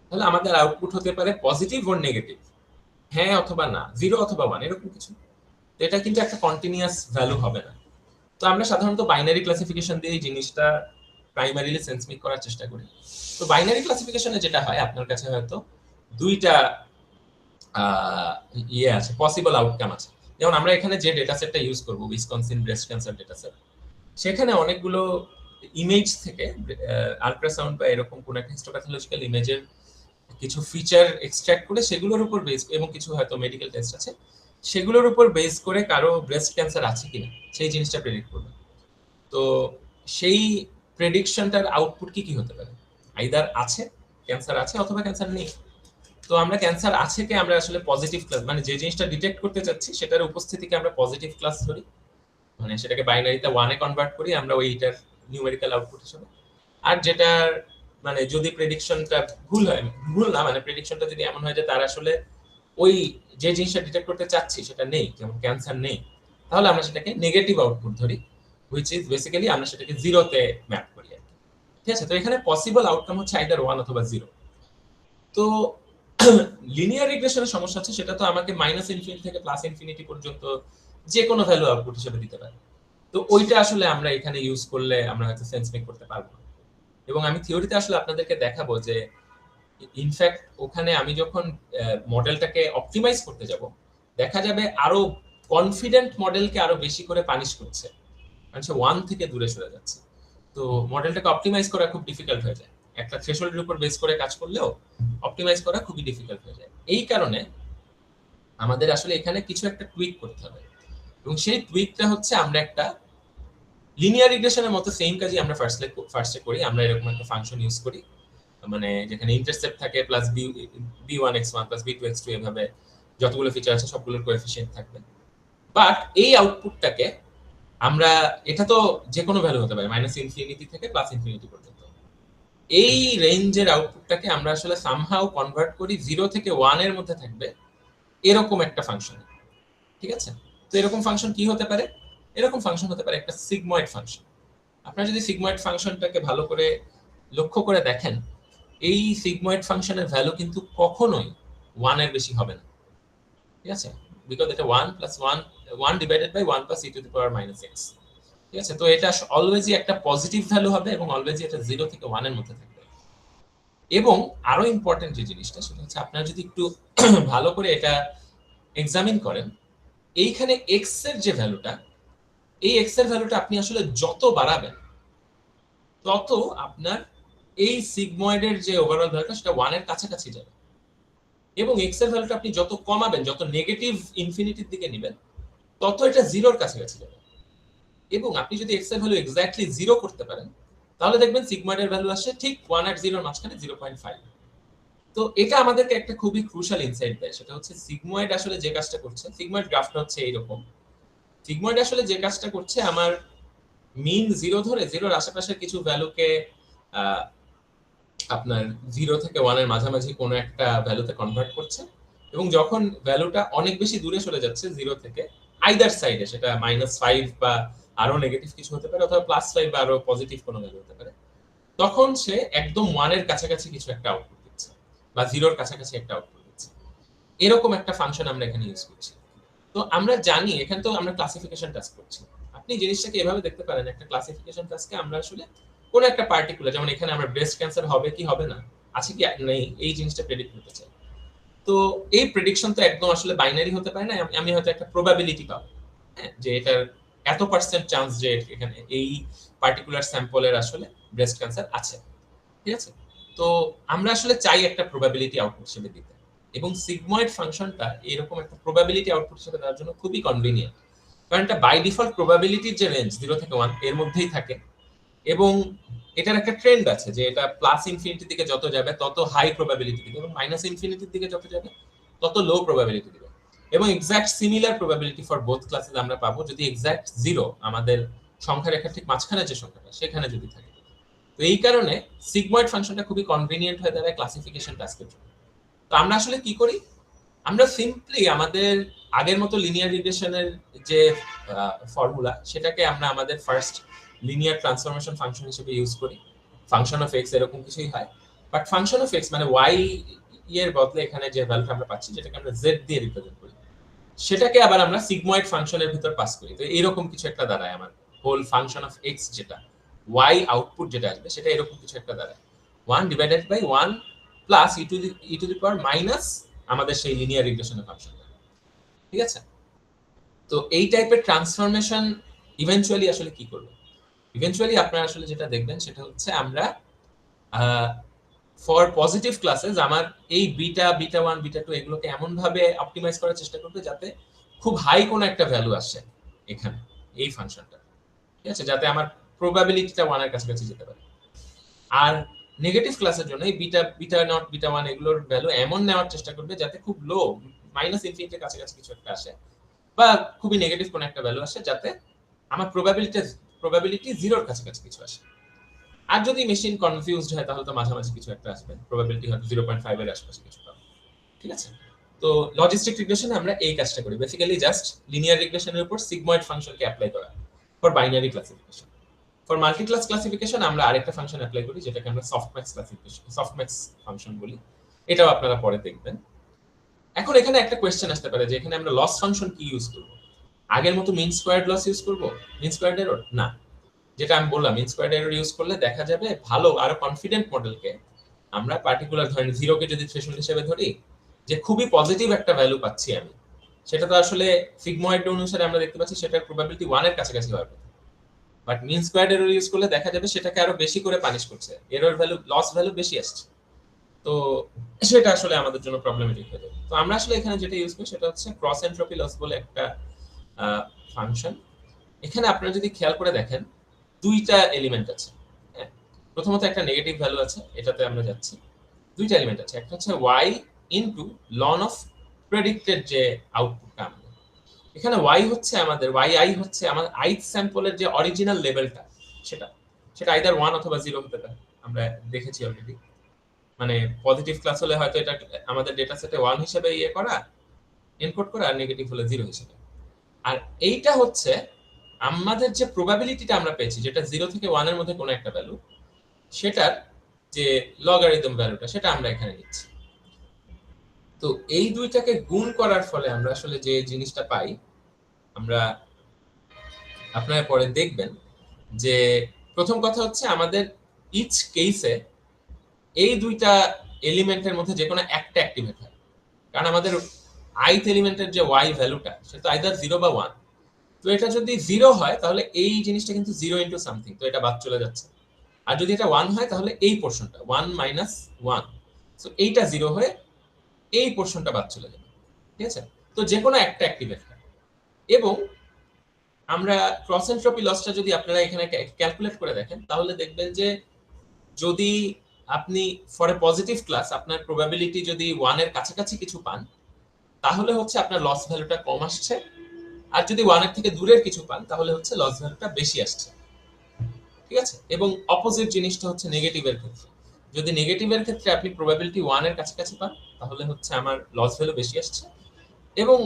তাহলে আমাদের আউটপুট হতে পারে পজিটিভ ও নেগেটিভ, হ্যাঁ অথবা না, 0 অথবা 1, এরকম কিছু। তো এটা কিন্তু একটা কন্টিনিউয়াস ভ্যালু হবে না। তো আমরা সাধারণত বাইনারি ক্লাসিফিকেশন দিয়ে এই জিনিসটা প্রাইমারিলি সেন্স মেক করার চেষ্টা করি। তো বাইনারি ক্লাসিফিকেশনে যেটা হয়, আপনার কাছে হয়তো 2টা ইয়ে আছে, পসিবল আউটকাম আছে। যেমন আমরা এখানে যে ডেটা সেটটা ইউজ করব, Wisconsin breast cancer data set, সেখানে অনেকগুলো ইমেজ থেকে আল্ট্রাসাউন্ড বা এরকম কোন একটা হিস্টোপ্যাথোলজিক্যাল ইমেজের কিছু ফিচার এক্সট্রাক্ট করে সেগুলোর উপর বেস, এবং কিছু হয়তো মেডিকেল টেস্ট আছে, সেগুলোর উপর বেস করে কারো ব্রেস্ট ক্যান্সার আছে কিনা সেই জিনিসটা প্রেডিক্ট করবে। তো সেই প্রেডিকশনটার আউটপুট কি কি হতে পারে? আইদার আছে, ক্যান্সার আছে, অথবা ক্যান্সার নেই। তো আমরা ক্যান্সার আছে কে আমরা আসলে পজিটিভ ক্লাস, মানে যে জিনিসটা ডিটেক্ট করতে চাচ্ছি সেটার উপস্থিতিকে আমরা পজিটিভ ক্লাস ধরি, মানে সেটাকে বাইনারিতে 1 এ কনভার্ট করি আমরা ওইটার নিউমেরিক্যাল আউটপুট হিসেবে। আর যেটার মানে যদি প্রেডিকশনটা ভুল হয়, ভুল না মানে প্রেডিকশনটা যদি এমন হয় যে তার আসলে ওই যে জিনিসটা ডিটেক্ট করতে চাচ্ছি সেটা নেই, যেমন ক্যান্সার নেই, তাহলে আমরা সেটাকে নেগেটিভ আউটপুট ধরি, হুইচ ইজ বেসিক্যালি আমরা সেটাকে 0-তে ম্যাপ করি আর কি। ঠিক আছে? তো এখানে পসিবল আউটকাম হচ্ছে আইদার 1 অথবা 0। তো লিনিয়ার রিগ্রেশনের সমস্যা হচ্ছে সেটা তো আমাকে -ইনফিনিটি থেকে +ইনফিনিটি পর্যন্ত যে কোনো ভ্যালু আউটপুট হিসেবে দিতে পারে। তো ওইটা আসলে আমরা এখানে ইউজ করলে আমরা হয়তো সেন্স মেক করতে পারবো না। এবং আমি থিওরিতে আসলে আপনাদেরকে দেখাবো যে ইনফ্যাক্ট ওখানে আমি যখন মডেলটাকে অপটিমাইজ করতে যাব, দেখা যাবে আরো কনফিডেন্ট মডেলকে আরো বেশি করে পানিশ করছে, মানে সে 1 থেকে দূরে সরে যাচ্ছে। তো মডেলটাকে অপটিমাইজ করা খুব ডিফিকাল্ট হয়ে যায়, একটা থ্রেশহোল্ডের উপর বেস করে কাজ করলেও অপটিমাইজ করা খুবই ডিফিকাল্ট হয়ে যায়। এই কারণে আমাদের আসলে এখানে কিছু একটা টুইক করতে হবে, এবং সেই টুইকটা হচ্ছে আমরা একটা লিনিয়ার রিগ্রেশনের মতো সেম কাজই আমরা ফার্স্টে করি। আমরা এরকম একটা ফাংশন ইউজ করি, মানে যেখানে ইন্টারসেপ্ট থাকে প্লাস b1x1 প্লাস b2x2, এভাবে যতগুলো ফিচার আছে সবগুলোর কোএফিসিয়েন্ট থাকবে। বাট এই আউটপুটটাকে আমরা, এটা তো যে কোনো ভ্যালু হতে পারে, -ইনফিনিটি থেকে +ইনফিনিটি পর্যন্ত, এই রেঞ্জের আউটপুটটাকে আমরা আসলে সামহাউ কনভার্ট করি 0 থেকে 1 এর মধ্যে থাকবে এরকম একটা ফাংশন। ঠিক আছে? তো এরকম ফাংশন কি হতে পারে? এরকম ফাংশন হতে পারে একটা সিগময়েড ফাংশন। আপনারা যদি সিগময়েড ফাংশনটাকে ভালো করে লক্ষ্য করে দেখেন, এই সিগময়েড ফাংশনের ভ্যালু কিন্তু কখনোই 1 এর বেশি হবে না। ঠিক আছে? বিকজ এটা 1 + 1 ডিভাইডেড বাই 1 + e⁻⁻x। ঠিক আছে? তো এটা অলওয়েজই একটা পজিটিভ ভ্যালু হবে, এবং অলওয়েজই এটা 0 থেকে 1 এর মধ্যে থাকবে। এবং আরো ইম্পর্টেন্ট যে জিনিসটা, সেটা হচ্ছে আপনারা যদি একটু ভালো করে এটা এক্সামিন করেন, এইখানে x এর যে ভ্যালুটা, এই x এর ভ্যালুটা আপনি আসলে যত বাড়াবেন তত আপনার এই সিগময়েডের যে ওভারঅল ভ্যালুটা সেটা 1 এর কাছাকাছি যাবে, এবং x এর ভ্যালুটা আপনি যত কমাবেন, যত নেগেটিভ ইনফিনিটির দিকে নেবেন, তত এটা 0-র কাছাকাছি যাবে। এবং আপনি যদি x এর ভ্যালু এক্স্যাক্টলি 0 করতে পারেন, তাহলে দেখবেন সিগময়েডের ভ্যালু আসে ঠিক 1 আর 0-র মাঝখানে 0.5। তো এটা আমাদেরকে একটা খুবই ক্রুশাল ইনসাইট দেয়, সেটা হচ্ছে সিগময়েড আসলে যে কাজটা করছে, সিগময়েড গ্রাফটা হচ্ছে এইরকম। সিগময়েড আসলে যে কাজটা করছে, আমার মিন 0 ধরে 0-র আশেপাশের কিছু ভ্যালুকে আপনার 0 থেকে 1 এর মাঝামাঝি কোনো একটা ভ্যালুতে কনভার্ট করছে, এবং যখন ভ্যালুটা অনেক বেশি দূরে চলে যাচ্ছে 0 থেকে, আইদার সাইডে, সেটা -5 বা আরো নেগেটিভ কিছু হতে পারে, অথবা +5 বা আরো পজিটিভ কোনো ভ্যালু হতে পারে, তখন সে একদম 1 এর কাছাকাছি কিছু একটা আউটপুট দিচ্ছে, বা 0-র কাছাকাছি একটা আউটপুট দিচ্ছে। এরকম একটা ফাংশন আমরা এখানে ইউজ করছি। তো আমরা জানি এখানে তো আমরা ক্লাসিফিকেশন টাস্ক করছি। আপনি জিনিসটাকে এভাবে দেখতে পারেন, একটা ক্লাসিফিকেশন টাস্কে আমরা আসলে কোন একটা পার্টিকুলার, যেমন এখানে আমরা ব্রেস্ট ক্যান্সার হবে কি হবে না, আছে কি নেই, এই জিনিসটা প্রেডিক্ট করতে চাই। তো এই প্রেডিকশন তো একদম আসলে বাইনারি হতে পারে না, আমি হয়তো একটা প্রবাবিলিটি পাবো, হ্যাঁ, যে এটার এত % চান্স যে এখানে এই পার্টিকুলার স্যাম্পলের আসলে ব্রেস্ট ক্যান্সার আছে, ঠিক আছে? তো আমরা আসলে চাই একটা প্রবাবিলিটি আউটপুট হিসেবে দিতে, এবং সিগময়েড ফাংশনটা এরকম একটা প্রবাবিলিটি আউটপুট হিসেবে দেওয়ার জন্য খুবই কনভিনিয়েন্ট, কারণ এটা বাই ডিফল্ট প্রবাবিলিটির যে রেঞ্জ 0 থেকে 1 এর মধ্যেই থাকে, এবং এটার একটা ট্রেন্ড আছে যে এটা প্লাস ইনফিনিটির দিকে যত যাবে তত হাই প্রবাবিলিটি দিবে, এবং মাইনাস ইনফিনিটির দিকে যত যাবে তত লো প্রবাবিলিটি দিবে, এবং exact similar probability for both classes আমরা পাবো যদি এক্সাক্ট 0 আমাদের সংখ্যা রেখার ঠিক মাঝখানে যে সংখ্যাটা সেখানে যদি থাকে। তো এই কারণে সিগময়েড ফাংশনটা খুবই কনভিনিয়েন্ট হয়ে দাঁড়ায় ক্লাসিফিকেশন টাস্কের জন্য। তো আমরা আসলে কি করি, আমরা সিম্পলি আমাদের আগের মতো লিনিয়ার রিগ্রেশনের যে ফর্মুলা, সেটাকে আমরা আমাদের ফার্স্ট লিনিয়ার ট্রান্সফরমেশন ফাংশন হিসেবে ইউজ করি। ফাংশন অফ এক্স এরকম কিছুই হয়, বাট ফাংশন অফ এক্স মানে ওয়াই এর বদলে এখানে যে ভ্যালুটা আমরা পাচ্ছি, যেটাকে আমরা জেড দিয়ে রিপ্রেজেন্ট করি, সেটাকে আবার আমরা সিগময়েড ফাংশনের ভিতর পাস করি। তো এরকম কিছু একটা দাঁড়ায় আমার হোল ফাংশন অফ এক্স, যেটা ওয়াই আউটপুট যেটা আসবে সেটা এরকম কিছু একটা দাঁড়ায় 1 divided by 1 plus e to the power minus আমাদের সেই লিনিয়ার রিগ্রেশনের ফাংশনটা, ঠিক আছে? তো এই টাইপের ট্রান্সফরমেশন ইভেন্চুয়ালি আসলে কি করবে, ইভেন্চুয়ালি আপনারা আসলে যেটা দেখবেন সেটা হচ্ছে আমরা ফর পজিটিভ ক্লাসেস আমার এই বিটা 1 বিটা 2 এগুলোকে এমন ভাবে অপটিমাইজ করার চেষ্টা করবে যাতে খুব হাই কোনো একটা ভ্যালু আসে এখানে এই ফাংশনটা, ঠিক আছে, যাতে আমার প্রবাবিলিটিটা 1 এর কাছাকাছি যেতে পারে। আর নেগেটিভ ক্লাসের জন্য এই বিটা নট বিটা 1 এগুলোর ভ্যালু এমন নেওয়ার চেষ্টা করবে যাতে খুব লো মাইনাস ইনফিনিটির কাছাকাছি কিছু একটা আসে, বা খুবই নেগেটিভ কোনো একটা ভ্যালু আসে যাতে আমার প্রবাবিলিটি 0-র কাছাকাছি কিছু আসে। আর যদি মেশিন কনফিউজড হয় তাহলে তো মাঝামাঝি কিছু একটা আসবে, প্রবাবিলিটি হয়তো 0.5 এর আশেপাশে কিছু পাবো, ঠিক আছে? তো লজিস্টিক রিগ্রেশনে আমরা এই কাজটা করি, বেসিক্যালি জাস্ট লিনিয়ার রিগ্রেশনের উপর সিগময়েড ফাংশনকে অ্যাপ্লাই করা for binary classification. For multi class classification আমরা আরেকটা ফাংশন অ্যাপ্লাই করি যেটাকে আমরা সফটম্যাক্স ক্লাসিফিকেশন, সফটম্যাক্স ফাংশন বলি, এটাও আপনারা পরে দেখবেন। এখন এখানে একটা কোয়েশ্চেন আসতে পারে যে এখানে আমরা লস ফাংশন কি ইউজ করব, আগের মতো মিন স্কোয়ার্ড লস ইউজ করব, মিন স্কোয়ার্ড এরর না, যেটা আমি বললাম মিন স্কোয়ার্ড এরর ইউজ করলে দেখা যাবে ভালো আরো কনফিডেন্ট মডেলকে আমরা পার্টিকুলার ধরেন 0 কে যদি থ্রেশহোল্ড হিসেবে ধরি, যে খুবই পজিটিভ একটা ভ্যালু পাচ্ছি আমি, সেটা তো আসলে সিগময়েড অনুসারে আমরা দেখতে পাচ্ছি সেটার প্রবাবিলিটি 1 এর কাছাকাছি হওয়ার কথা, but mean squared error use করলে দেখা যাবে সেটাকে আরো বেশি করে পানিশ করছে, এরর ভ্যালু লস ভ্যালু বেশি আসছে, তো সেটা আসলে আমাদের জন্য প্রবলেমেটিক হয়ে যাবে। তো আমরা আসলে এখানে যেটা ইউজ করি সেটা হচ্ছে ক্রস এন্ট্রপি লস বলে একটা ফাংশন। এখানে আপনারা যদি খেয়াল করে দেখেন দুইটা এলিমেন্ট আছে, হ্যাঁ, প্রথমত একটা নেগেটিভ ভ্যালু আছে, এটাতে আমরা যাচ্ছি, দুইটা এলিমেন্ট আছে, একটা হচ্ছে y into ln of predicted যে আউটপুটটা আমাদের, এখানে y হচ্ছে আমাদের yi হচ্ছে আমাদের ith স্যাম্পলের যে অরিজিনাল লেভেলটা, সেটা সেটা আইদার 1 অথবা 0 হতে পারে, আমরা দেখেছি অলরেডি, মানে পজিটিভ ক্লাস হলে হয়তো এটা আমাদের ডেটা সেটে 1 হিসেবে ইয়ে করা এনকোড করা, আর নেগেটিভ হলে 0 হিসেবে। আর এইটা হচ্ছে আমাদের যে প্রবাবিলিটিটা আমরা পেয়েছি, যেটা 0 থেকে 1 এর মধ্যে কোনো একটা ভ্যালু, সেটার যে লগারিদম ভ্যালুটা সেটা আমরা এখানে নিচ্ছি। তো এই দুইটাকে গুণ করার ফলে আমরা আসলে যে জিনিসটা পাই, আমরা আপনারা পরে দেখবেন যে প্রথম কথা হচ্ছে আমাদের ইচ কেসে এই দুইটা এলিমেন্টের মধ্যে যে কোনো একটা অ্যাক্টিভেট হয়, কারণ আমাদের ith এলিমেন্টের যে y ভ্যালুটা সেটা আইদার 0 বা 1, তো এটা যদি 0 হয় তাহলে এই জিনিসটা কিন্তু 0 ইনটু সামথিং, তো এটা বাদ চলে যাচ্ছে, আর যদি এটা 1 হয় তাহলে এই পোরশনটা 1 মাইনাস 1, সো এইটা 0 হয়ে এই পোরশনটা বাদ চলে যাবে, ঠিক আছে? তো যে কোনো একটা অ্যাক্টিভেট হয়, এবং আমরা ক্রস এন্ট্রপি লসটা যদি আপনারা এখানে ক্যালকুলেট করে দেখেন তাহলে দেখবেন যে যদি আপনি ফর এ পজিটিভ ক্লাস আপনার প্রবাবিলিটি যদি 1 এর কাছাকাছি কিছু পান তাহলে হচ্ছে আপনার লস ভ্যালুটা কম আসছে, আর যদি 1 এর থেকে দূরের কিছু পান তাহলে হচ্ছে লস ভ্যালুটা বেশি আসছে। ঠিক আছে, এবং অপোজিট জিনিসটা হচ্ছে নেগেটিভের ক্ষেত্রে। যদি নেগেটিভের ক্ষেত্রে আপনি প্রবাবিলিটি 1 এর কাছাকাছি পান তাহলে হচ্ছে আমার লস ভ্যালু বেশি আসছে, এবং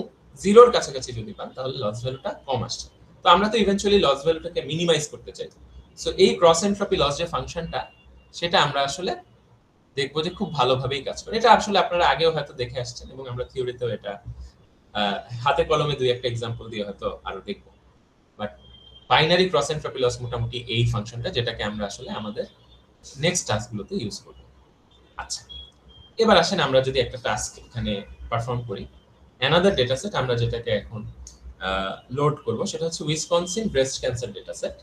0 এর কাছাকাছি যদি পান তাহলে লস ভ্যালুটা কম আসছে। তো আমরা তো ইভেন্চুয়ালি লস ভ্যালুটাকে মিনিমাইজ করতে চাই। সো এই ক্রস এনট্রপি লস যে ফাংশনটা, সেটা আমরা আসলে দেখবো যে খুব ভালোভাবেই কাজ করে। এটা আসলে আপনারা আগেও হয়তো দেখে আসছেন, এবং আমরা থিওরিতেও এটা হাতে কলমে দুই একটা এক্সাম্পল দিয়ে হয়তো আরো দেখবো। But binary cross entropy loss মোটামুটি এই ফাংশনটা, যেটাকে আমরা আসলে আমাদের নেক্সট টাস্কগুলোতে ইউজ করব। আচ্ছা, এবার আসেন আমরা যদি একটা টাস্ক এখানে পারফর্ম করি। অ্যানাদার ডেটাসেট আমরা যেটাকে এখন লোড করব সেটা হচ্ছে উইসকনসিন ব্রেস্ট ক্যান্সার ডেটাসেট।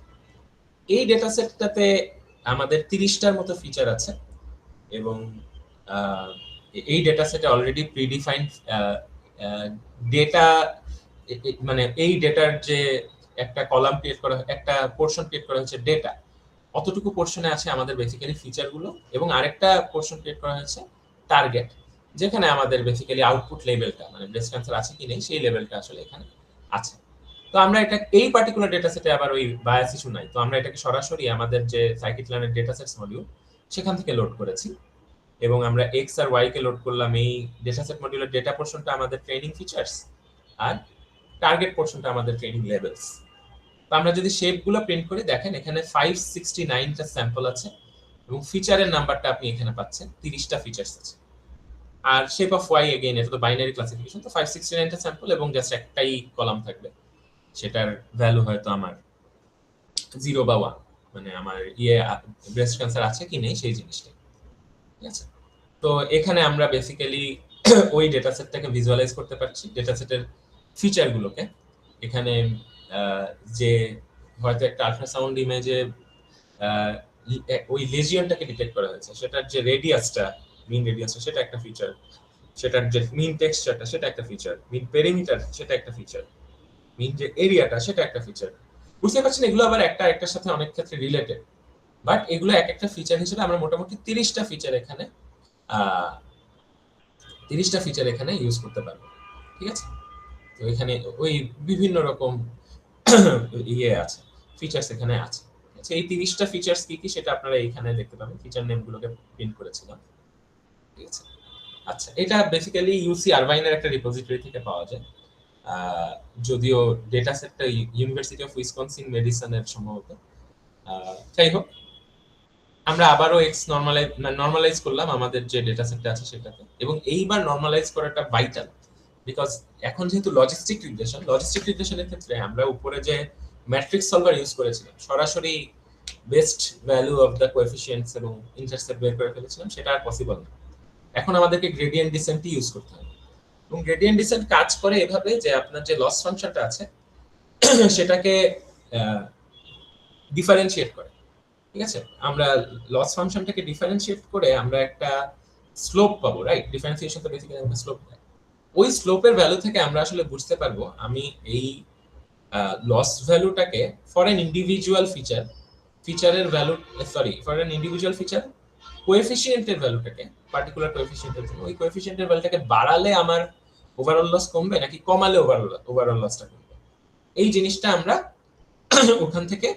এই ডেটাসেটটাতে আমাদের 30টার মতো ফিচার আছে, এবং এই ডেটাসেটে অলরেডি প্রিডিফাইন্ড ডেটা, মানে এই ডেটার যে একটা কলাম ক্রিয়েট করা, একটা পোর্শন ক্রিয়েট করা হয়েছে ডেটা, অতটুকু পোর্শনে আছে আমাদের বেসিক্যালি ফিচারগুলো, এবং আরেকটা পোর্শন ক্রিয়েট করা হয়েছে টার্গেট, যেখানে আমাদের বেসিক্যালি আউটপুট লেভেলটা, মানে ব্রেস্ট ক্যান্সার আছে কি নেই সেই লেভেলটা আসলে এখানে আছে। তো আমরা এটা এই পার্টিকুলার ডেটাসেটে আবার ওই বায়াস ইস্যু নাই, তো আমরা এটাকে সরাসরি আমাদের যে সাইকিটলানের ডেটাসেটস মডিউল সেখান থেকে লোড করেছি, এবং আমরা এক্স আর ওয়াই কে লোড করলাম। এই ডেটাসেট মডিউলের ডেটা পোর্শনটা আমাদের ট্রেনিং ফিচার্স, আর টার্গেট পোর্শনটা আমাদের ট্রেনিং লেভেলস। তো আমরা যদি শেপগুলো প্রিন্ট করি, দেখেন এখানে 569টা স্যাম্পল আছে, এবং ফিচারের নাম্বারটা আপনি এখানে পাচ্ছেন 30টা ফিচার্স আছে। আর শেপ অফ ওয়াই এগেইন এটা তো বাইনারি ক্লাসিফিকেশন, তো 569টা স্যাম্পল এবং জাস্ট একটাই কলাম থাকবে, সেটার ভ্যালু হয়তো আমার 0 বা 1, মানে আমার ব্রেস্ট ক্যান্সার আছে কি নেই সেই জিনিসটা। ঠিক আছে, তো এখানে আমরা বেসিক্যালি ওই ডেটাসেটটাকে ভিজুয়ালাইজ করতে পারছি, ডেটাসেটের ফিচারগুলোকে। এখানে যে হয়তো একটা আল্ট্রাসাউন্ড ইমেজে ওই লেজিয়নটাকে ডিটেক্ট করা হয়েছে, সেটার যে রেডিয়াসটা, মিন রেডিয়াসটা, সেটা একটা ফিচার, সেটার যে মিন টেক্সচারটা সেটা একটা ফিচার, মিন পেরিমিটার সেটা একটা ফিচার, মিন যে এরিয়াটা সেটা একটা ফিচার। বুঝতে পারছেন, এগুলো আবার একটা একটার সাথে অনেক ক্ষেত্রে রিলেটেড, বাট এগুলো এক একটা ফিচার হিসেবে আমরা মোটামুটি 30টা ফিচার এখানে 30টা ফিচার এখানে ইউজ করতে পারবো। ঠিক আছে, তো এখানে ওই বিভিন্ন রকম আছে, ফিচার্স এখানে আছে। আচ্ছা, এই 30টা ফিচার্স কি কি সেটা আপনারা এখানে দেখতে পাবেন, ফিচার নেমগুলোকে প্রিন্ট করেছিলাম। ঠিক আছে, আচ্ছা, এটা বেসিক্যালি ইউসি আরভাইনের একটা রিপোজিটরি থেকে পাওয়া যায়, যদিও ডেটা সেটটা ইউনিভার্সিটি অফ উইসকনসিন মেডিসনের সম্ভবত। যাই হোক, আমরা আবারও এক্স নরমালাইজ করলাম আমাদের যে ডেটা সেটটা আছে সেটাতে, এবং এইবার নরমালাইজ করাটা ভাইটাল, বিকজ এখন যেহেতু লজিস্টিক রিগ্রেশনের ক্ষেত্রে আমরা উপরে যে ম্যাট্রিক্স সলভার ইউজ করেছিলাম, সরাসরি বেস্ট ভ্যালু অফ দ্য কোএফিসিয়েন্টস এবং ইন্টারসেপ্ট বের করে ফেলেছিলাম, সেটা আর পসিবল না। এখন আমাদেরকে গ্রেডিয়েন্ট ডিসেন্টই ইউজ করতে হবে, এবং গ্রেডিয়েন্ট ডিসেন্ট কাজ করে এভাবে যে আপনার যে লস ফাংশনটা আছে সেটাকে ডিফারেন্সিয়েট করে। ঠিক আছে, আমরা লস ফাংশনটাকে ডিফারেন্সিয়েট করে আমরা একটা স্লোপ পাবো, রাইট? ডিফারেন্সিয়েশন তো বেসিক্যালি আমরা স্লোপ পাই। ওই স্লোপের ভ্যালু থেকে আমরা আসলে বুঝতে পারবো আমি এই লস ভ্যালুটাকে ফর এন ইন্ডিভিজুয়াল ফিচারের value, for an individual feature কোএফিসিয়েন্টের ভ্যালুটাকে, পার্টিকুলার কোএফিসিয়েন্টের জন্য ওই কোএফিসিয়েন্টের ভ্যালুটাকে বাড়ালে আমার ওভারঅল লস কমবে নাকি কমালে ওভারঅল লসটা কমবে, এই জিনিসটা আমরা ওখান থেকে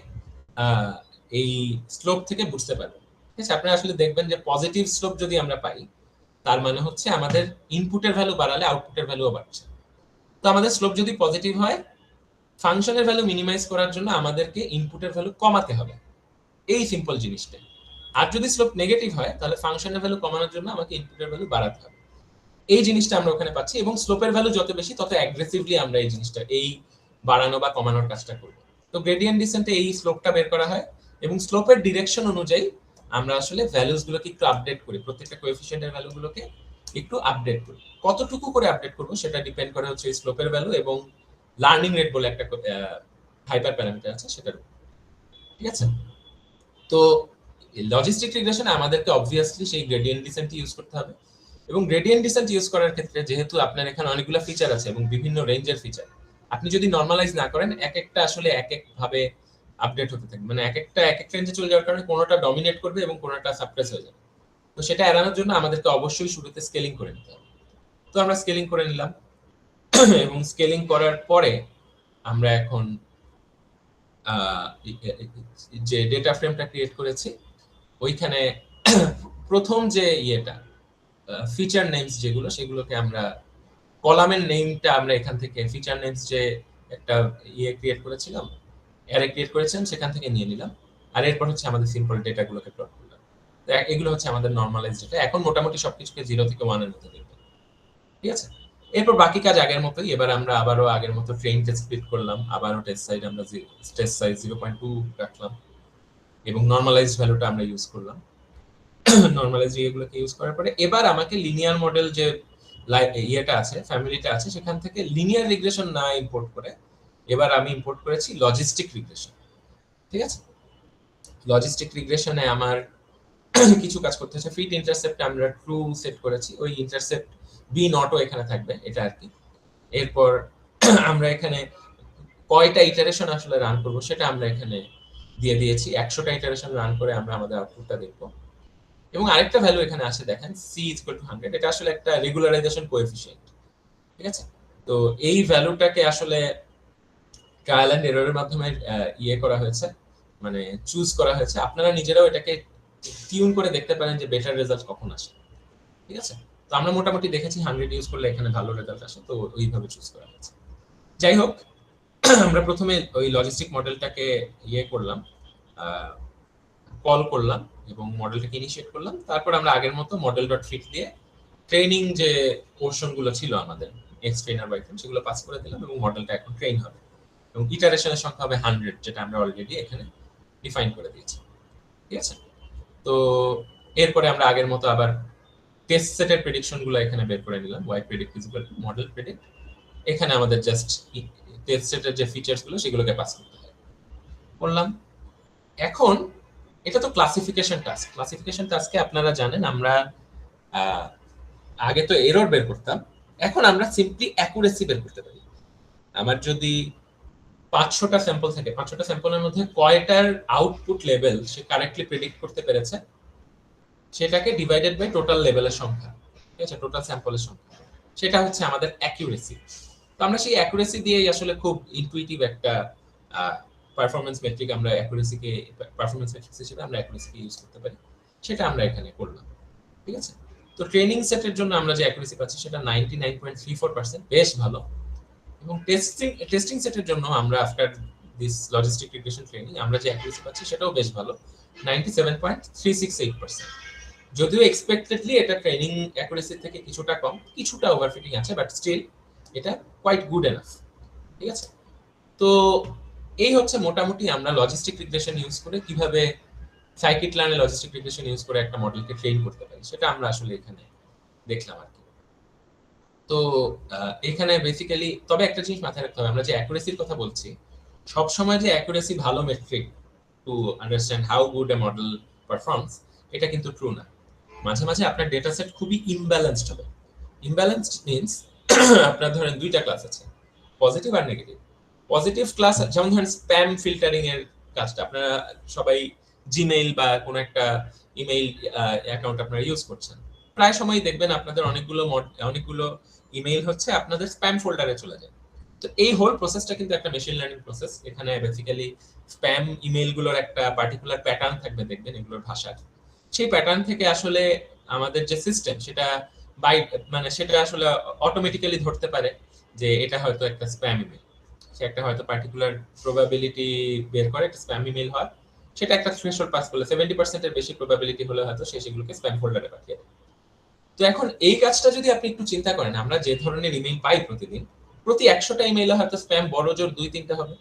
এই স্লোপ থেকে বুঝতে পারবো। ঠিক আছে, আপনারা আসলে দেখবেন যে পজিটিভ স্লোপ যদি আমরা পাই, তার মানে হচ্ছে আমাদের ইনপুটের ভ্যালু বাড়ালে আউটপুটের ভ্যালুও বাড়ছে। তো আমাদের স্লোপ যদি পজিটিভ হয়, ফাংশনের ভ্যালু মিনিমাইজ করার জন্য আমাদেরকে ইনপুটের ভ্যালু কমাতে হবে, এই সিম্পল জিনিসটা। আর যদি স্লোপ নেগেটিভ হয়, তাহলে ফাংশনের ভ্যালু কমানোর জন্য আমাকে ইনপুটের ভ্যালু বাড়াতে হবে, এই জিনিসটা আমরা ওখানে পাচ্ছি। এবং স্লোপের ভ্যালু যত বেশি তত অ্যাগ্রেসিভলি আমরা এই জিনিসটা, এই বাড়ানো বা কমানোর কাজটা করব। তো গ্রেডিয়েন্ট ডিসেন্টে এই স্লোপটা বের করা হয়, এবং স্লোপের ডিরেকশন অনুযায়ী আমরা আসলে ভ্যালুস গুলোকে একটু আপডেট করি, প্রত্যেকটা কোএফিসিয়েন্টের ভ্যালুগুলোকে একটু আপডেট করি। কতটুকু করে আপডেট করব সেটা ডিপেন্ড করে হচ্ছে স্লোপের ভ্যালু এবং লার্নিং রেট বলে একটা হাইপার প্যারামিটার আছে সেটার উপর। ঠিক আছে, তো লজিস্টিক রিগ্রেশনে আমাদেরকে অবভিয়াসলি সেই গ্রেডিয়েন্ট ডিসেন্ট ইউজ করতে হবে, এবং গ্রেডিয়েন্ট ডিসেন্ট ইউজ করার ক্ষেত্রে যেহেতু আপনার এখানে অনেকগুলো ফিচার আছে এবং বিভিন্ন রেঞ্জের ফিচার, আপনি যদি নরমালাইজ না করেন এক একটা আসলে এক এক ভাবে আপডেট হতে থাকবে, মানে এক একটা রেঞ্জে চলে যাওয়ার কারণে কোনোটা ডমিনেট করবে এবং কোনোটা সাপ্রেস হয়ে যাবে। তো সেটা এড়ানোর জন্য আমাদেরকে অবশ্যই শুরুতে স্কেলিং করে নিতে হবে। তো আমরা স্কেলিং করে নিলাম এবং স্কেলিং করার পরে আমরা এখন যে ডেটা ফ্রেমটা ক্রিয়েট করেছি ওইখানে প্রথম যে ইয়েটা ফিচার নেমস যেগুলো সেগুলোকে আমরা কলামের নেমটা আমরা এখান থেকে ফিচার নেমস যে একটা ইয়ে ক্রিয়েট করেছিলাম, অ্যারে ক্রিয়েট করেছিলাম, সেখান থেকে নিয়ে নিলাম। আর এরপর হচ্ছে আমাদের সিম্পল ডেটাগুলোকে প্লট করলাম। তো এগুলো হচ্ছে আমাদের নর্মালাইজ ডেটা। এখন মোটামুটি সবকিছুকে 0 থেকে 1 এর মধ্যে দেখব। ঠিক আছে? এরপর বাকি কাজ আগের মতোই। এবার আমরা আবারও আগের মতো ট্রেইনকে স্প্লিট করলাম। আবারও টেস্ট সাইজ আমরা টেস্ট সাইজ 0.2 রাখলাম এবং নরমালাইজড ভ্যালুটা আমরা ইউজ করলাম। নরমালাইজড এগুলোকে ইউজ করার পরে এবার আমাকে লিনিয়ার মডেল যে ইয়েটা আছে, ফ্যামিলিটা আছে, সেখান থেকে লিনিয়ার রিগ্রেশন না ইম্পোর্ট করে এবার আমি ইম্পোর্ট করেছি লজিস্টিক রিগ্রেশন। ঠিক আছে? লজিস্টিক রিগ্রেশনে আমার কিছু কাজ করতে হচ্ছে। ফিট ইন্টারসেপ্ট আমরা ট্রু সেট করেছি, ওই ইন্টারসেপ্ট বি নটও এখানে থাকবে, এটা আর কি। এরপর আমরা এখানে কয়টা ইটারেশন আসলে রান করব সেটা আমরা এখানে দিয়ে দিয়েছি। 100টা ইটারেশন রান করে আমরা আমাদের আউটপুটটা দেখব। এবং আরেকটা ভ্যালু এখানে আছে দেখেন, c = 100। এটা আসলে একটা রেগুলারাইজেশন কোএফিশিয়েন্ট। ঠিক আছে? তো এই ভ্যালুটাকে আসলে ট্রায়াল এন্ড এররের মাধ্যমে ইয়ে করা হয়েছে, মানে চুজ করা হয়েছে। আপনারা নিজেরাও এটাকে টিউন করে দেখতে পারেন যে বেটার রেজাল্ট কখন আসে। ঠিক আছে? তো আমরা মোটামুটি দেখেছি 100 ইউজ করলে এখানে ভালো রেজাল্ট আসে, তো ওইভাবে চুজ করা হয়েছে। যাই হোক, আমরা প্রথমে ওই লজিস্টিক মডেলটাকে ইয়ে করলাম, কল করলাম এবং মডেলটাকে ইনিশিয়েট করলাম। তারপর আমরা আগের মতো মডেল ডট ফিট দিয়ে ট্রেনিং যে পোর্শন গুলো ছিল আমাদের এক্স ট্রেনার বাই ট্রেন, সেগুলো পাস করে দিলাম এবং মডেলটা এখন ট্রেন হবে এবং ইটারেশনের সংখ্যা হবে 100, যেটা আমরা অলরেডি এখানে ডিফাইন করে দিয়েছি। ঠিক আছে? তো এরপরে আমরা আগের মতো আবার টেস্ট সেটের প্রেডিকশন গুলো এখানে বের করে নিলাম। Y predict is equal to model predict. এখানে আমাদের জাস্ট টেস্ট সেটের যে ফিচার্স গুলো সেগুলোকে পাস করতে হয়। করলাম। এখন এটা তো ক্লাসিফিকেশন টাস্ক। ক্লাসিফিকেশন টাস্কে আপনারা জানেন আমরা আগে তো এরর বের করতাম, এখন আমরা সিম্পলি অ্যাকুরেসি বের করতে পারি। আমার যদি 500টা স্যাম্পল থাকে, 500টা স্যাম্পলের মধ্যে কয়টার আউটপুট লেভেল সে কারেক্টলি প্রেডিক্ট করতে পেরেছে সেটাকে ডিভাইডেড বাই টোটাল লেভেলের সংখ্যা, ঠিক আছে, টোটাল স্যাম্পলের সংখ্যা, সেটা হচ্ছে আমাদের অ্যাকুরেসি। তো আমরা সেই অ্যাকুরেসি দিয়েই আসলে খুব ইনটুইটিভ একটা পারফরম্যান্স মেট্রিক আমরা অ্যাকুরেসিকে পারফরম্যান্স মেট্রিক্স হিসেবে আমরা অ্যাকুরেসিকে ইউজ করতে পারি, সেটা আমরা এখানে করলাম। ঠিক আছে? তো ট্রেনিং সেটের জন্য আমরা যে অ্যাকুরেসি পাচ্ছি সেটা 99.34%, বেশ ভালো। এবং টেস্টিং সেটের জন্য আমরা after this logistic regression training আমরা যে অ্যাকুরেসি পাচ্ছি সেটাও বেশ ভালো, 97.368%। যদিও এক্সপেক্টেডলি এটা ট্রেনিং অ্যাকুরেসি থেকে কিছুটা কম, কিছুটা ওভারফিটিং আছে, বাট স্টিল এটা কোয়াইট গুড এনাফ। ঠিক আছে? তো এই হচ্ছে মোটামুটি আমরা লজিস্টিক রিগ্রেশন ইউজ করে কিভাবে সাইকিট লার্নে লজিস্টিক রিগ্রেশন ইউজ করে একটা মডেলকে ট্রেন করতে পারি সেটা আমরা আসলে এখানে দেখলাম আর কি। তো এখানে বেসিক্যালি তবে একটা জিনিস মাথায় রাখতে হবে, আমরা যে অ্যাকুরেসির কথা বলছি, সব সময় যে অ্যাকুরেসি ভালো metric to understand how good A model performs, এটা কিন্তু ট্রু না। মাঝে মাঝে আপনার ডেটা সেট খুবই ইমব্যালেন্সড হবে। ইমব্যালেন্সড মিনস আপনার ধরেন দুইটা ক্লাস আছে, পজিটিভ আর নেগেটিভ। পজিটিভ ক্লাস যেমন ধরেন স্প্যাম ফিল্টারিং এর কাজটা, আপনারা সবাই জিমেইল বা কোনো একটা ইমেইল অ্যাকাউন্ট আপনারা ইউজ করছেন, প্রায় সময় দেখবেন আপনাদের অনেকগুলো ইমেইল হচ্ছে আপনাদের স্প্যাম ফোল্ডারে চলে যায়। তো এই হোল প্রসেসটা কিন্তু একটা মেশিন লার্নিং প্রসেস। এখানে বেসিক্যালি স্প্যাম ইমেইল গুলোর একটা পার্টিকুলার প্যাটার্ন থাকবে, দেখবেন এগুলোর ভাষার। সেই প্যাটার্ন থেকে আসলে আমাদের যে সিস্টেম সেটা মানে সেটা আসলে অটোমেটিক্যালি ধরতে পারে যে এটা হয়তো একটা স্প্যাম ইমেইল। সে একটা হয়তো পার্টিকুলার প্রবাবিলিটি বের করে একটা স্প্যাম ইমেইল হয়, সেটা একটা থ্রেশহোল্ড পাস করলে 70% এর বেশি প্রবাবিলিটি হলে হয়তো সে সেগুলোকে স্প্যাম ফোল্ডারে পাঠিয়ে দেয়। তো এখন এই কাজটা যদি আপনি একটু চিন্তা করেন, আমরা যে ধরনের ইমেইল পাই প্রতিদিন, প্রতি 100টা ইমেইলে হয়তো স্প্যাম বড় জোর 2-3টা হবে।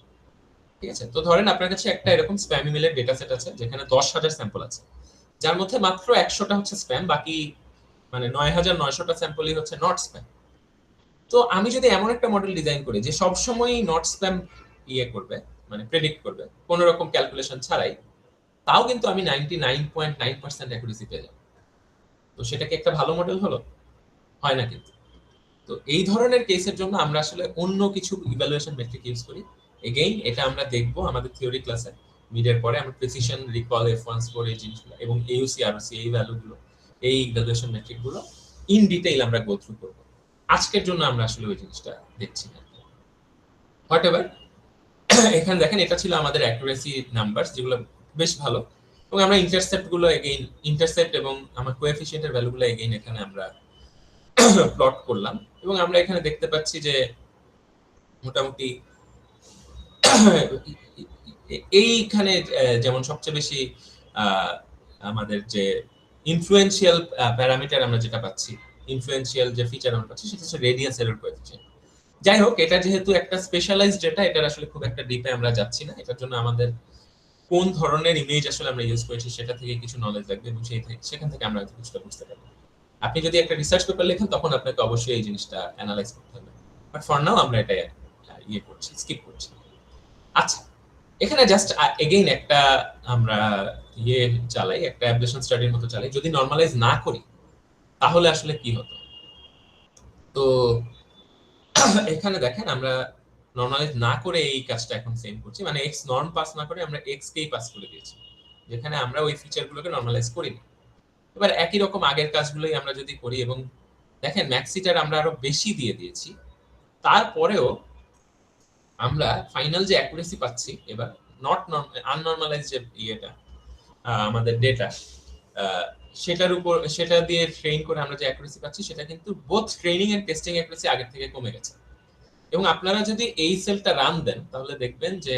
ঠিক আছে? তো ধরেন আপনার কাছে একটা এরকম স্প্যাম ইমেইলের ডেটা সেট আছে যেখানে 10,000 স্যাম্পল আছে, যার মধ্যে মাত্র 100টা হচ্ছে স্প্যাম, বাকি মানে 9,900টা স্যাম্পলই হচ্ছে নট স্প্যাম। তো আমি যদি এমন একটা মডেল ডিজাইন করি যে সব সময় নট স্প্যাম ইয়ে করবে, মানে প্রেডিক্ট করবে কোনো রকম ক্যালকুলেশন ছাড়াই, তাও কিন্তু আমি 99.9% অ্যাকুরেসি পেয়ে যাব। তো সেটা কি একটা ভালো মডেল হলো? হয় না কিন্তু। তো এই ধরনের কেসের জন্য আমরা আসলে অন্য কিছু ইভ্যালুয়েশন মেট্রিক ইউজ করি। এগেইন এটা আমরা দেখবো আমাদের থিওরি ক্লাসে, মিডের পরে আমরা প্রিসিশন, রিকল, F1 স্কোর, এই জিনিসগুলো এবং AUC, ROC এই ভ্যালুগুলো এই ইভ্যালুয়েশন মেট্রিক গুলো ইন ডিটেইল আমরা গো থ্রু করব। আজকের জন্য আমরা আসলে ওই জিনিসটা দেখছি না। হোয়াটএভার, এখানে দেখেন এটা ছিল আমাদের অ্যাকুরেসি নাম্বারস যেগুলো বেশ ভালো, এবং আমরা ইন্টারসেপ্ট গুলো এগেইন ইন্টারসেপ্ট এবং আমার কোএফিসিয়েন্টের ভ্যালুগুলো এগেইন এখানে আমরা প্লট করলাম, এবং আমরা এখানে দেখতে পাচ্ছি যে মোটামুটি এইখানে যেমন সবচেয়ে বেশি আমাদের যে ইনফ্লুয়েন্সিয়াল প্যারামিটার আমরা যেটা পাচ্ছি, ইনফ্লুয়েন্সিয়াল যে ফিচার আমরা পাচ্ছি সেটা হচ্ছে রেডিয়াস এরর কোএফিসিয়েন্ট। যাই হোক, এটা যেহেতু একটা স্পেশালাইজড ডেটা, এটার আসলে খুব একটা ডিপে আমরা যাচ্ছি না। এটার জন্য আমাদের কোন ধরনের ইমেজ আসলে আমরা ইউজ করেছি সেটা থেকে কিছু নলেজ লাগবে, এবং সেখান থেকে আমরা কিছুটা বুঝতে পারবো। আপনি যদি একটা রিসার্চ পেপার লেখেন তখন আপনাকে অবশ্যই এই জিনিসটা অ্যানালাইজ করতে হবে, বাট ফর নাও আমরা এটা ইয়ে করছি, স্কিপ করছি। আচ্ছা, এখানে জাস্ট এগেইন একটা আমরা ইয়ে চালাই, একটা অ্যাবলেশন স্টাডির মতো চালাই। যদি নরমালাইজ না করি তাহলে আসলে কি হতো? তো এখানে দেখেন আমরা নরমালাইজ না করে এই কাজটা এখন সেম করছি, মানে এক্স নর্ম পাস না করে আমরা এক্স কেই পাস করে দিয়েছি, যেখানে আমরা ওই ফিচারগুলোকে নরমালাইজ করিনি। এবার একই রকম আগের কাজগুলোই আমরা যদি করি, এবং দেখেন ম্যাক্সিটার আমরা আরো বেশি দিয়ে দিয়েছি, তারপরেও আমরা ফাইনাল যে অ্যাকুরেসি পাচ্ছি এবার নট আননর্মালাইজ যে ইয়েটা আমাদের ডেটা, সেটার উপর সেটা দিয়ে ট্রেন করে আমরা যে অ্যাকুরেসি পাচ্ছি সেটা কিন্তু both training and testing accuracy আগের থেকে কমে গেছে। এবং আপনারা যদি এই সেলটা রান দেন তাহলে দেখবেন যে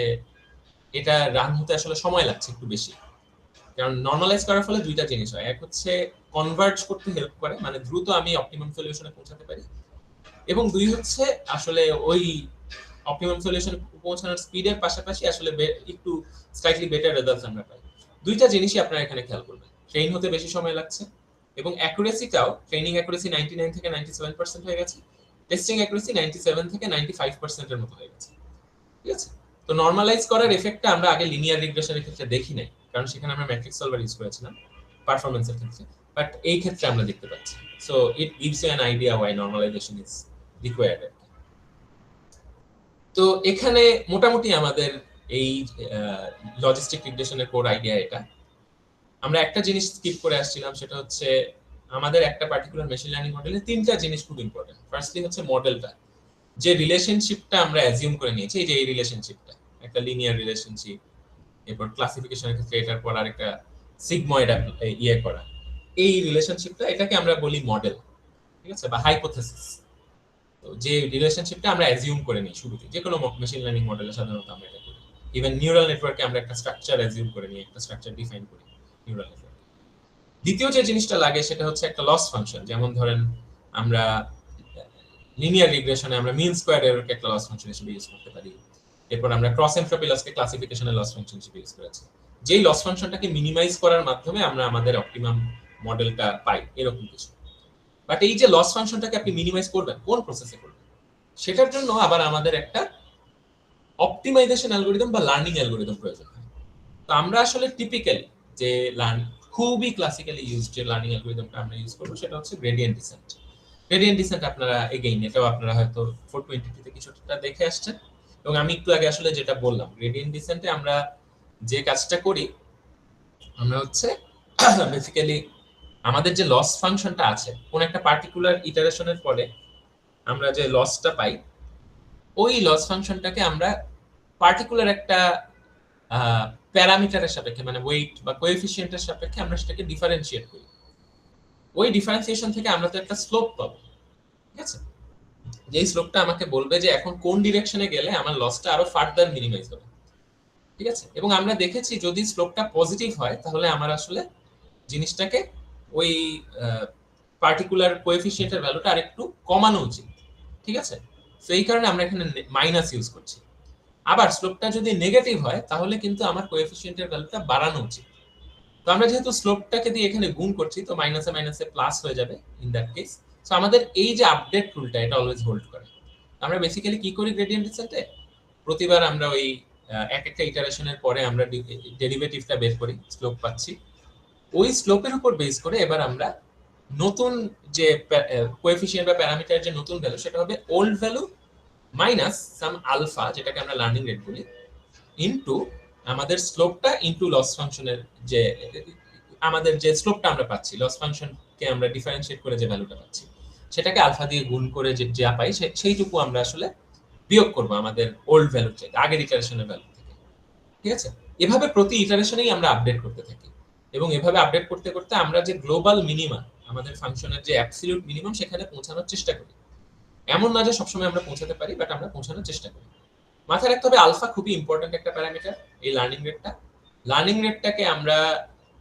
এটা রান হতে আসলে সময় লাগছে একটু বেশি, কারণ নরমালাইজ করার ফলে দুইটা জিনিস হয়। এক হচ্ছে কনভার্জ করতে হেল্প করে, মানে দ্রুত আমি অপটিমাম সলিউশনে পৌঁছাতে পারি, এবং দুই হচ্ছে আসলে ওই অপটিমাম সলিউশনে পৌঁছানোর স্পিডের পাশাপাশি আসলে একটু স্লাইটলি বেটার রেজাল্টস আমরা পাই। দুইটা জিনিসই আপনারা এখানে খেয়াল করবেন, ট্রেন হতে বেশি সময় লাগছে, এবং অ্যাকুরেসিটাও ট্রেনিং অ্যাকুরেসি 99 থেকে 97% হয়ে গেছে, টেস্টিং অ্যাকুরেসি 97 থেকে 95% এর মতো হয়ে গেছে। ঠিক আছে, তো নরমালাইজ করার এফেক্টটা আমরা আগে লিনিয়ার রিগ্রেশনের ক্ষেত্রে দেখি নাই, কারণ সেখানে আমরা ম্যাট্রিক্স সলভার ইউজ করেছিলাম পারফরম্যান্সের ক্ষেত্রে, বাট এই ক্ষেত্রে আমরা দেখতে পাচ্ছি। So it gives you an idea why normalization is required. তো এখানে মোটামুটি আমাদের এই লজিস্টিক রিগ্রেশনের কোর আইডিয়া এটা। আমরা একটা জিনিস স্কিপ করে আসছিলাম, সেটা হচ্ছে আমাদের একটা পার্টিকুলার মেশিন লার্নিং মডেলে তিনটা জিনিস খুব ইম্পর্টেন্ট। ফার্স্টলি হচ্ছে মডেলটা, যে রিলেশনশিপটা আমরা অ্যাজিউম করে নিয়েছি, এই যে এই রিলেশনশিপটা একটা লিনিয়ার রিলেশনশিপ, এরপর ক্লাসিফিকেশনের ক্ষেত্রে এটার পর আরেকটা সিগময়েড ইয়ে করা, এই রিলেশনশিপটা এটাকে আমরা বলি মডেল, ঠিক আছে, বা হাইপোথেসিস। তো যে রিলেশনশিপটা আমরা অ্যাজিউম করে নিই শুরুতে, যে কোনো মেশিন লার্নিং মডেলে সাধারণত আমরা এটা করি। ইভেন নিউরাল নেটওয়ার্কে আমরা একটা স্ট্রাকচার অ্যাজিউম করে নিই, একটা স্ট্রাকচার ডিফাইন করি নিউরাল নেটওয়ার্ক। দ্বিতীয় যে জিনিসটা লাগে সেটা হচ্ছে একটা লস ফাংশন, যেমন ধরেন আমরা লিনিয়ার রিগ্রেশনে আমরা মিন স্কয়ার এররকে একটা লস ফাংশন হিসেবে ইউজ করতে পারি। এরপর আমরা ক্রস এন্ট্রপি লসকে ক্লাসিফিকেশনের লস ফাংশন হিসেবে ইউজ করেছি, যেই লস ফাংশনটাকে মিনিমাইজ করার মাধ্যমে আমরা আমাদের অপটিমাম মডেলটা পাই, এরকম কিছু। বাট এই যে লস ফাংশনটাকে আপনি মিনিমাইজ করবেন কোন প্রসেসে করবেন, সেটার জন্য আবার আমাদের একটা অপটিমাইজেশন অ্যালগরিদম বা লার্নিং অ্যালগরিদম প্রয়োজন হয়। তো আমরা আসলে টিপিক্যালি যে খুবই ক্লাসিক্যালি ইউজ যে লার্নিং অ্যালগরিদমটা আমরা ইউজ করবো সেটা হচ্ছে গ্রেডিয়েন্ট ডিসেন্ট। গ্রেডিয়েন্ট ডিসেন্ট আপনারা এগেইন এটাও আপনারা হয়তো 420 তে কিছুটা দেখে আসছেন, এবং আমি একটু আগে আসলে যেটা বললাম, গ্রেডিয়েন্ট ডিসেন্টে আমরা যে কাজটা করি, আমরা হচ্ছে বেসিক্যালি আমাদের যে লস ফাংশনটা আছে কোন একটা পার্টিকুলার ইটারেশনের পরে আমরা যে লসটা পাই, ওই লস ফাংশনটাকে আমরা পার্টিকুলার একটা প্যারামিটারের সাপেক্ষে, মানে ওয়েট বা কোএফিসিয়েন্টের সাপেক্ষে আমরা সেটাকে ডিফারেন্সিয়েট করি। ওই ডিফারেন্সিয়েশন থেকে আমরা তো একটা স্লোপ পাবো, ঠিক আছে, যেই স্লোপটা আমাকে বলবে যে এখন কোন ডিরেকশনে গেলে আমার লসটা আরো ফার্দার মিনিমাইজ হবে। ঠিক আছে, এবং আমরা দেখেছি যদি স্লোপটা পজিটিভ হয় তাহলে আমার আসলে জিনিসটাকে ওই পার্টিকুলার কোএফিসিয়েন্টের ভ্যালুটা আরেকটু কমানো উচিত। ঠিক আছে, তো এই কারণে আমরা এখানে মাইনাস ইউজ করছি। আবার স্লোপটা যদি নেগেটিভ হয় তাহলে কিন্তু আমার কোএফিসিয়েন্টের ভ্যালুটা বাড়ানো উচিত। তো আমরা যেহেতু স্লোপটাকে দিয়ে এখানে গুণ করছি, তো মাইনাসে মাইনাসে প্লাস হয়ে যাবে ইন দ্যাট কেস। সো আমাদের এই যে আপডেট রুলটা এটা অলওয়েজ হোল্ড করে। আমরা বেসিক্যালি কি করি গ্রেডিয়েন্ট ডিসেন্টে, প্রতিবার আমরা ওই এক একটা ইটারেশনের পরে আমরা ডেরিভেটিভটা বের করি, স্লোপ পাচ্ছি, ওই স্লোপের উপর বেস করে এবার আমরা নতুন যে কোএফিসিয়েন্ট বা প্যারামিটার যে নতুন ভ্যালু সেটা হবে ওল্ড ভ্যালু মাইনাস সাম আলফা, যেটাকে আমরা লার্নিং রেট বলি, ইনটু আমাদের স্লোপটা ইনটু লস ফাংশনের যে আমাদের যে স্লোপটা আমরা পাচ্ছি লস ফাংশন কে আমরা ডিফারেন্সিয়েট করে যে ভ্যালুটা পাচ্ছি সেটাকে আলফা দিয়ে গুণ করে যে যা পাই সেইটুকু আমরা আসলে বিয়োগ করব আমাদের ওল্ড ভ্যালু থেকে, আগের ইটারেশনের ভ্যালু থেকে। ঠিক আছে, এভাবে প্রতি ইটারেশনেই আমরা আপডেট করতে থাকি এবং এভাবে আপডেট করতে করতে আমরা যে গ্লোবাল মিনিমাম, আমাদের ফাংশনের যে অ্যাবসলিউট মিনিমাম, সেখানে পৌঁছানোর চেষ্টা করি। এমন না যে সবসময় আমরা পৌঁছাতে পারি, বাট আমরা পৌঁছানোর চেষ্টা করি। মাথায় রাখতে হবে আলফা খুবই ইম্পর্টেন্ট একটা প্যারামিটার, এই লার্নিং রেটটা। লার্নিং রেটটাকে আমরা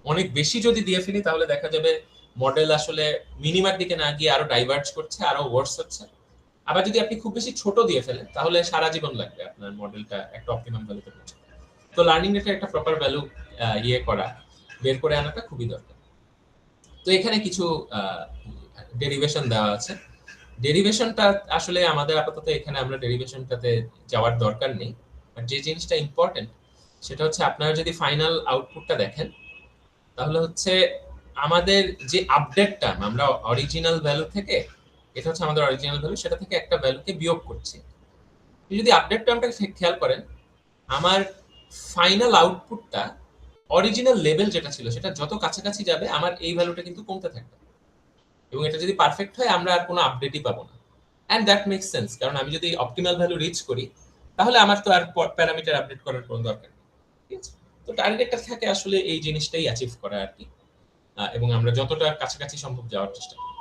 অনেক বেশি যদি দিয়ে ফেলি তাহলে দেখা যাবে মডেল আসলে মিনিমার দিকে না গিয়ে আরো ডাইভার্জ করছে, আরো ওয়ার্স হচ্ছে। আবার যদি আপনি খুব বেশি ছোট দিয়ে ফেলেন তাহলে সারা জীবন লাগবে আপনার মডেলটা একটা অপটিমাম ভ্যালুতে পৌঁছাতে। তো লার্নিং রেটের একটা প্রপার ভ্যালু বের করে আনাটা খুবই দরকার। তো এখানে কিছু ডেরিভেশন দেওয়া আছে। ডেরিভেশনটা আসলে আমাদের আপাতত এখানে আমরা ডেরিভেশনটাতে যাওয়ার দরকার নেই, বাট যে জিনিসটা ইম্পর্টেন্ট সেটা হচ্ছে আপনারা যদি ফাইনাল আউটপুটটা দেখেন তাহলে হচ্ছে আমাদের যে আপডেট টার্ম, আমরা অরিজিনাল ভ্যালু থেকে, এটা হচ্ছে আমাদের অরিজিনাল ভ্যালু, সেটা থেকে একটা ভ্যালুকে বিয়োগ করছি। যদি আপডেট টার্মটা খেয়াল করেন, আমার ফাইনাল আউটপুটটা অরিজিনাল লেভেল যেটা ছিল সেটা যত কাছাকাছি যাবে আমার এই ভ্যালুটা কিন্তু কমতে থাকবে, এবং এটা যদি পারফেক্ট হয় আমরা আর কোনো আপডেটই পাবো না। অ্যান্ড দ্যাট মেক্স সেন্স, কারণ আমি যদি অপটিমাল ভ্যালু রিচ করি তাহলে আমার তো আর প্যারামিটার আপডেট করার কোনো দরকার নেই। ঠিক আছে, তো টার্গেটটা থাকে আসলে এই জিনিসটাই অ্যাচিভ করা আর কি, এবং আমরা যতটা কাছাকাছি সম্ভব যাওয়ার চেষ্টা করি।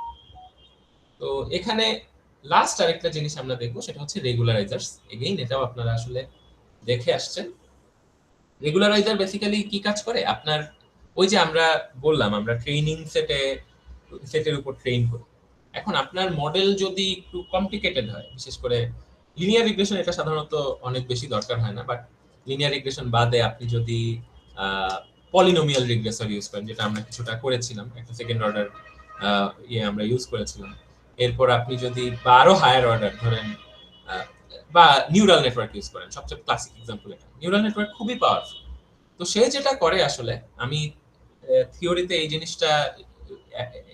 তো এখানে লাস্ট আরেকটা জিনিস আমরা দেখবো, সেটা হচ্ছে রেগুলারাইজার্স। এগেইন এটাও আপনারা আসলে দেখে আসছেন। রেগুলারাইজার বেসিক্যালি কি কাজ করে, আপনার ওই যে আমরা বললাম আমরা ট্রেনিং সেটের উপর ট্রেন করি। এখন আপনার মডেল যদি একটু কমপ্লিকেটেড হয়, বিশেষ করে লিনিয়ার রিগ্রেশন, এটা সাধারণত অনেক বেশি দরকার হয় না, বাট লিনিয়ার রিগ্রেশন বাদে আপনি যদি পলিনোমিয়াল রিগ্রেসর ইউজ করেন, যেটা আমরা কিছুটা করেছিলাম, একটা সেকেন্ড অর্ডার আমরা ইউজ করেছিলাম। এরপর আপনি যদি বা আরো হায়ার অর্ডার ধরেন বা নিউরাল নেটওয়ার্ক ইউজ করেন, সবচেয়ে ক্লাসিক এক্সাম্পল এটা। নিউরাল নেটওয়ার্ক খুবই পাওয়ারফুল। তো সে যেটা করে আসলে, আমি থিওরিতে এই জিনিসটা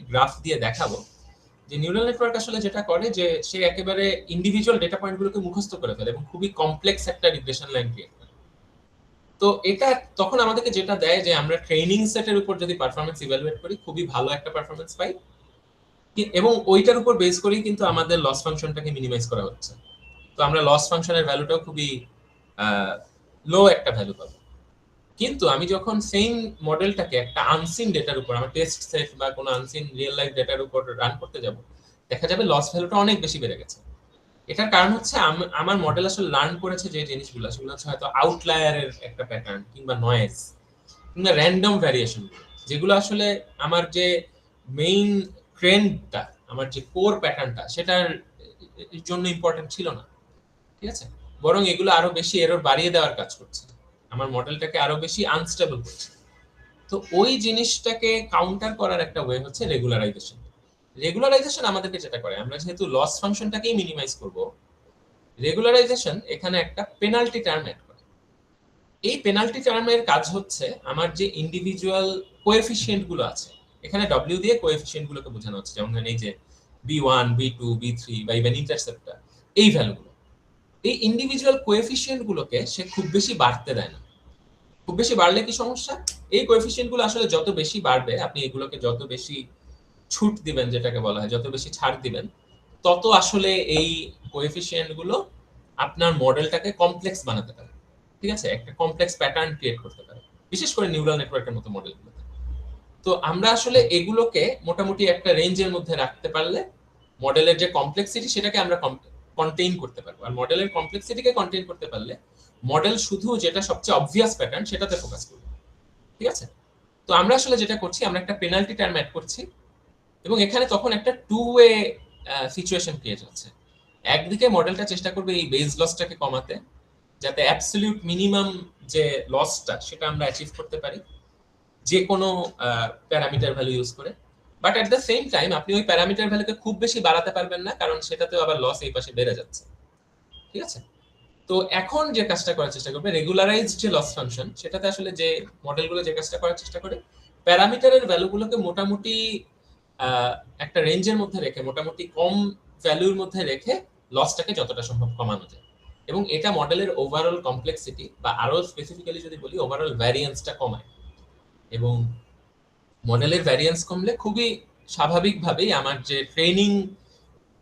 গ্রাফ দিয়ে দেখাবো, যে নিউরাল নেটওয়ার্ক আসলে যেটা করে যে সে একেবারে ইন্ডিভিজুয়াল ডেটা পয়েন্টগুলোকে মুখস্থ করে ফেলে এবং খুবই কমপ্লেক্স একটা রিগ্রেশন লাইন ক্রিয়েট করে। তো এটা তখন আমাদেরকে যেটা দেয় যে আমরা ট্রেনিং সেটের উপর যদি পারফরমেন্স ইভ্যালুয়েট করি খুবই ভালো একটা পারফরমেন্স পাই, এবং ওইটার উপর বেস করেই কিন্তু আমাদের লস ফাংশনটাকে মিনিমাইজ করা হচ্ছে। তো আমরা লস ফাংশনের ভ্যালুটাও খুবই লো একটা ভ্যালু পাবো। কিন্তু আমি যখন সেম মডেলটাকে একটা আনসিন ডেটার উপর, আমার টেস্ট সেট বা কোনো আনসিন রিয়েল লাইফ ডেটার উপর রান করতে যাব, দেখা যাবে লস ভ্যালুটা অনেক বেশি বেড়ে গেছে। এটার কারণ হচ্ছে আমার মডেল আসলে লার্ন করেছে যে জিনিসগুলো, সেগুলো হচ্ছে হয়তো আউটলায়ারের একটা প্যাটার্ন কিংবা নয়েজ কিংবা র্যান্ডম ভ্যারিয়েশন, যেগুলো আসলে আমার যে মেইন ট্রেন্ডটা, আমার যে কোর প্যাটার্নটা, সেটার জন্য ইম্পর্টেন্ট ছিল না। ঠিক আছে, বরং এগুলো আরো বেশি এরর বাড়িয়ে দেওয়ার কাজ করছে, আমার মডেলটাকে আরো বেশি আনস্টেবল করছে। তো ওই জিনিসটাকে কাউন্টার করার একটা ওয়ে হচ্ছে রেগুলারাইজেশন। রেগুলারাইজেশন আমাদেরকে যেটা করে, আমরা যেহেতু লস ফাংশনটাকেই মিনিমাইজ করব, রেগুলারাইজেশন এখানে একটা পেনাল্টি টার্ম অ্যাড করে। এই পেনাল্টি টার্মের কাজ হচ্ছে আমার যে ইন্ডিভিজুয়াল কোএফিসিয়েন্ট গুলো আছে, এখানে ডব্লিউ দিয়ে কোএফিসিয়েন্ট গুলোকে বোঝানো হচ্ছে, যেমন এই যে b1 b2 b3 বা ইভেন ইন্টারসেপ্টর, এই ভ্যালুগুলো, এই ইন্ডিভিজুয়াল কোএফিসিয়েন্ট গুলোকে সে খুব বেশি বাড়তে দেয় না। খুব বেশি বাড়লে কি সমস্যা, এই কোএফিসিয়েন্ট গুলো আসলে যত বেশি বাড়বে, আপনি এগুলোকে যত বেশি ছুট দিবেন, যেটাকে বলা হয় যত বেশি ছাড় দিবেন, তত আসলে এই কোএফিসিয়েন্ট গুলো আপনার মডেলটাকে কমপ্লেক্স বানাতে পারে। ঠিক আছে, একটা কমপ্লেক্স প্যাটার্ন ক্রিয়েট করতে পারে, বিশেষ করে নিউরাল নেটওয়ার্কের মতো মডেলগুলোতে। তো আমরা আসলে এগুলোকে মোটামুটি একটা রেঞ্জের মধ্যে রাখতে পারলে মডেলের যে কমপ্লেক্সিটি সেটাকে আমরা কন্টেইন করতে পারবো। আর মডেলের কমপ্লেক্সিটিকে কন্টেইন করতে পারলে মডেল শুধু যেটা সবচেয়ে অবভিয়াস প্যাটার্ন সেটাতে ফোকাস করবে। ঠিক আছে, তো আমরা আসলে যেটা করছি, আমরা একটা পেনাল্টি টার্ম অ্যাড করছি, এবং এখানে তখন একটা টু ওয়ে সিচুয়েশন ক্রিয়েট হচ্ছে। একদিকে মডেলটা চেষ্টা করবে এই বেস লসটাকে কমাতে, যাতে অ্যাবসলিউট মিনিমাম যে লসটা সেটা আমরা অ্যাচিভ করতে পারি যে কোনো প্যারামিটার ভ্যালু ইউজ করে। But at the same time আপনি ওই প্যারামিটার ভ্যালুকে খুব বেশি বাড়াতে পারবেন না, কারণ সেটাতেও আবার লস এই পাশে বেড়ে যাচ্ছে। ঠিক আছে, তো এখন যে কাজটা করার চেষ্টা করবে রেগুলারাইজ যে লস ফাংশন, সেটাতে আসলে যে মডেলগুলো যে কাজটা করার চেষ্টা করে, প্যারামিটারের ভ্যালুগুলোকে মোটামুটি একটা রেঞ্জের মধ্যে রেখে, মোটামুটি কম ভ্যালুর মধ্যে রেখে লসটাকে যতটা সম্ভব কমানো যায়। এবং এটা মডেলের ওভারঅল কমপ্লেক্সিটি বা আরো স্পেসিফিক্যালি যদি বলি ওভারঅল ভ্যারিয়েন্সটা কমায়। এবং মডেলের ভ্যারিয়েন্স কমলে খুবই স্বাভাবিকভাবেই আমার যে ট্রেনিং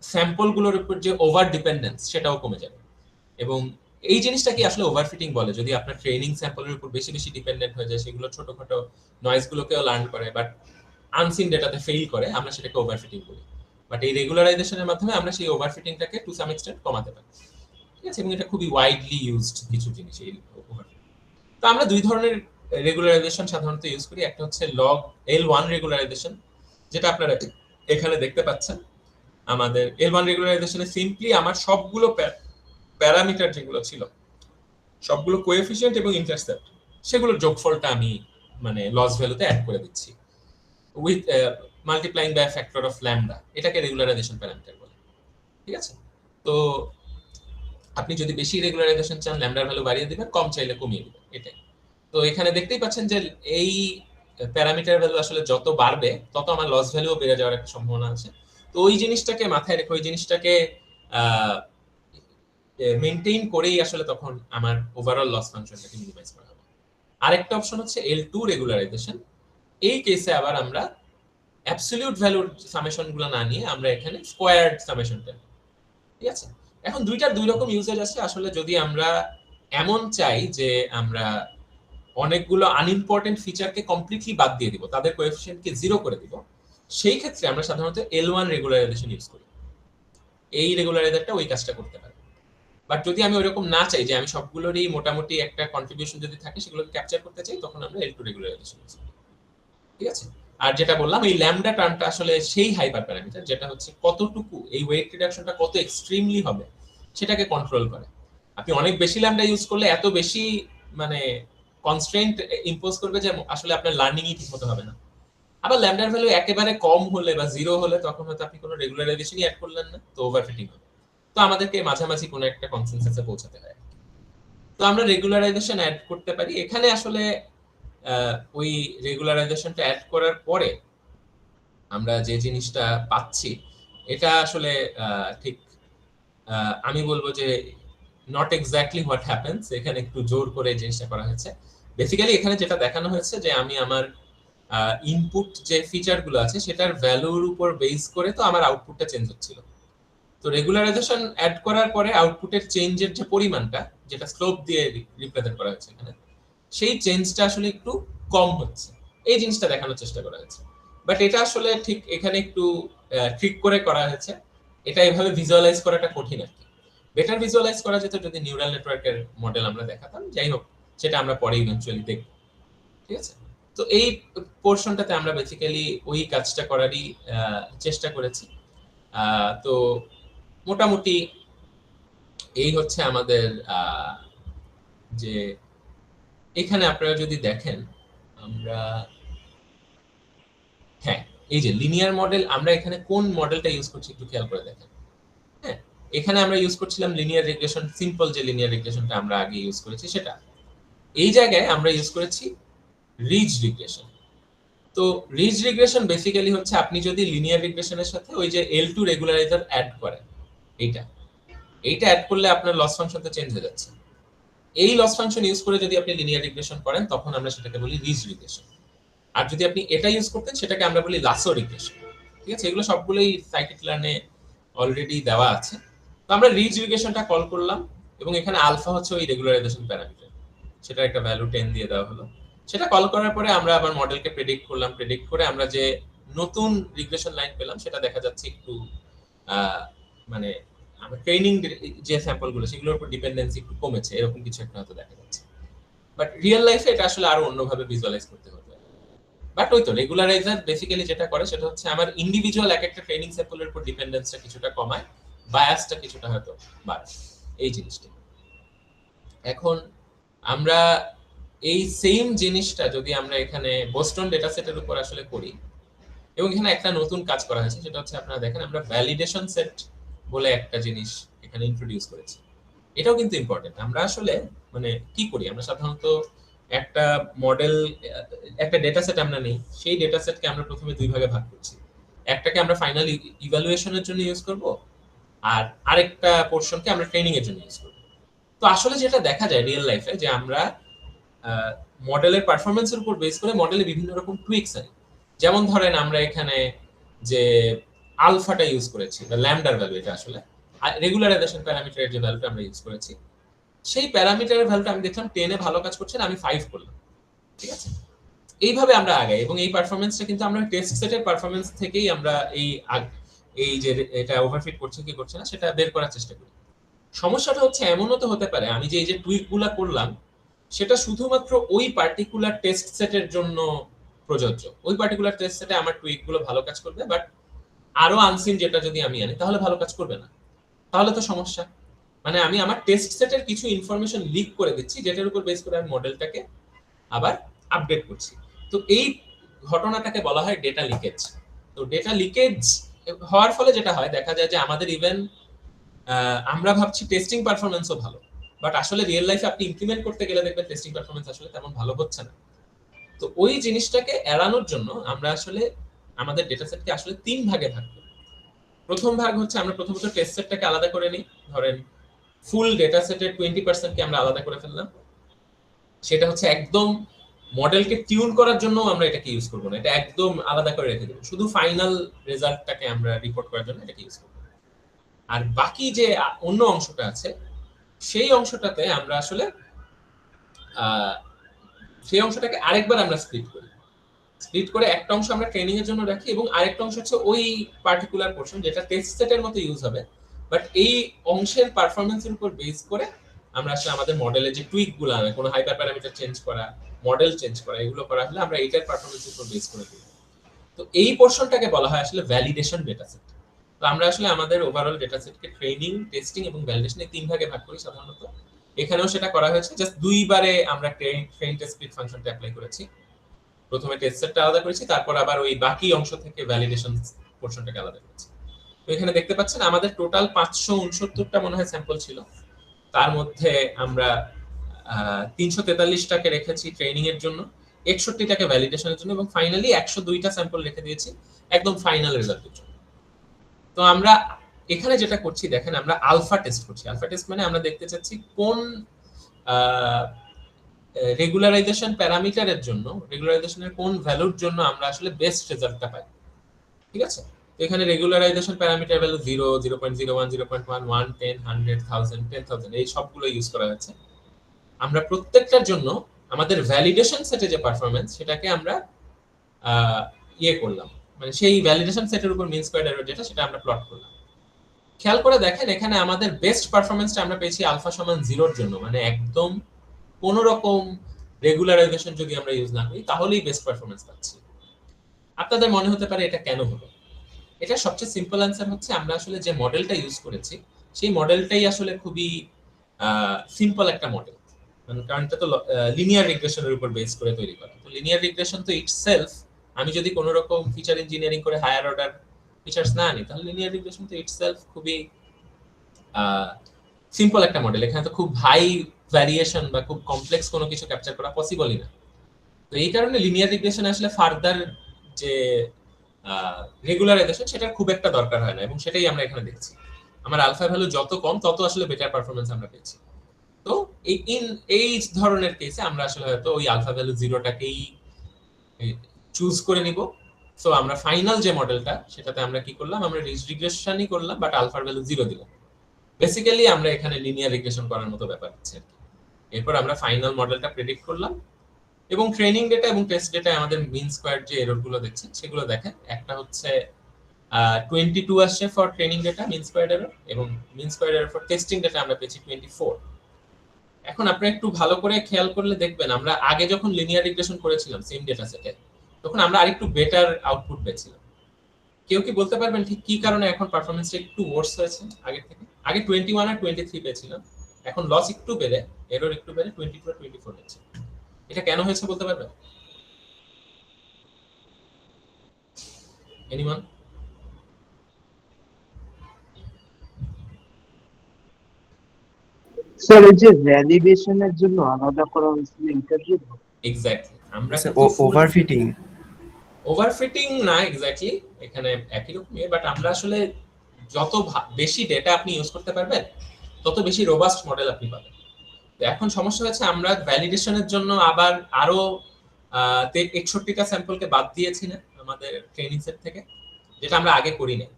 স্যাম্পলগুলোর উপর যে ওভার ডিপেন্ডেন্স সেটাও কমে যাবে। এবং এই জিনিসটা কি আসলে ওভারফিটিং বলে, যদি আপনার ট্রেনিং স্যাম্পলের উপর বেশি বেশি ডিপেন্ডেন্ট হয়ে যায়, সেগুলো ছোটখাটো নয়েজগুলোকেও লার্ন করে বাট আনসিন ডেটাতে ফেইল করে, আমরা সেটাকে ওভারফিটিং বলি। বাট এই রেগুলারাইজেশনের মাধ্যমে আমরা সেই ওভারফিটিংটাকে টু সাম এক্সটেন্ট কমাতে পারি। ঠিক আছে, এবং এটা খুবই ওয়াইডলি ইউজড কিছু জিনিস এই overfitting। তো আমরা দুই ধরনের রেগুলারাইজেশন সাধারণত ইউজ করি। একটা হচ্ছে লগ L1 রেগুলারাইজেশন, যেটা আপনারা এখানে দেখতে পাচ্ছেন। আমাদের L1 রেগুলারাইজেশনে সিম্পলি আমার সবগুলো প্যারামিটার যেগুলো ছিল, সবগুলো কোএফিসিয়েন্ট এবং ইন্টারসেপ্ট, সেগুলোর যোগফলটা আমি মানে লস ভ্যালুতে অ্যাড করে দিচ্ছি with multiplying by factor of lambda. এটাকে রেগুলারাইজেশন প্যারামিটার বলে। ঠিক আছে, তো আপনি যদি বেশি রেগুলারাইজেশন চান ল্যামডার ভ্যালু বাড়িয়ে দিবেন, কম চাইলে কমিয়ে দিবেন, এটাই। তো এখানে দেখতেই পাচ্ছেন যে এই প্যারামিটার ভ্যালু আসলে যত বাড়বে তত আমার লস ভ্যালুও বেড়ে যাওয়ার একটা সম্ভাবনা আছে। তো ওই জিনিসটাকে মাথায় রেখে, ওই জিনিসটাকে মেইনটেইন করেই আসলে তখন আমার ওভারঅল লস ফাংশনটাকে মিনিমাইজ করা হবে। আরেকটা অপশন হচ্ছে L2 রেগুলারাইজেশন। এই কেসে আবার আমরা অ্যাবসলিউট ভ্যালুর সামেশন গুলো না নিয়ে আমরা এখানে স্কোয়ার্ড সামেশনটা, ঠিক আছে। এখন দুইটার দুই রকম ইউজেজ আছে। আসলে যদি আমরা এমন চাই যে আমরা অনেকগুলো আনইম্পর্টেন্ট ফিচারকে কমপ্লিটলি বাদ দিয়ে দিব, তাদের কোএফিসিয়েন্টকে 0 করে দিব, সেই ক্ষেত্রে আমরা সাধারণত L1 রেগুলারাইজেশন ইউজ করি। এই রেগুলারাইজারটা ওই কাজটা করতে পারে। বাট যদি আমি ওইরকম না চাই, যে আমি সবগুলোরই মোটামুটি একটা কন্ট্রিবিউশন যদি থাকে সেগুলোকে ক্যাপচার করতে চাই, তখন আমরা L2 রেগুলারাইজেশন ইউজ করি। ঠিক আছে, আর যেটা বললাম এই ল্যামডা টার্মটা আসলে সেই হাইপার প্যারামিটার যেটা হচ্ছে কতটুকু এই ওয়েট রিডাকশনটা কত এক্সট্রিমলি হবে সেটাকে কন্ট্রোল করে। আপনি অনেক বেশি ল্যামডা ইউজ করলে এত বেশি মানে কনস্ট্রেন্ট ইম্পোজ করবে যে আসলে আপনার লার্নিংই ঠিকমতো হবে না। আবার ল্যামডার ভ্যালু একেবারে কম হলে বা 0 হলে তখন হয়তো আপনি কোনো রেগুলারাইজেশনই অ্যাড করলেন না, তো ওভারফিটিং হবে। তো আমাদেরকে মাঝামাঝি কোনো একটা কনসেনসাসে পৌঁছাতে হয়। তো আমরা রেগুলারাইজেশন অ্যাড করতে পারি এখানে। আসলে ওই রেগুলারাইজেশনটা অ্যাড করার পরে আমরা যে জিনিসটা পাচ্ছি এটা আসলে ঠিক আমি বলবো যে নট এক্স্যাক্টলি হোয়াট হ্যাপেন্স। এখানে একটু জোর করে জিনিসটা করা হয়েছে। বেসিক্যালি এখানে যেটা দেখানো হয়েছে যে আমি আমার ইনপুট যে ফিচারগুলো আছে সেটার ভ্যালুর উপর বেস করে তো আমার আউটপুটটা চেঞ্জ হচ্ছিল। তো রেগুলারাইজেশন অ্যাড করার পরে আউটপুটের চেঞ্জের যে পরিমাণটা, যেটা স্লোপ দিয়ে রিপ্রেজেন্ট করা হয়েছে এখানে, সেই চেঞ্জটা আসলে একটু কম হচ্ছে, এই জিনিসটা দেখানোর চেষ্টা করা হয়েছে। বাট এটা আসলে ঠিক এখানে একটু ট্রিক করে করা হয়েছে। এটা এভাবে ভিজুয়ালাইজ করাটা কঠিন আর কি। বেটার ভিজুয়ালাইজ করা যেত যদি নিউরাল নেটওয়ার্কের মডেল আমরা দেখাতাম। যাই হোক, সেটা আমরা পরে ইভেন্চুয়ালি দেখব। ঠিক আছে, তো এই পোর্শনটাতে আমরা বেসিক্যালি ওই কাজটা করারই চেষ্টা করেছি। তো মোটামুটি এই হচ্ছে আমাদের যে এখানে আপনারা যদি দেখেন, আমরা হ্যাঁ এই যে লিনিয়ার মডেল, আমরা এখানে কোন মডেলটা ইউজ করছি একটু খেয়াল করে দেখেন। হ্যাঁ, এখানে আমরা ইউজ করছিলাম লিনিয়ার রিগ্রেশন, সিম্পল যে লিনিয়ার রিগ্রেশনটা আমরা আগে ইউজ করেছি সেটা। এই জায়গায় আমরা ইউজ করেছি রিজ রিগ্রেশন। তো রিজ রিগ্রেশন বেসিক্যালি হচ্ছে আপনি যদি লিনিয়ার রিগ্রেশনের সাথে ওই যে L2 রেগুলারাইজার অ্যাড করেন, এইটা অ্যাড করলে আপনার লস ফাংশনটা চেঞ্জ হয়ে যাচ্ছে। এই লস ফাংশন ইউজ করে যদি আপনি লিনিয়ার রিগ্রেশন করেন তখন আমরা সেটাকে বলি রিজ রিগ্রেশন। আর যদি আপনি এটা ইউজ করতেন সেটাকে আমরা বলি লাসো রিগ্রেশন। ঠিক আছে, এগুলো সবগুলোই সাইকিট-লার্নে অলরেডি দেওয়া আছে। তো আমরা রিজ রিগ্রেশনটা কল করলাম এবং এখানে আলফা হচ্ছে ওই রেগুলারাইজেশন প্যারামিটার, সেটা একটা ভ্যালু 10 দিয়ে দেওয়া হলো। সেটা কল করার পরে আমরা আবার মডেলকে প্রেডিক্ট করলাম। প্রেডিক্ট করে আমরা যে নতুন রিগ্রেশন লাইন পেলাম সেটা দেখা যাচ্ছে একটু মানে আমরা ট্রেনিং যে স্যাম্পলগুলো সেগুলোর উপর ডিপেন্ডেন্সি একটু কমেছে, এরকম কিছু একটা হয়তো দেখা যাচ্ছে। বাট রিয়েল লাইফে এটা আসলে আরো অন্যভাবে ভিজুয়ালাইজ করতে হবে। বাট ওই তো রেগুলারাইজার বেসিক্যালি যেটা করে সেটা হচ্ছে আমার ইন্ডিভিজুয়াল এক একটা ট্রেনিং স্যাম্পলের উপর ডিপেন্ডেন্সটা কিছুটা কমায়, বায়াসটা কিছুটা হয়তো বাড়ায়, এই জিনিসটা। এখন আমরা এই সেম জিনিসটা যদি আমরা এখানে বোস্টন ডেটা সেটের উপর আসলে করি, এবং এখানে একটা নতুন কাজ করা হয়েছে সেটা হচ্ছে আপনারা দেখেন আমরা ভ্যালিডেশন সেট বলে একটা জিনিস এখানে ইন্ট্রোডিউস করেছি। এটাও কিন্তু ইম্পর্টেন্ট। আমরা আসলে মানে কি করি, আমরা সাধারণত একটা মডেল, একটা ডেটা সেট আমরা নেই, সেই ডেটা সেটকে আমরা প্রথমে দুই ভাগে ভাগ করছি। একটাকে আমরা ফাইনাল ইভ্যালুয়েশনের জন্য ইউজ করব, আর আরেকটা পোর্শনকে আমরা ট্রেনিং এর জন্য ইউজ করব। তো আসলে যেটা দেখা যায় রিয়েল লাইফে যে আমরা মডেলের পারফরমেন্সের উপর বেস করে মডেলে বিভিন্ন রকম টুইকস আনি। যেমন ধরেন আমরা এখানে যে আলফাটা ইউজ করেছি বা ল্যামডার ভ্যালু, এটা আসলে রেগুলারাইজেশন প্যারামিটারের যে ভ্যালুটা আমরা ইউজ করেছি, সেই প্যারামিটারের ভ্যালুটা আমি দেখলাম 10 এ ভালো কাজ করছে না, আমি 5 করলাম। ঠিক আছে, এইভাবে আমরা আগাই এবং এই পারফরমেন্সটা কিন্তু আমরা টেস্ট সেটের পারফরমেন্স থেকেই আমরা এই যে এটা ওভারফিট করছে কি করছে না সেটা বের করার চেষ্টা করি। সমস্যাটা হচ্ছে এমনও তো হতে পারে আমি যে এই যে টুইকগুলা করলাম সেটা শুধুমাত্র ওই পার্টিকুলার টেস্ট সেটের জন্য প্রযোজ্য, ওই পার্টিকুলার টেস্ট সেটে আমার টুইকগুলো ভালো কাজ করবে, বাট আরো আনসিন যেটা যদি আমি আনি তাহলে ভালো কাজ করবে না। তাহলে তো সমস্যা, মানে আমি আমার টেস্ট সেটের কিছু ইনফরমেশন লিক করে দিচ্ছি যেটার উপর বেস করে আমি মডেলটাকে আবার আপডেট করছি। তো এই ঘটনাটাকে বলা হয় ডেটা লিকেজ। তো ডেটা লিকেজ হওয়ার ফলে যেটা হয় দেখা যায় যে আমাদের ইভেন আমরা ভাবছি টেস্টিং পারফরমেন্সও ভালো, বাট আসলে রিয়েল লাইফে আপনি ইমপ্লিমেন্ট করতে গেলে দেখবেন টেস্টিং পারফরমেন্স আসলে তেমন ভালো হচ্ছে না। তো ওই জিনিসটাকে এড়ানোর জন্য আমরা আসলে আমাদের ডেটা সেটকে আসলে 3 ভাগে ভাগ করি। প্রথম ভাগ হচ্ছে আমরা প্রথমত টেস্ট সেটটাকে আলাদা করে নিই, ধরেন ফুল ডেটা সেটের 20% কে আমরা আলাদা করে ফেললাম, সেটা হচ্ছে একদম মডেলকে টিউন করার জন্য আমরা এটাকে ইউজ করব না, এটা একদম আলাদা করে রেখে দেব, শুধু ফাইনাল রেজাল্টটাকে আমরা রিপোর্ট করার জন্য এটাকে ইউজ করব। আর বাকি যে অন্য অংশটা আছে সেই অংশটাতে আমরা আসলে সেই অংশটাকে আরেকবার আমরা স্প্লিট করে একটা অংশ আমরা ট্রেনিং এর জন্য রাখি এবং আরেকটা অংশ হচ্ছে ওই পার্টিকুলার পোরশন যেটা টেস্ট সেটের মতো ইউজ হবে, বাট এই অংশের পারফরম্যান্সের উপর বেস করে আমরা আসলে আমাদের মডেলের যে টুইক গুলো আনে, কোনো হাইপার প্যারামিটার চেঞ্জ করা, মডেল চেঞ্জ করা, এগুলো করা হলে আমরা এটার পারফরম্যান্সের উপর বেস করে দিই। তো এই পোরশনটাকে বলা হয় আসলে ভ্যালিডেশন ডেটা সেট। তো আমরা আসলে আমাদের ওভারঅল ডেটা সেটকে ট্রেনিং, টেস্টিং এবং ভ্যালিডেশন এই 3 ভাগে ভাগ করি সাধারণত। এখানেও সেটা করা হয়েছে, জাস্ট দুইবারে আমরা ট্রেন টেস্ট স্প্লিট ফাংশনটা অ্যাপ্লাই করেছি। প্রথমে টেস্ট সেটটা আলাদা করেছি, তারপর আবার ওই বাকি অংশ থেকে ভ্যালিডেশন পোরশনটাকে আলাদা করেছি। তো এখানে দেখতে পাচ্ছেন আমাদের টোটাল 569টা মনে হয় স্যাম্পল ছিল, তার মধ্যে আমরা 343টাকে রেখেছি ট্রেনিং এর জন্য, 61টাকে ভ্যালিডেশনের জন্য এবং ফাইনালি 102টা স্যাম্পল রেখে দিয়েছি একদম ফাইনাল রেজাল্টের জন্য। তো আমরা এখানে যেটা করছি দেখেন, আমরা আলফা টেস্ট করছি। আলফা টেস্ট মানে আমরা দেখতে চাচ্ছি কোন রেগুলারাইজেশন প্যারামিটারের জন্য, রেগুলারাইজেশনের কোন ভ্যালুর জন্য আমরা আসলে বেস্ট রেজাল্টটা পাই। ঠিক আছে, তো এখানে রেগুলারাইজেশন প্যারামিটার ভ্যালু 0, 0.01, 0.1, 1, 10, 100, 1000, 10,000 এই সবগুলো ইউজ করা হয়েছে। আমরা প্রত্যেকটার জন্য আমাদের ভ্যালিডেশন সেটে যে পারফরম্যান্স সেটাকে আমরা ইয়ে করলাম, মানে সেই ভ্যালিডেশন সেটের উপর মিন স্কয়ার্ড এরর যেটা সেটা আমরা প্লট করলাম। খেয়াল করে দেখেন এখানে আমাদের বেস্ট পারফরম্যান্সটা আমরা পেয়েছি আলফা সমান 0 এর জন্য, মানে একদম কোন রকম রেগুলারাইজেশন যদি আমরা ইউজ না করি তাহলেই বেস্ট পারফরম্যান্স পাচ্ছি। আপনাদের মনে হতে পারে এটা কেন হলো? এটা সবচেয়ে সিম্পল অ্যান্সার হচ্ছে আমরা আসলে যে মডেলটা ইউজ করেছি সেই মডেলটাই আসলে খুবই সিম্পল একটা মডেল, মানে কারণ এটা তো লিনিয়ার রিগ্রেশনের উপর বেস করে তৈরি করা। তো লিনিয়ার রিগ্রেশন তো ইটসেলফ, আমি যদি কোনো রকম ফিচার ইঞ্জিনিয়ারিং করে হায়ার অর্ডার ফিচার্স না আনি তাহলে লিনিয়ার রিগ্রেশন তো ইটসেলফ খুবই সিম্পল একটা মডেল। এখানে তো খুব হাই ভ্যারিয়েশন বা খুব কমপ্লেক্স কোনো কিছু ক্যাপচার করা পসিবলই না। তো এই কারণে লিনিয়ার রিগ্রেশন আসলে ফার্দার যে রেগুলারাইজেশন সেটার খুব একটা দরকার হয় না এবং সেটাই আমরা এখানে দেখছি। আমার আলফা ভ্যালু যত কম তত আসলে বেটার পারফরম্যান্স আমরা পেয়েছি। তো এই ধরনের কেসে আমরা আসলে হয়তো ওই আলফা ভ্যালু 0টাকেই চুজ করে নিব। সো আমরা ফাইনাল যে মডেলটা সেটাতে আমরা কি করলাম, আমরা রিগ্রেশনই করলাম বাট আলফার ভ্যালু 0 দিলাম। বেসিক্যালি আমরা এখানে লিনিয়ার রিগ্রেশন করার মতো ব্যাপার হচ্ছে। এরপর আমরা ফাইনাল মডেলটা প্রেডিক্ট করলাম এবং ট্রেনিং ডেটা এবং টেস্ট ডেটায় আমাদের মিন স্কয়ার যে এররগুলো দেখছেন সেগুলো দেখেন। একটা হচ্ছে 22 আসছে for training data mean square error এবং mean square error for testing data আমরা পেয়েছি 24। এখন আপনি একটু ভালো করে খেয়াল করলে দেখবেন আমরা আগে যখন লিনিয়ার রিগ্রেশন করেছিলাম সেম ডেটা সেটে তখন আমরা আরেকটু বেটার আউটপুট পেয়েছিলাম। কেউ কি বলতে পারবেন ঠিক কি কারণে এখন পারফরম্যান্সটা একটু ওয়ার্স হয়েছে আগের থেকে? আগে 21 আর 23 পেয়েছিলাম, এখন লস একটু বেড়ে এরর একটু বেড়ে 22 আর 24 হচ্ছে। এটা কেন হয়েছে বলতে পারবেন? এনিওয়ান? স্যার এই যে ভ্যালিডেশনের জন্য আলাদা করা হয়েছিল ইন্টারভিউ। এক্স্যাক্টলি, আমরা ওভারফিটিং না এক্স্যাক্টলি, এখানে একই রকমই, বাট আমরা আসলে যত বেশি ডেটা আপনি ইউজ করতে পারবেন তত বেশি রোবাস্ট মডেল আপনি পাবেন। এখন সমস্যা হচ্ছে আমরা ভ্যালিডেশনের জন্য আবার আরো 61টা স্যাম্পলকে বাদ দিয়েছি না আমাদের ট্রেনিং সেট থেকে, যেটা আমরা আগে করি নাই।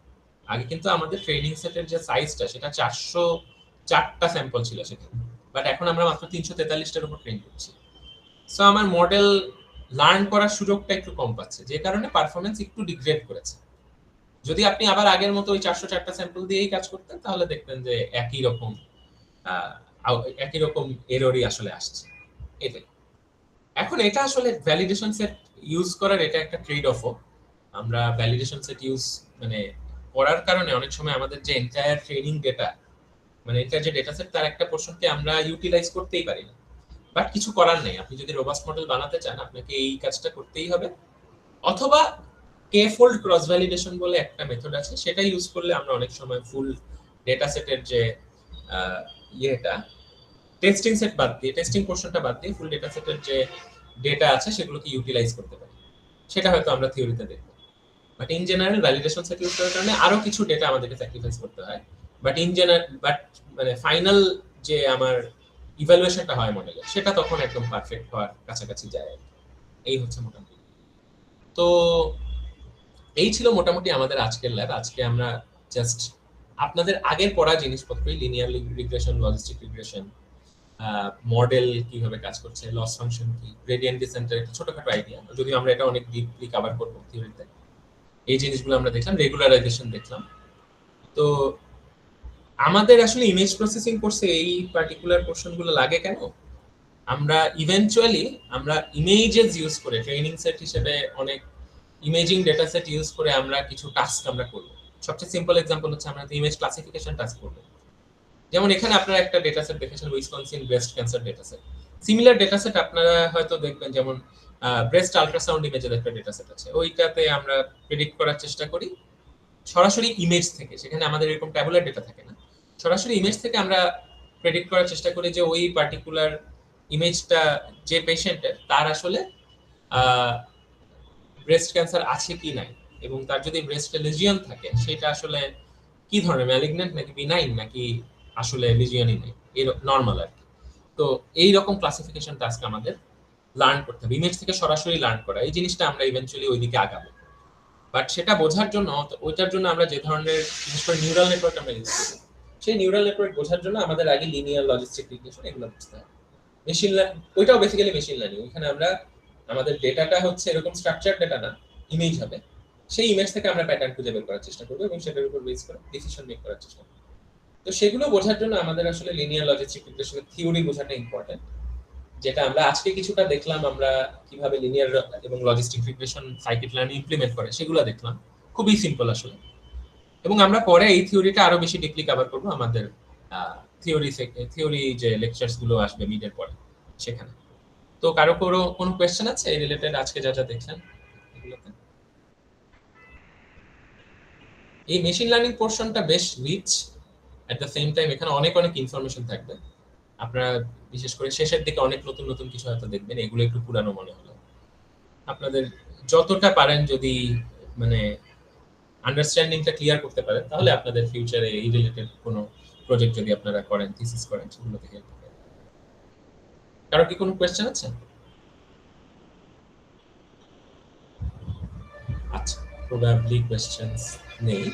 আগে কিন্তু আমাদের ট্রেনিং সেটের যে সাইজটা সেটা 404টা স্যাম্পল ছিল সেখানে, বাট এখন আমরা মাত্র 343টার উপর ট্রেন করছি। সো আমার মডেল লার্ন করার সুযোগটা একটু কম পাচ্ছে, যে কারণে পারফরমেন্স একটু ডিগ্রেড করেছে। যদি আপনি আবার আগের মতো ওই 404টা স্যাম্পল দিয়েই কাজ করতেন তাহলে দেখতেন যে একই রকম এররই আসলে আসছে। এটাই এখন এটা আসলে ভ্যালিডেশন সেট ইউজ করার এটা একটা ট্রেড অফও। আমরা ভ্যালিডেশন সেট ইউজ মানে করার কারণে অনেক সময় আমাদের যে এন্টায়ার ট্রেনিং ডেটা, মানে এটা যে ডেটা সেট তার একটা পোর্শনকে আমরা ইউটিলাইজ করতেই পারি না। বাট কিছু করার নেই, আপনি যদি রোবাস্ট মডেল বানাতে চান আপনাকে এই কাজটা করতেই হবে। অথবা কে ফোল্ড ক্রস ভ্যালিডেশন বলে একটা মেথড আছে, সেটা ইউজ করলে আমরা অনেক সময় ফুল ডেটা সেটের যে ইয়েটা টেস্টিং সেট বাদ দিয়ে, টেস্টিং পোর্শনটা বাদ দিয়ে ফুল ডেটা সেটের যে ডেটা আছে সেগুলোকে ইউটিলাইজ করতে পারি। সেটা হয়তো আমরা থিওরিতে দেখব। But in general validation set use করার কারণে আরো কিছু ডেটা আমাদেরকে স্যাক্রিফাইস করতে হয়। বাট মানে ফাইনাল যে আমার ইভ্যালুয়েশনটা হয় মডেলে সেটা তখন একদম পারফেক্ট হওয়ার কাছাকাছি যায়। এই হচ্ছে মোটামুটি। তো এই ছিল মোটামুটি আমাদের আজকের ল্যাব। আজকে আমরা জাস্ট আপনাদের আগের পড়া জিনিসপত্রই, linear regression, logistic regression, model কিভাবে কাজ করছে, লস ফাংশন কি, গ্রেডিয়েন্ট ডিসেন্টের একটা ছোটখাটো আইডিয়া, যদিও আমরা এটা অনেক ডিপলি কভার করবো থিওরিতে। এই জিনিসগুলো আমরা দেখলাম, রেগুলারাইজেশন দেখলাম। তো আমাদের আসলে ইমেজ প্রসেসিং কোর্সে এই পার্টিকুলার পোর্শনগুলো লাগে কেন? আমরা ইভেন্চুয়ালি আমরা ইমেজেস ইউজ করে ট্রেনিং সেট হিসেবে অনেক ইমেজিং ডেটা সেট ইউজ করে আমরা কিছু টাস্ক আমরা করব। সবচেয়ে সিম্পল এক্সাম্পল হচ্ছে আমরা ইমেজ ক্লাসিফিকেশন টাস্ক করব। যেমন এখানে আপনারা একটা ডেটা সেট দেখেছেন, Wisconsin breast cancer data set. Similar data set আপনারা হয়তো দেখবেন, যেমন ব্রেস্ট আল্ট্রাসাউন্ড ইমেজের একটা ডেটা সেট আছে, ওইটাতে আমরা প্রেডিক্ট করার চেষ্টা করি সরাসরি ইমেজ থেকে। সেখানে আমাদের এরকম ট্যাবুলার ডেটা থাকে না, সরাসরি ইমেজ থেকে আমরা প্রেডিক্ট করার চেষ্টা করি যে ওই পার্টিকুলার ইমেজটা যে পেশেন্টের তার আসলে ব্রেস্ট ক্যান্সার আছে কি নাই, এবং তার যদি ব্রেস্টে লিজিয়ন থাকে সেটা আসলে কি ধরনের, ম্যালিগন্যান্ট নাকি বিনাইন নাকি আসলে লিজিয়নই নেই, এর নর্মাল আর কি। তো এই রকম ক্লাসিফিকেশন টাস্ক আমাদের লার্ন করতে হবে, ইমেজ থেকে সরাসরি লার্ন করা। এই জিনিসটা আমরা ইভেন্চুয়ালি ওইদিকে আগাবো। বাট সেটা বোঝার জন্য, ওইটার জন্য আমরা যে ধরনের বিশেষ করে নিউরাল নেটওয়ার্ক আমরা ইউজ করি, সেই নিউরাল নেটওয়ার্ক বোঝার জন্য আমাদের আগে লিনিয়ার, লজিস্টিক রিগ্রেশন এগুলো বুঝতে হবে। মেশিন লার্নিং ওইটাও বেসিক্যালি মেশিন লার্নিং। ওইখানে আমরা আমাদের ডেটাটা হচ্ছে এরকম স্ট্রাকচার ডেটা না, ইমেজ হবে, সেই ইমেজ থেকে আমরা প্যাটার্ন খুঁজে বের করার চেষ্টা করবো এবং সেটার উপর বেস করে ডিসিশন মেক করার চেষ্টা করবো। তো সেগুলো বোঝার জন্য আমাদের আসলে লিনিয়ার, লজিস্টিক রিগ্রেশনের থিওরি বোঝাটা ইম্পর্টেন্ট, যেটা আমরা আজকে কিছুটা দেখলাম। আমরা কিভাবে লিনিয়ার এবং logistic regression scikit learning implement করে সেগুলো দেখলাম, খুবই সিম্পল আসলে। এবং আমরা পরে এই থিওরিটা আরো বেশি ডিপলি কভার করবো আমাদের থিওরি যে লেকচারস গুলো আসবে মিডের পরে সেখানে। তো কারো কোনো কোয়েশ্চেন আছে এই রিলেটেড আজকে যা যা দেখলেন এগুলোতে? এই মেশিন লার্নিং পোর্শনটা বেশ rich, at the same time এখানে অনেক অনেক ইনফরমেশন থাকবে। আপনারা বিশেষ করে শেষের দিকে অনেক নতুন নতুন কিছু হয়তো দেখবেন, এগুলো একটু পুরানো মনে হলো। আপনাদের যতটা পারেন যদি মানে আন্ডারস্ট্যান্ডিংটা ক্লিয়ার করতে পারেন, তাহলে আপনাদের ফিউচারে এই রিলেটেড কোনো প্রজেক্ট যদি আপনারা করেন, থিসিস করেন, সেগুলোতে হেল্প হবে। কারো কি কোনো কোয়েশ্চেন আছে? আচ্ছা, প্রবাবলি কোয়েশ্চেনস নেই।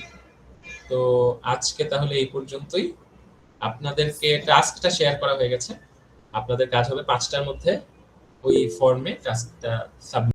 তো আজকে তাহলে এই পর্যন্তই। আপনাদেরকে টাস্কটা শেয়ার করা হয়ে গেছে। আপনাদের কাজ হবে 5টার মধ্যে ওই ফর্মে টাস্কটা সাবমিট